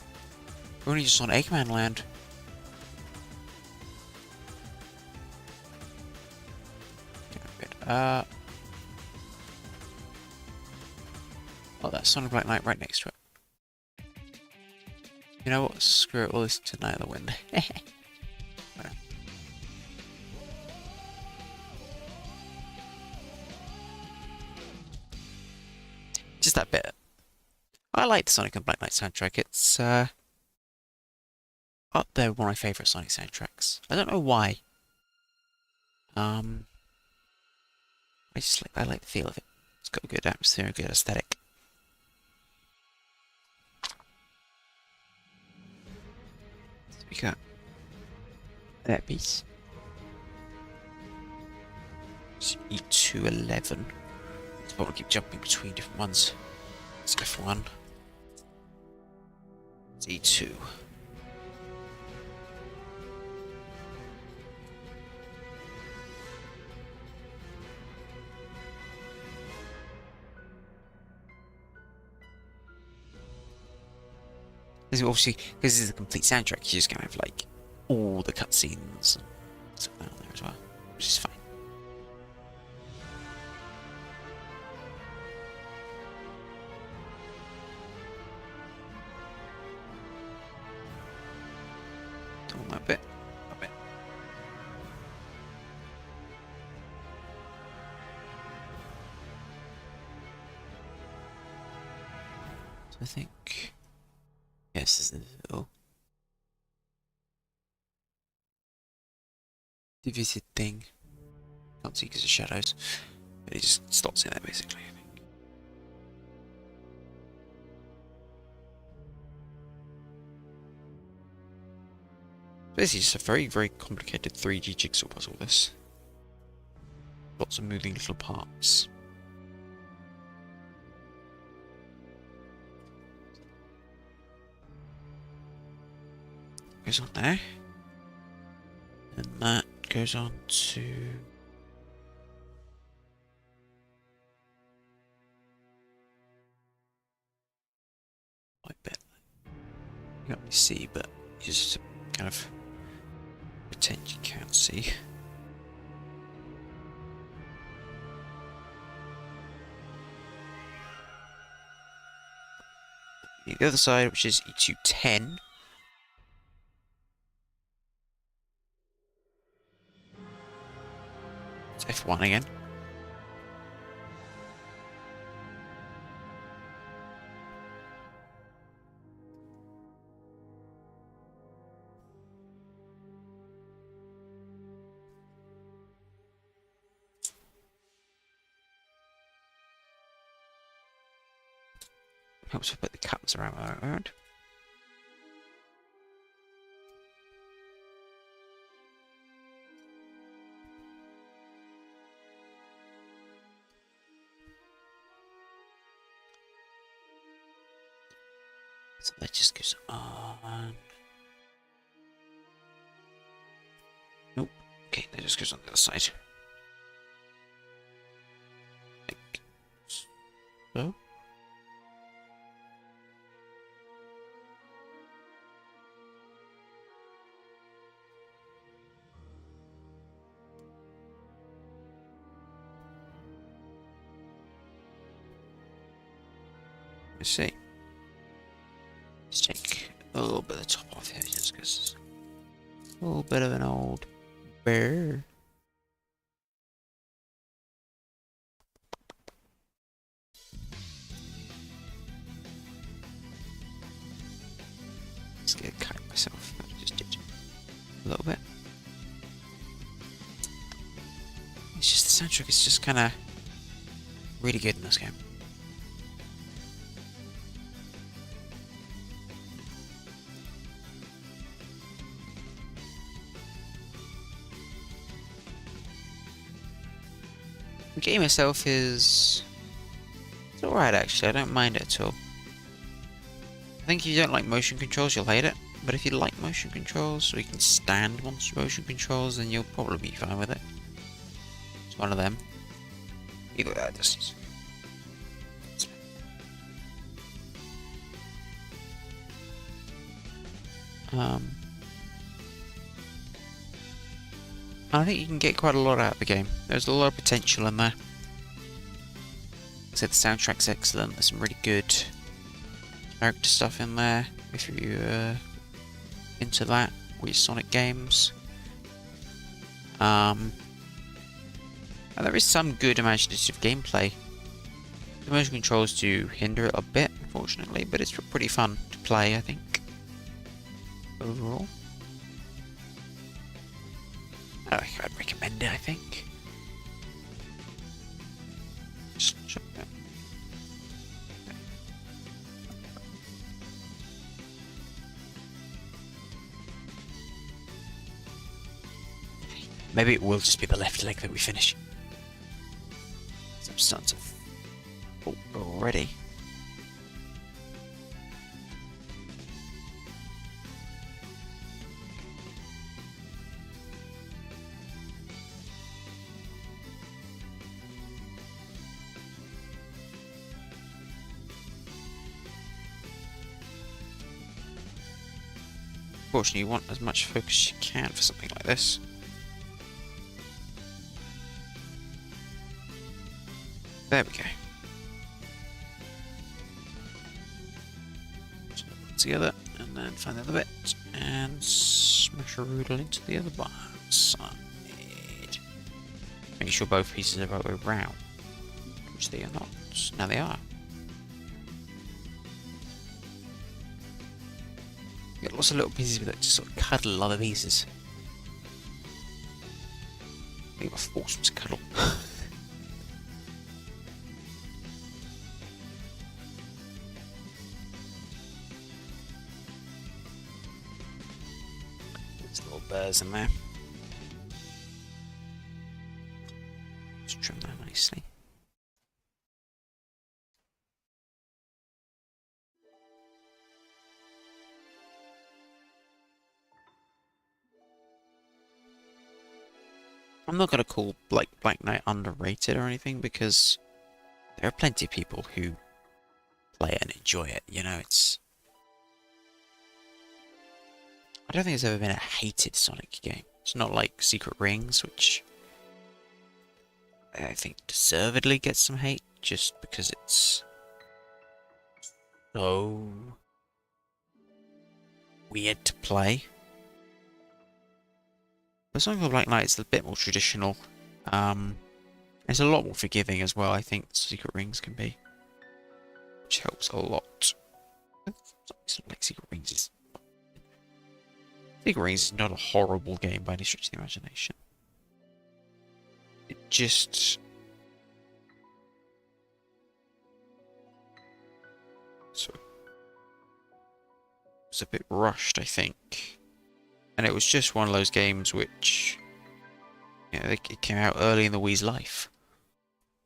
We're only just on Eggman Land. Oh, that's Sonic Black Knight right next to it. You know what? Screw it, we'll listen to Night of the Wind. Just that bit. I like the Sonic and Black Knight soundtrack. It's up there with one of my favourite Sonic soundtracks. I don't know why. I like the feel of it. It's got a good atmosphere, a good aesthetic. So we got that piece. It's E211. So I want to keep jumping between different ones. It's F1. It's E2. This is obviously, because this is a complete soundtrack, you just kind of have like all the cutscenes and stuff down there as well, which is fine. Don't that bit. That bit. So I think. Yes, this is a little divided thing. Can't see because of shadows, but it just stops in there basically, I think. This is a very, very complicated 3D jigsaw puzzle, this. Lots of moving little parts. Goes on there. And that goes on to... I bet. You can't really see, but you just kind of pretend you can't see. The other side, which is E210. It's F1 again. Helps to put the cups around. So that just goes on. Nope. Okay, that just goes on the other side. Like so. Let's see. Let's take a little bit of the top off here just because it's a little bit of an old bear. Let's get a kite myself. I just did a little bit. It's just the soundtrack is just kind of really good in this game. The game itself is it's alright actually, I don't mind it at all. I think if you don't like motion controls you'll hate it, but if you like motion controls or you can stand motion controls then you'll probably be fine with it. It's one of them. Either way, just I think you can get quite a lot out of the game. There's a lot of potential in there. So the soundtrack's excellent. There's some really good character stuff in there. If you're into that with your Sonic games. And there is some good imaginative gameplay. The motion controls do hinder it a bit, unfortunately, but it's pretty fun to play, I think. Overall. I'd recommend it, I think. Just check that. Maybe it will just be the left leg that we finish. Some starting to fall already. Unfortunately, you want as much focus as you can for something like this. There we go. So put it together, and then find the other bit, and smash a roodle into the other side. Making sure both pieces are right way round, which they are not. Now they are. You get lots of little pieces that just sort of cuddle other pieces. You gotta force them to cuddle. There's little bears in there. Just trim that nicely. I'm not gonna call like Black Knight underrated or anything because there are plenty of people who play it and enjoy it. You know, it's. I don't think there's ever been a hated Sonic game. It's not like Secret Rings, which I think deservedly gets some hate just because it's so weird to play. But something like Black Knight is a bit more traditional. It's a lot more forgiving as well, I think, Secret Rings can be. Which helps a lot. It's not like Secret Rings is... Secret Rings is not a horrible game by any stretch of the imagination. It just... So... It's a bit rushed, I think. And it was just one of those games which... You know, it came out early in the Wii's life.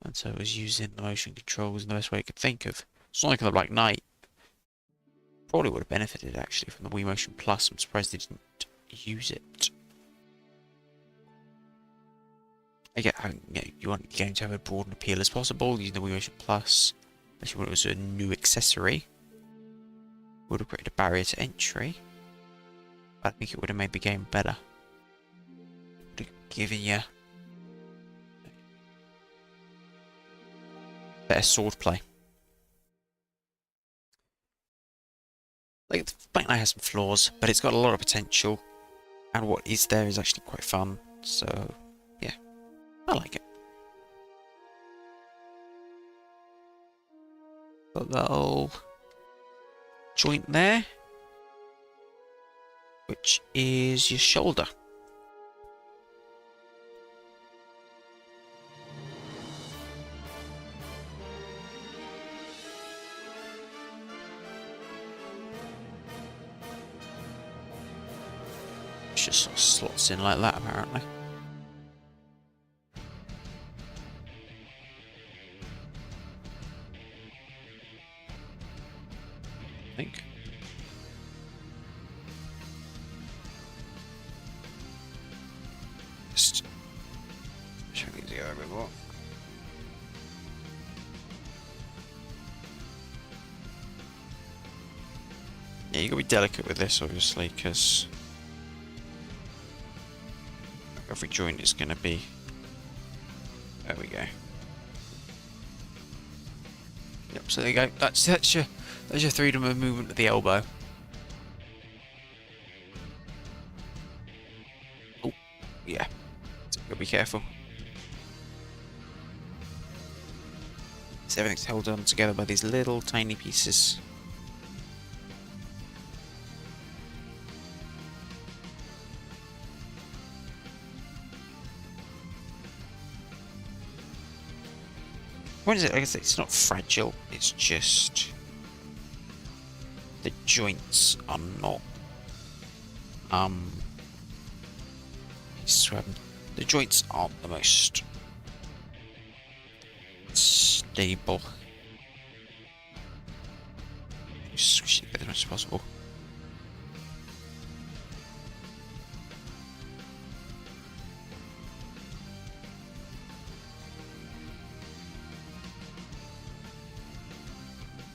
And so it was using the motion controls in the best way it could think of. Sonic and the Black Knight probably would have benefited actually from the Wii Motion Plus. I'm surprised they didn't use it. I get how you want the game to have a broad appeal as possible using the Wii Motion Plus, especially when it was a new accessory. Would have created a barrier to entry. But I think it would have made the game better. Would have given you better sword play. definitely has some flaws, but it's got a lot of potential, and what is there is actually quite fun. So, yeah, I like it. Got that little joint there, which is your shoulder. Just sort of slots in like that, apparently. I think. Just show these together a bit more. Yeah, you gotta be delicate with this, obviously, because every joint is gonna be. There we go. Yep. So there you go. That's your freedom of movement with the elbow. Oh, yeah. So gotta be careful. So everything's held on together by these little tiny pieces. What is it? I guess it's not fragile, it's just the joints are not the joints aren't the most stable. You squish it together as much as possible.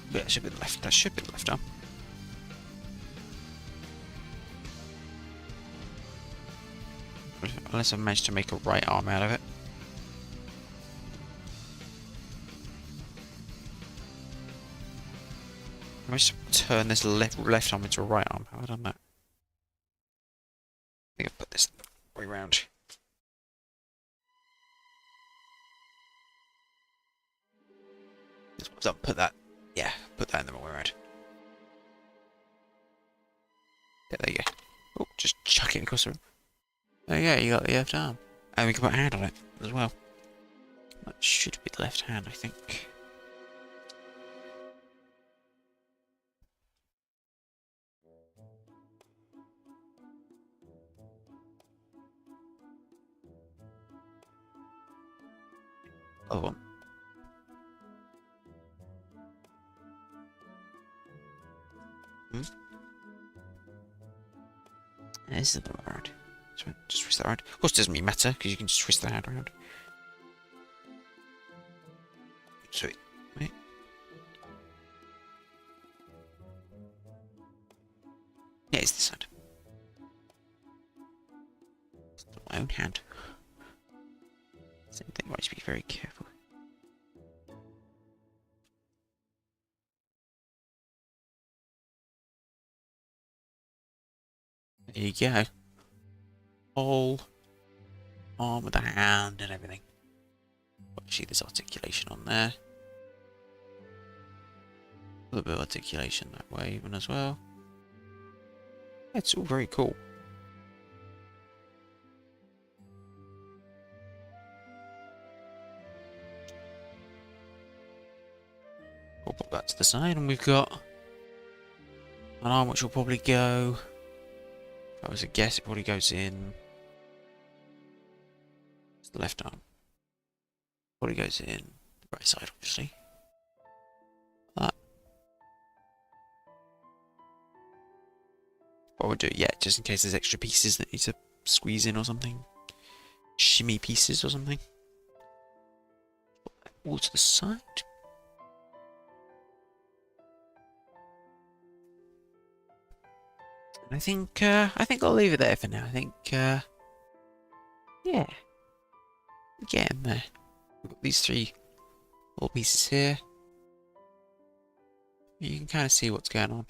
Yeah, that should be the left. That should be the left arm. Unless I managed to make a right arm out of it. I managed to turn this left arm into a right arm. How have I done that? I think I've put this way round. So put that. Yeah, put that in the wrong way around. Yeah, there you go. Oh, just chuck it across the room. There you go, you got the left arm. And we can put a hand on it as well. That should be the left hand, I think. Other one. This is the way around. Just twist that around. Of course, it doesn't really matter because you can just twist the hand around. Sweet. Wait. Yeah, it's this hand. It's not my own hand. Same thing. I just be very careful. There you go. Whole arm with the hand and everything. Actually, there's articulation on there. A little bit of articulation that way even as well. Yeah, it's all very cool. We'll put that to the side and we've got an arm which will probably go... If I was to guess, it probably goes in... It's the left arm. Probably goes in the right side, obviously. That. What we'll do, yeah, just in case there's extra pieces that need to squeeze in or something. Shimmy pieces or something. All to the side. And I think I'll leave it there for now. I think, yeah. Again, there. We've got these three little pieces here. You can kind of see what's going on.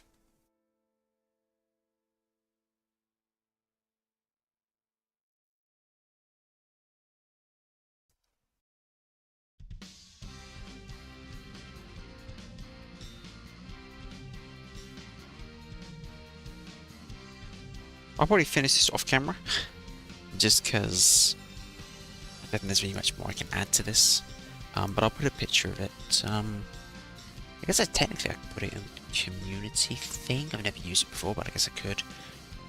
I'll probably finish this off camera, just because I don't think there's really much more I can add to this. But I'll put a picture of it. I guess technically I could put it in the community thing. I've never used it before, but I guess I could.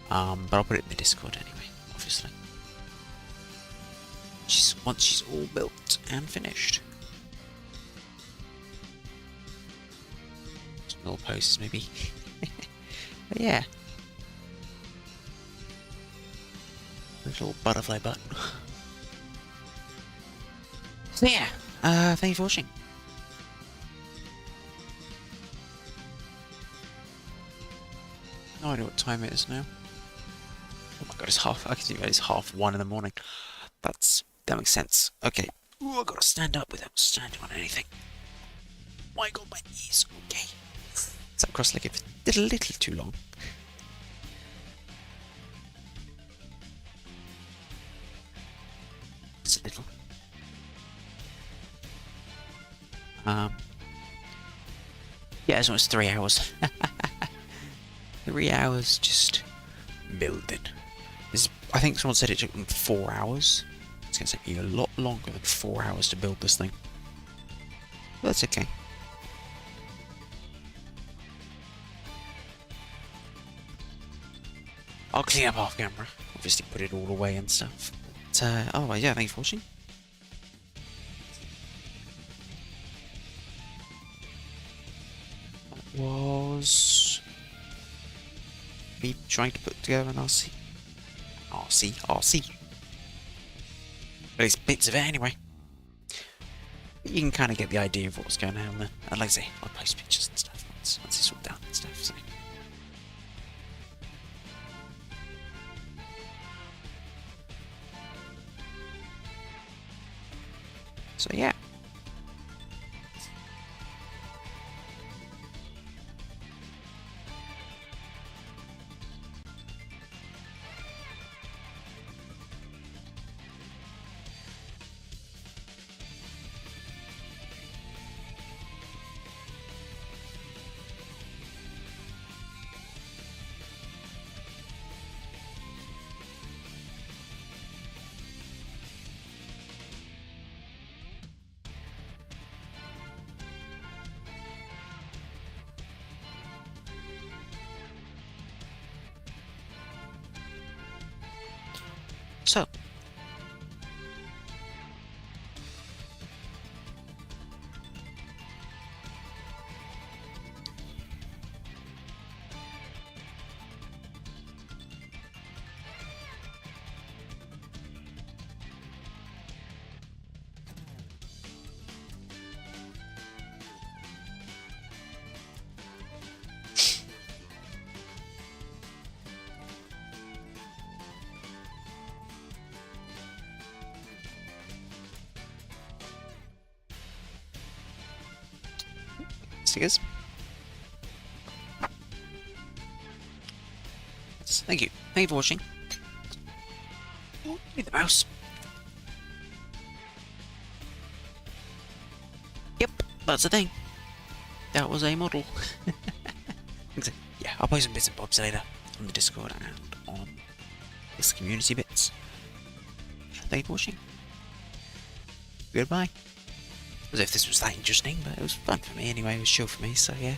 But I'll put it in the Discord anyway, obviously. Once she's all built and finished. Some little posts maybe. But yeah. Little butterfly button. So yeah, thank you for watching. No idea what time it is now. Oh my god, I can see it's 1:30 in the morning. That makes sense. Okay. Ooh, I gotta stand up without standing on anything. My god, my knees. Okay. That cross-legged did a little too long. Just a little. Yeah, it's almost 3 hours. 3 hours just building. I think someone said it took them 4 hours. It's going to take me a lot longer than 4 hours to build this thing. But that's okay. I'll clean up off camera. Obviously put it all away and stuff. But otherwise, yeah, thanks for watching. That was me trying to put together an Arcee. Arcee. At least bits of it anyway. But you can kind of get the idea of what's going on there. And like I say, I'll post pictures and stuff once it's all done and stuff. So yeah. So, stickers. Thank you. Thank you for watching. Oh, need the mouse. Yep, that's the thing. That was a model. Yeah, I'll post some bits and bobs later on the Discord and on this community bits. Thank you for watching. Goodbye. As if this was that interesting, but it was fun for me anyway, it was chill for me, so yeah.